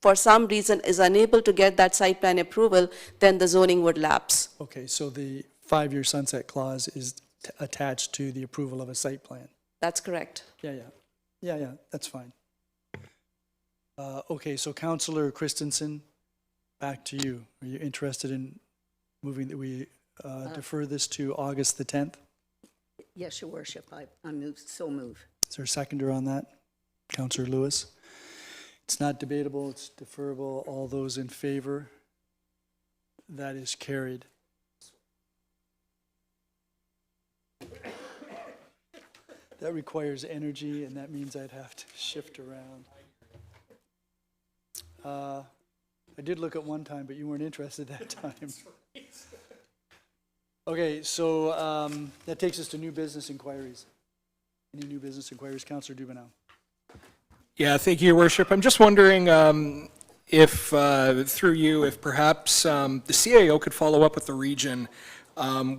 for some reason is unable to get that site plan approval, then the zoning would lapse. Okay, so the 5-year sunset clause is attached to the approval of a site plan? That's correct. Yeah, that's fine. Okay, so Councillor Christensen, back to you. Are you interested in moving that we defer this to August the 10th? Yes, Your Worship, I move. Is there a seconder on that? Councillor Lewis? It's not debatable, it's deferrable. All those in favor? That is carried. That requires energy, and that means I'd have to shift around. I did look at one time, but you weren't interested that time. Okay, so that takes us to new business inquiries. Any new business inquiries? Councillor Dubanow. Yeah, thank you, Your Worship. I'm just wondering if, through you, if perhaps the CAO could follow up with the region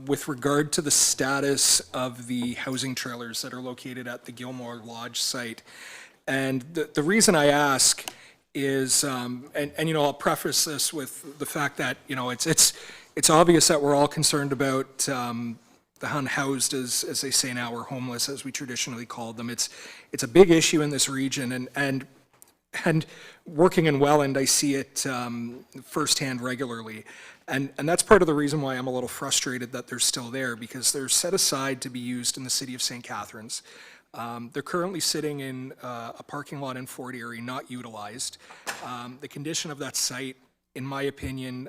with regard to the status of the housing trailers that are located at the Gilmore Lodge site. And the reason I ask is, I'll preface this with the fact that, it's obvious that we're all concerned about the unhoused, as they say now, or homeless, as we traditionally called them. It's a big issue in this region, and working in Welland, I see it firsthand regularly. And that's part of the reason why I'm a little frustrated that they're still there, because they're set aside to be used in the city of St. Catharines. They're currently sitting in a parking lot in Fort Erie, not utilized. The condition of that site, in my opinion,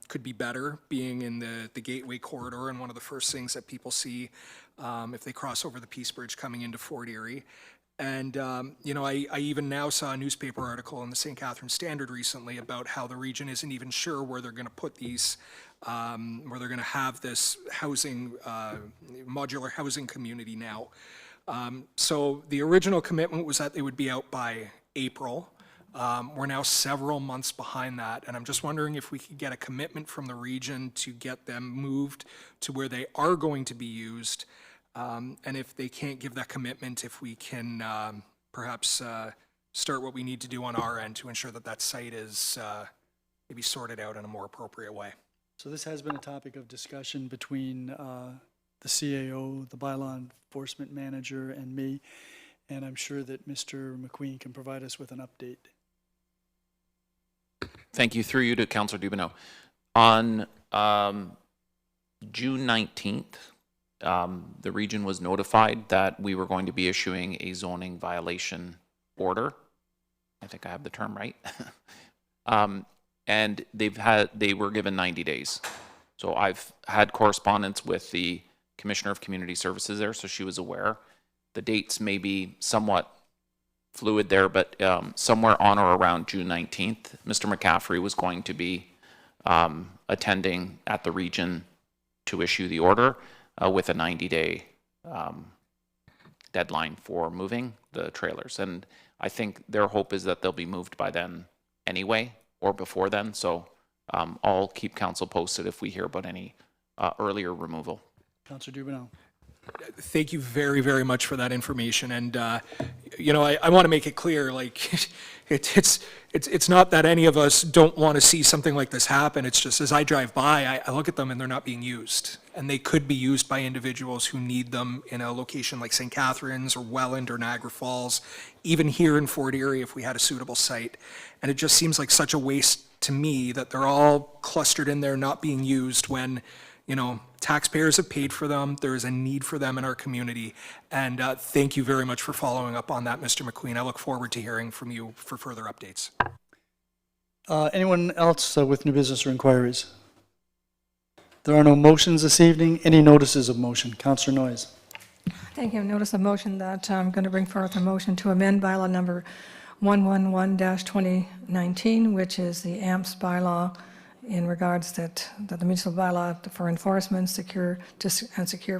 could be better, being in the Gateway Corridor, and one of the first things that people see if they cross over the Peace Bridge coming into Fort Erie. And, I even now saw a newspaper article in the St. Catharines Standard recently about how the region isn't even sure where they're going to put these, where they're going to have this housing, modular housing community now. So the original commitment was that they would be out by April. We're now several months behind that, and I'm just wondering if we could get a commitment from the region to get them moved to where they are going to be used. And if they can't give that commitment, if we can perhaps start what we need to do on our end to ensure that that site is maybe sorted out in a more appropriate way. So this has been a topic of discussion between the CAO, the bylaw enforcement manager, and me, and I'm sure that Mr. McQueen can provide us with an update. Thank you. Through you to Councillor Dubanow. On June 19th, the region was notified that we were going to be issuing a zoning violation order. I think I have the term right. And they were given 90 days. So I've had correspondence with the Commissioner of Community Services there, so she was aware. The dates may be somewhat fluid there, but somewhere on or around June 19th, Mr. McCaffrey was going to be attending at the region to issue the order with a 90-day deadline for moving the trailers. And I think their hope is that they'll be moved by then anyway, or before then. So I'll keep council posted if we hear about any earlier removal. Councillor Dubanow. Thank you very, very much for that information. And, you know, I want to make it clear, like, it's not that any of us don't want to see something like this happen. It's just as I drive by, I look at them and they're not being used. And they could be used by individuals who need them in a location like St. Catharines or Welland or Niagara Falls, even here in Fort Erie if we had a suitable site. And it just seems like such a waste to me that they're all clustered in there not being used when, you know, taxpayers have paid for them. There is a need for them in our community. And thank you very much for following up on that, Mr. McQueen. I look forward to hearing from you for further updates. Anyone else with new business or inquiries? There are no motions this evening. Any notices of motion? Councillor Noyes. Thank you. Notice of motion that I'm going to bring forth a motion to amend bylaw number 111-2019, which is the AMPS bylaw in regards that the municipal bylaw for enforcement, secure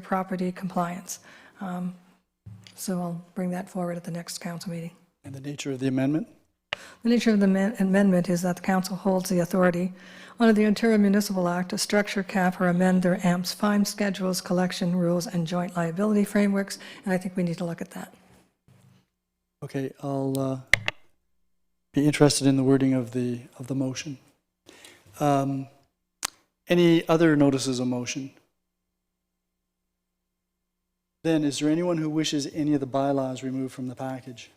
property compliance. So I'll bring that forward at the next council meeting. And the nature of the amendment? The nature of the amendment is that the council holds the authority under the Ontario Municipal Act to structure, cap, or amend their AMPS fine schedules, collection rules, and joint liability frameworks, and I think we need to look at that. Okay, I'll be interested in the wording of the motion. Any other notices of motion? Then, is there anyone who wishes any of the bylaws removed from the package?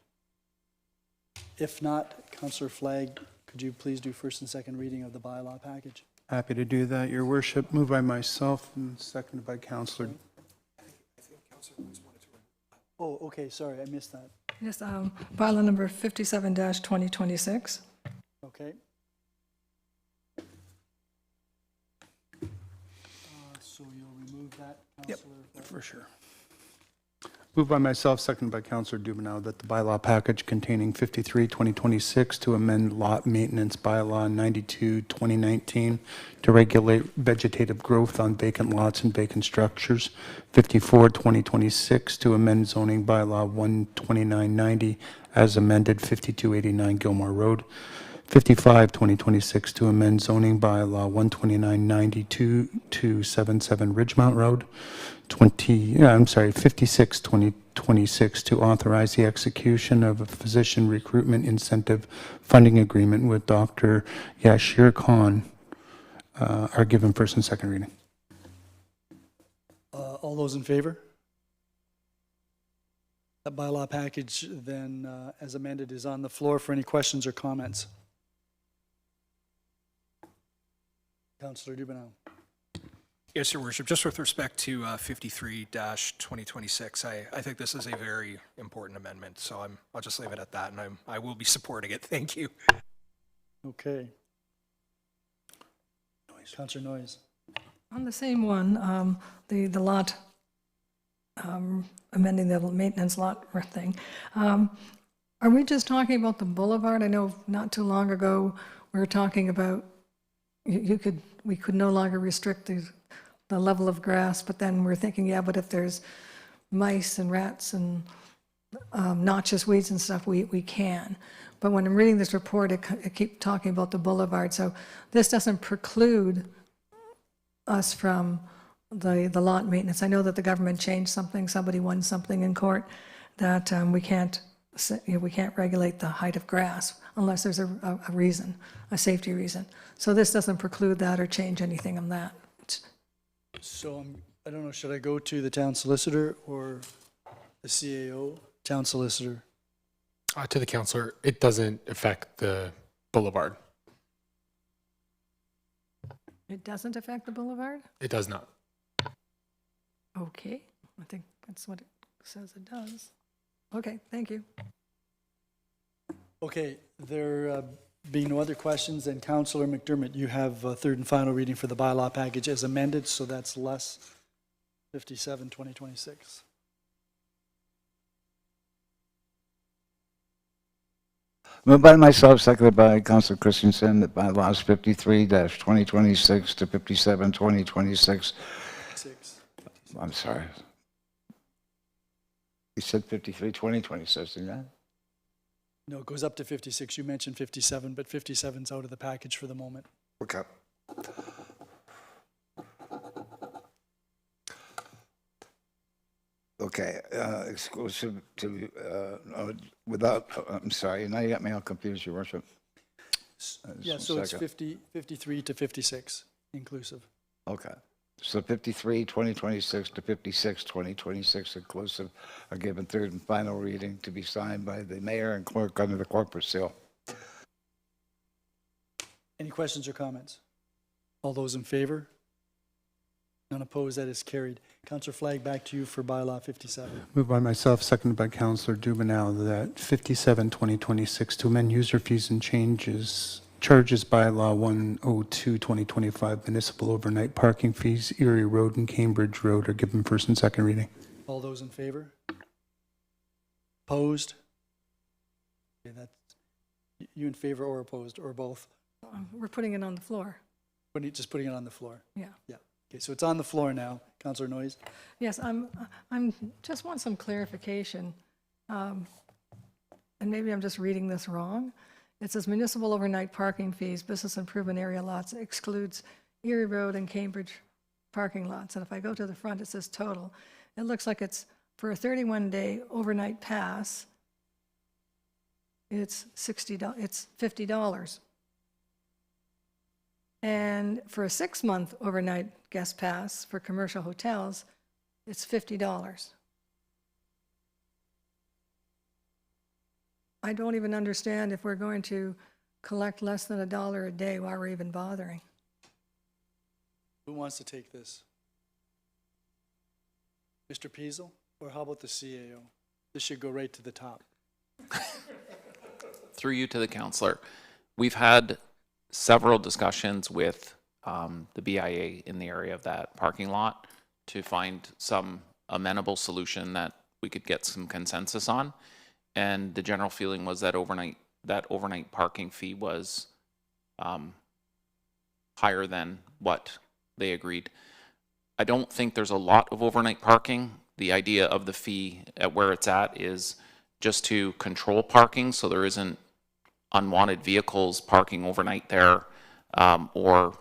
If not, Councillor Flagg, could you please do first and second reading of the bylaw package? Happy to do that, Your Worship. Moved by myself and seconded by Councillor. Oh, okay, sorry, I missed that. Yes, bylaw number 57-2026. Okay. So you'll remove that, Councillor? Yep, for sure. Moved by myself, seconded by Councillor Dubanow, that the bylaw package containing 53-2026 to amend lot maintenance bylaw 92-2019 to regulate vegetative growth on vacant lots and vacant structures, 54-2026 to amend zoning bylaw 12990 as amended 5289 Gilmore Road, 55-2026 to amend zoning bylaw 12992 to 77 Ridgemount Road, 56-2026 to authorize the execution of a physician recruitment incentive funding agreement with Dr. Yashir Khan, are given first and second reading. All those in favor? That bylaw package then, as amended, is on the floor for any questions or comments. Councillor Dubanow. Yes, Your Worship. Just with respect to 53-2026, I think this is a very important amendment, so I'll just leave it at that, and I will be supporting it. Thank you. Okay. Councillor Noyes. On the same one, the lot, amending the maintenance lot thing, are we just talking about the boulevard? I know not too long ago, we were talking about we could no longer restrict the level of grass, but then we're thinking, yeah, but if there's mice and rats and noxious weeds and stuff, we can. But when I'm reading this report, it keeps talking about the boulevard, so this doesn't preclude us from the lot maintenance. I know that the government changed something, somebody won something in court, that we can't regulate the height of grass unless there's a reason, a safety reason. So this doesn't preclude that or change anything on that. So I don't know, should I go to the town solicitor or the CAO? Town solicitor. To the councillor, it doesn't affect the boulevard. It doesn't affect the boulevard? It does not. Okay, I think that's what it says it does. Okay, thank you. Okay, there being no other questions, then Councillor McDermott, you have a third and final reading for the bylaw package as amended, so that's less 57-2026. Moved by myself, seconded by Councillor Christensen, that bylaws 53-2026 to 57-2026. I'm sorry. You said 53-2026, didn't you? No, it goes up to 56. You mentioned 57, but 57's out of the package for the moment. Okay. Okay, exclusive to, without, I'm sorry, now you got me all confused, Your Worship. Yeah, Just so one it's second. 53 to 56 inclusive. Okay. So 53, 2026 to 56, 2026 inclusive are given third and final reading to be signed by the mayor and clerk under the corporate seal. Any questions or comments? All those in favor? None opposed, that is carried. Councillor Flagg, back to you for bylaw 57. Moved by myself, seconded by Councillor Dubanow, that 57, 2026, to amend user fees and charges bylaw 102, 2025, municipal overnight parking fees, Erie Road and Cambridge Road are given first and second reading. All those in favor? Opposed? Okay, that's, you in favor or opposed, or both? We're putting it on the floor. Just putting it on the floor. Yeah. Yeah. Okay, so it's on the floor now. Councillor Noyes? Yes, I'm just want some clarification. And maybe I'm just reading this wrong. It says municipal overnight parking fees, business improvement area lots excludes Erie Road and Cambridge parking lots. And if I go to the front, it says total. It looks like it's for a 31-day overnight pass, it's $50. And for a 6-month overnight guest pass for commercial hotels, it's $50. I don't even understand if we're going to collect less than $1 a day, why we're even bothering. Who wants to take this? Mr. Peasel? Or how about the CAO? This should go right to the top. Through you to the councillor. We've had several discussions with the BIA in the area of that parking lot to find some amenable solution that we could get some consensus on. And the general feeling was that overnight parking fee was higher than what they agreed. I don't think there's a lot of overnight parking. The idea of the fee at where it's at is just to control parking so there isn't unwanted vehicles parking overnight there, or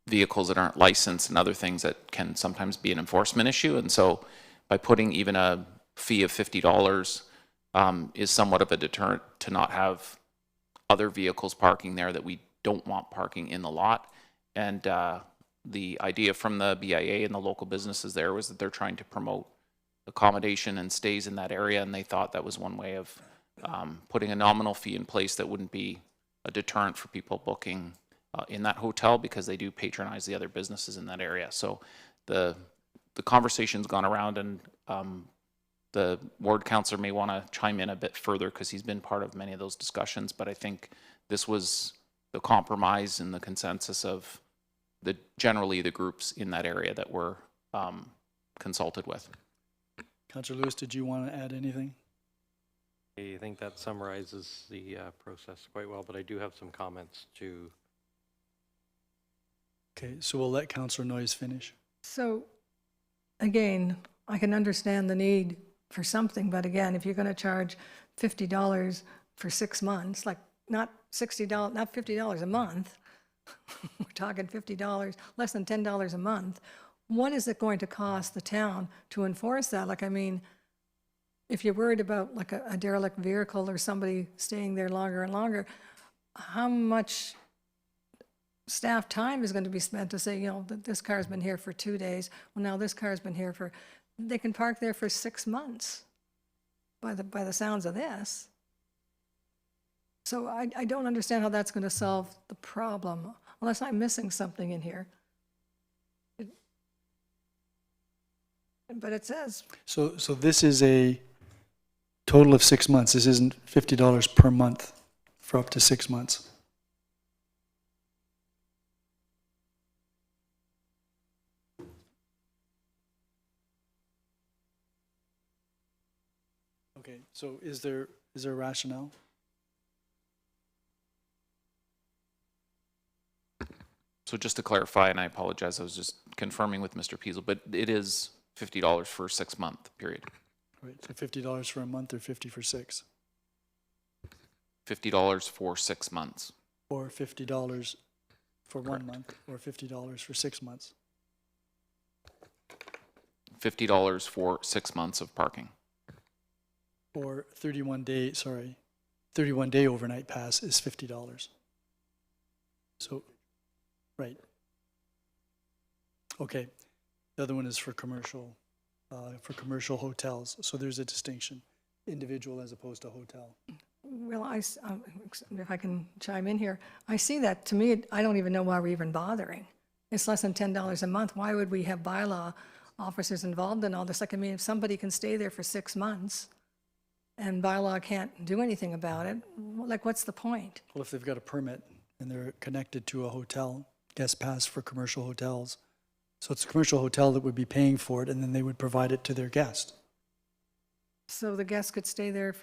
vehicles that aren't licensed and other things that can sometimes be an enforcement issue. And so by putting even a fee of $50 is somewhat of a deterrent to not have other vehicles parking there that we don't want parking in the lot. And the idea from the BIA and the local businesses there was that they're trying to promote accommodation and stays in that area, and they thought that was one way of putting a nominal fee in place that wouldn't be a deterrent for people booking in that hotel, because they do patronize the other businesses in that area. So the conversation's gone around, and the ward councillor may want to chime in a bit further because he's been part of many of those discussions, but I think this was the compromise and the consensus of generally the groups in that area that were consulted with. Councillor Lewis, did you want to add anything? I think that summarizes the process quite well, but I do have some comments to. Okay, so we'll let Councillor Noyes finish. So, again, I can understand the need for something, but again, if you're going to charge $50 for 6 months, like not $60, not $50 a month, we're talking $50, less than $10 a month, what is it going to cost the town to enforce that? Like, I mean, if you're worried about like a derelict vehicle or somebody staying there longer and longer, how much staff time is going to be spent to say, you know, that this car's been here for 2 days, well, now this car's been here for, they can park there for 6 months by the sounds of this. So I don't understand how that's going to solve the problem, unless I'm missing something in here. But it says. So this is a total of 6 months. This isn't $50 per month for up to 6 months. Okay, so is there a rationale? So just to clarify, and I apologize, I was just confirming with Mr. Peasel, but it is $50 for a 6-month period. Right, so $50 for a month or 50 for 6? $50 for 6 months. Or $50 for Correct. 1 month, or $50 for 6 months? $50 for 6 months of parking. Or 31-day overnight pass is $50. So, right. Okay. The other one is for commercial hotels. So there's a distinction, individual as opposed to hotel. Well, if I can chime in here, I see that. To me, I don't even know why we're even bothering. It's less than $10 a month. Why would we have bylaw officers involved in all this? Like, I mean, if somebody can stay there for 6 months and bylaw can't do anything about it, like, what's the point? Well, if they've got a permit and they're connected to a hotel, guest pass for commercial hotels. So it's a commercial hotel that would be paying for it, and then they would provide it to their guest. So the guests could stay there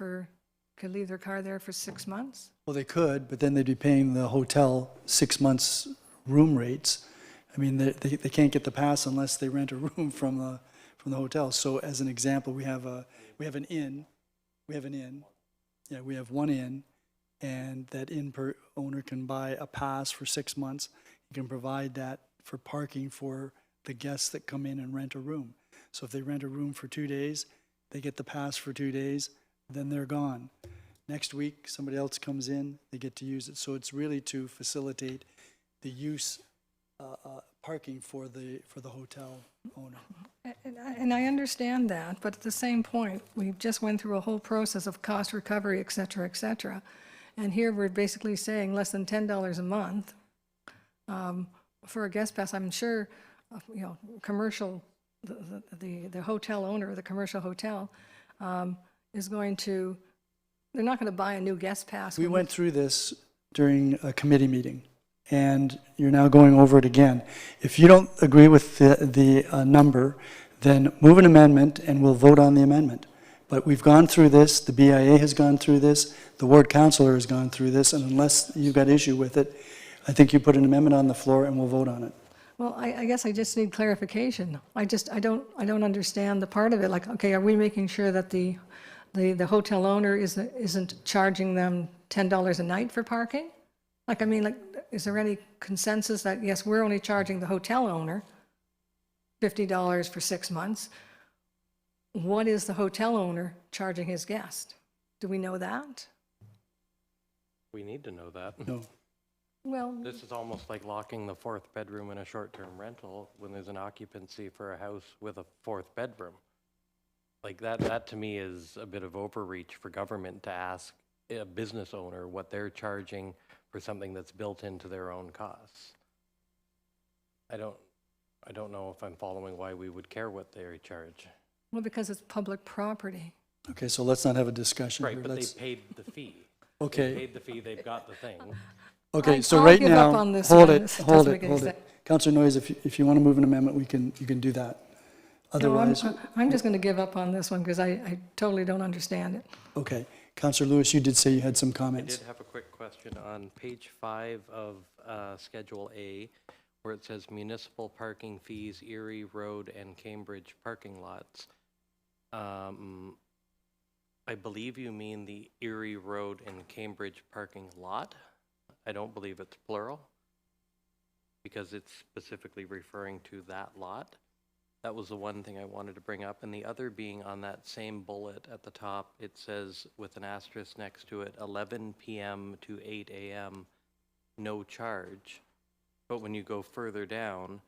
could leave their car there for 6 months? Well, they could, but then they'd be paying the hotel 6 months room rates. I mean, they can't get the pass unless they rent a room from the hotel. So as an example, we have an inn. We have one inn, and that inn owner can buy a pass for 6 months. He can provide that for parking for the guests that come in and rent a room. So if they rent a room for 2 days, they get the pass for 2 days, then they're gone. Next week, somebody else comes in, they get to use it. So it's really to facilitate the use, parking for the hotel owner. And I understand that, but at the same point, we just went through a whole process of cost recovery, et cetera, et cetera. And here we're basically saying less than $10 a month for a guest pass. I'm sure, commercial, the hotel owner of the commercial hotel is going to, they're not going to buy a new guest pass. We went through this during a committee meeting, and you're now going over it again. If you don't agree with the number, then move an amendment and we'll vote on the amendment. But we've gone through this, the BIA has gone through this, the ward councillor has gone through this, and unless you've got issue with it, I think you put an amendment on the floor and we'll vote on it. Well, I guess I just need clarification. I don't understand the part of it. Like, okay, are we making sure that the hotel owner isn't charging them $10 a night for parking? Like, I mean, like, is there any consensus that, yes, we're only charging the hotel owner $50 for 6 months? What is the hotel owner charging his guest? Do we know that? We need to know that. No. Well, This is almost like locking the fourth bedroom in a short-term rental when there's an occupancy for a house with a fourth bedroom. Like that to me is a bit of overreach for government to ask a business owner what they're charging for something that's built into their own costs. I don't know if I'm following why we would care what they charge. well, because it's public property. Okay, so let's not have a discussion here. Right, but they Let's, paid the fee. okay. They paid the fee, they've got the thing. Okay, so I'll right give up now, on this hold one. it, This hold doesn't it, make any hold sense. it. Councillor Noyes, if you want to move an amendment, you can do that. No, Otherwise, I'm just going to give up on this one because I totally don't understand it. okay. Councillor Lewis, you did say you had some I comments. did have a quick question on page 5 of Schedule A, where it says municipal parking fees, Erie Road and Cambridge parking lots. I believe you mean the Erie Road and Cambridge parking lot. I don't believe it's plural, because it's specifically referring to that lot. That was the one thing I wanted to bring up. And the other being on that same bullet at the top, it says with an asterisk next to it, 11 p.m. to 8 a.m., no charge. But when you go further down,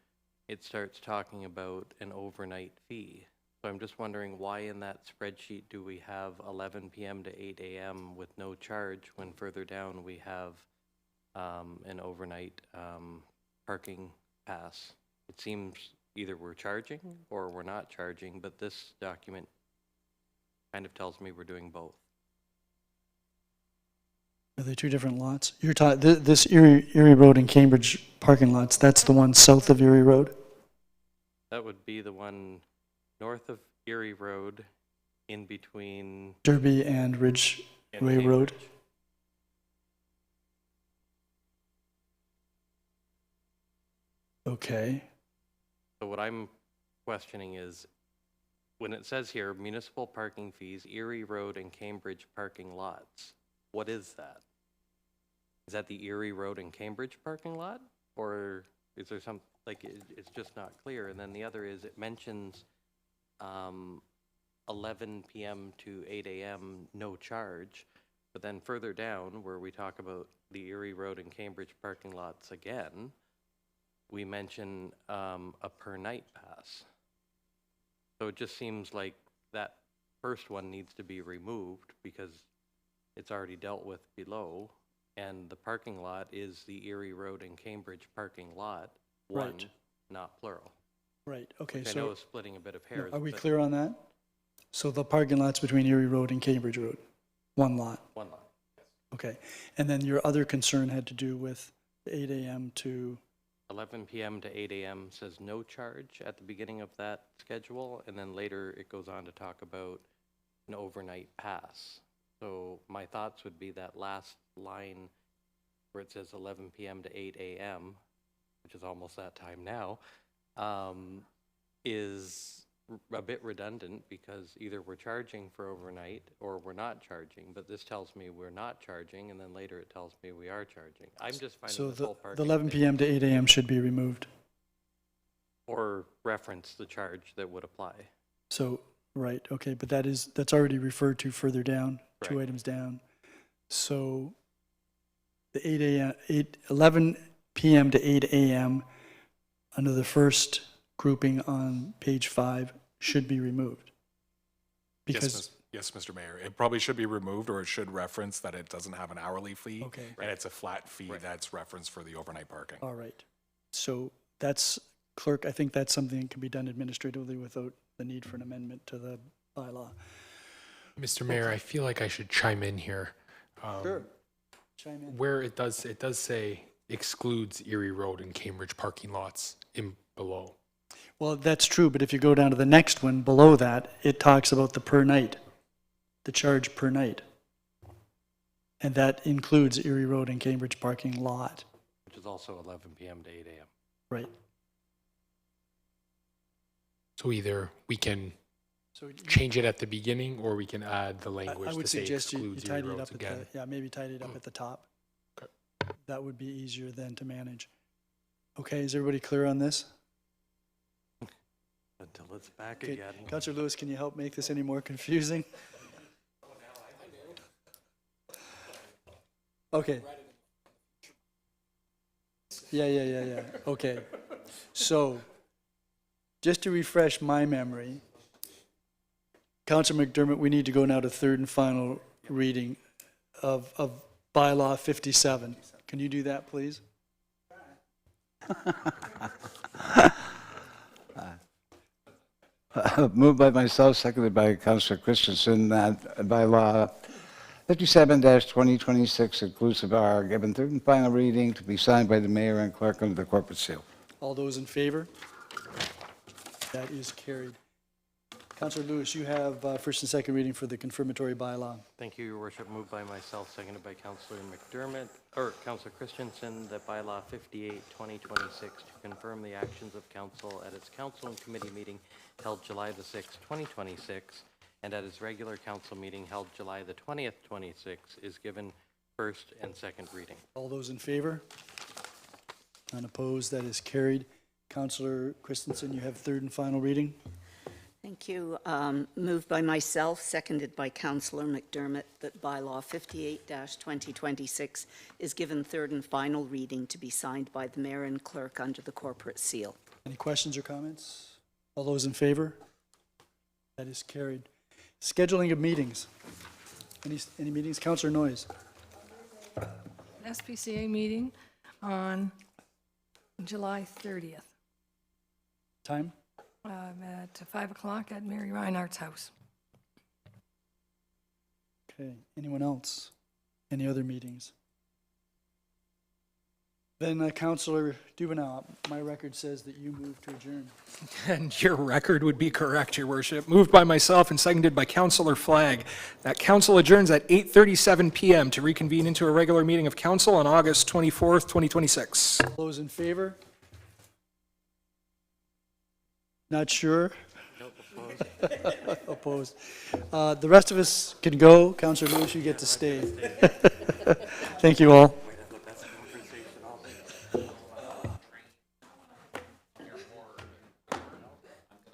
it starts talking about an overnight fee. So I'm just wondering why in that spreadsheet do we have 11 p.m. to 8 a.m. with no charge when further down we have an overnight parking pass? It seems either we're charging or we're not charging, but this document kind of tells me we're doing both. Are they two different lots? You're talking, this Erie Road and Cambridge parking lots, that's the one south of Erie Road? That would be the one north of Erie Road in between Derby and Ridgeway Road? Cambridge. Okay. So what I'm questioning is, when it says here, municipal parking fees, Erie Road and Cambridge parking lots, what is that? Is that the Erie Road and Cambridge parking lot? Or is there some, like, it's just not clear? And then the other is, it mentions 11 p.m. to 8 a.m., no charge. But then further down, where we talk about the Erie Road and Cambridge parking lots again, we mention a per night pass. So it just seems like that first one needs to be removed because it's already dealt with below. And the parking lot is the Erie Road and Cambridge parking lot, one, Right. not plural. Right, okay, Which I know so is splitting a bit of hairs. are we but clear on that? So the parking lots between Erie Road and Cambridge Road, one lot, One lot. okay. And then your other concern had to do with 8 AM to, 11 p.m. to 8 a.m. says no charge at the beginning of that schedule, and then later it goes on to talk about an overnight pass. So my thoughts would be that last line where it says 11 p.m. to 8 a.m., which is almost that time now, is a bit redundant because either we're charging for overnight or we're not charging, but this tells me we're not charging, and then later it tells me we are charging. I'm just finding so this the whole parking 11 thing- PM to 8 AM should be removed. or reference the charge that would apply. So, right, okay, but that's already referred to further down, two Correct. items down. So the 8 AM, 11 PM to 8 AM under the first grouping on page 5 should be removed. Because, Yes, Mr. Mayor. It probably should be removed, or it should reference that it doesn't have an hourly fee. Okay. And it's a flat fee that's referenced for the overnight parking. all right. So that's, clerk, I think that's something that can be done administratively without the need for an amendment to the bylaw. Mr. Mayor, I feel like I should chime in here. Chime in. Where it does say excludes Erie Road and Cambridge parking lots in below. Well, that's true, but if you go down to the next one below that, it talks about the per night, the charge per night. And that includes Erie Road and Cambridge parking lot, Which is also 11 p.m. to 8 a.m. right? So either we can So change it at the beginning or we can add the I language would to say suggest you excludes Erie tidy it roads up at again. the, yeah, maybe tidy it up at the top. Okay. That would be easier then to manage. Okay, is everybody clear on this? Until it's back Okay, again. Councillor Lewis, can you help make this any more confusing? Okay. Yeah. Okay. So, just to refresh my memory, Councillor McDermott, we need to go now to third and final reading of bylaw 57. Can you do that, please? Moved by myself, seconded by Councillor Christensen, that by law 57-2026 inclusive are given third and final reading to be signed by the mayor and clerk under the corporate seal. All those in favor? That is carried. Councillor Lewis, you have first and second reading for the confirmatory bylaw. Thank you, Your Worship. Moved by myself, seconded by Councillor McDermott, or Councillor Christensen, that bylaw 58, 2026 to confirm the actions of council at its council and committee meeting held July the 6th, 2026, and at its regular council meeting held July the 20th, 26, is given first and second reading. All those in favor? None opposed, that is carried. Councillor Christensen, you have third and final reading. Thank you. Moved by myself, seconded by Councillor McDermott, that bylaw 58-2026 is given third and final reading to be signed by the mayor and clerk under the corporate seal. Any questions or comments? All those in favor? That is carried. Scheduling of meetings. Any meetings? Councillor Noyes. SPCA meeting on July 30th Time? at 5 o'clock at Mary Reinhardt's house. Okay. Anyone else? Any other meetings? Then Councillor Dubanow, my record says that you moved to adjourn. And your record would be correct, Your Worship. Moved by myself and seconded by Councillor Flagg. That council adjourns at 8:37 PM to reconvene into a regular meeting of council on August 24th, 2026. All those in favor? Not sure? Opposed. The rest of us can go. Councillor Lewis, you get to stay. Thank you all.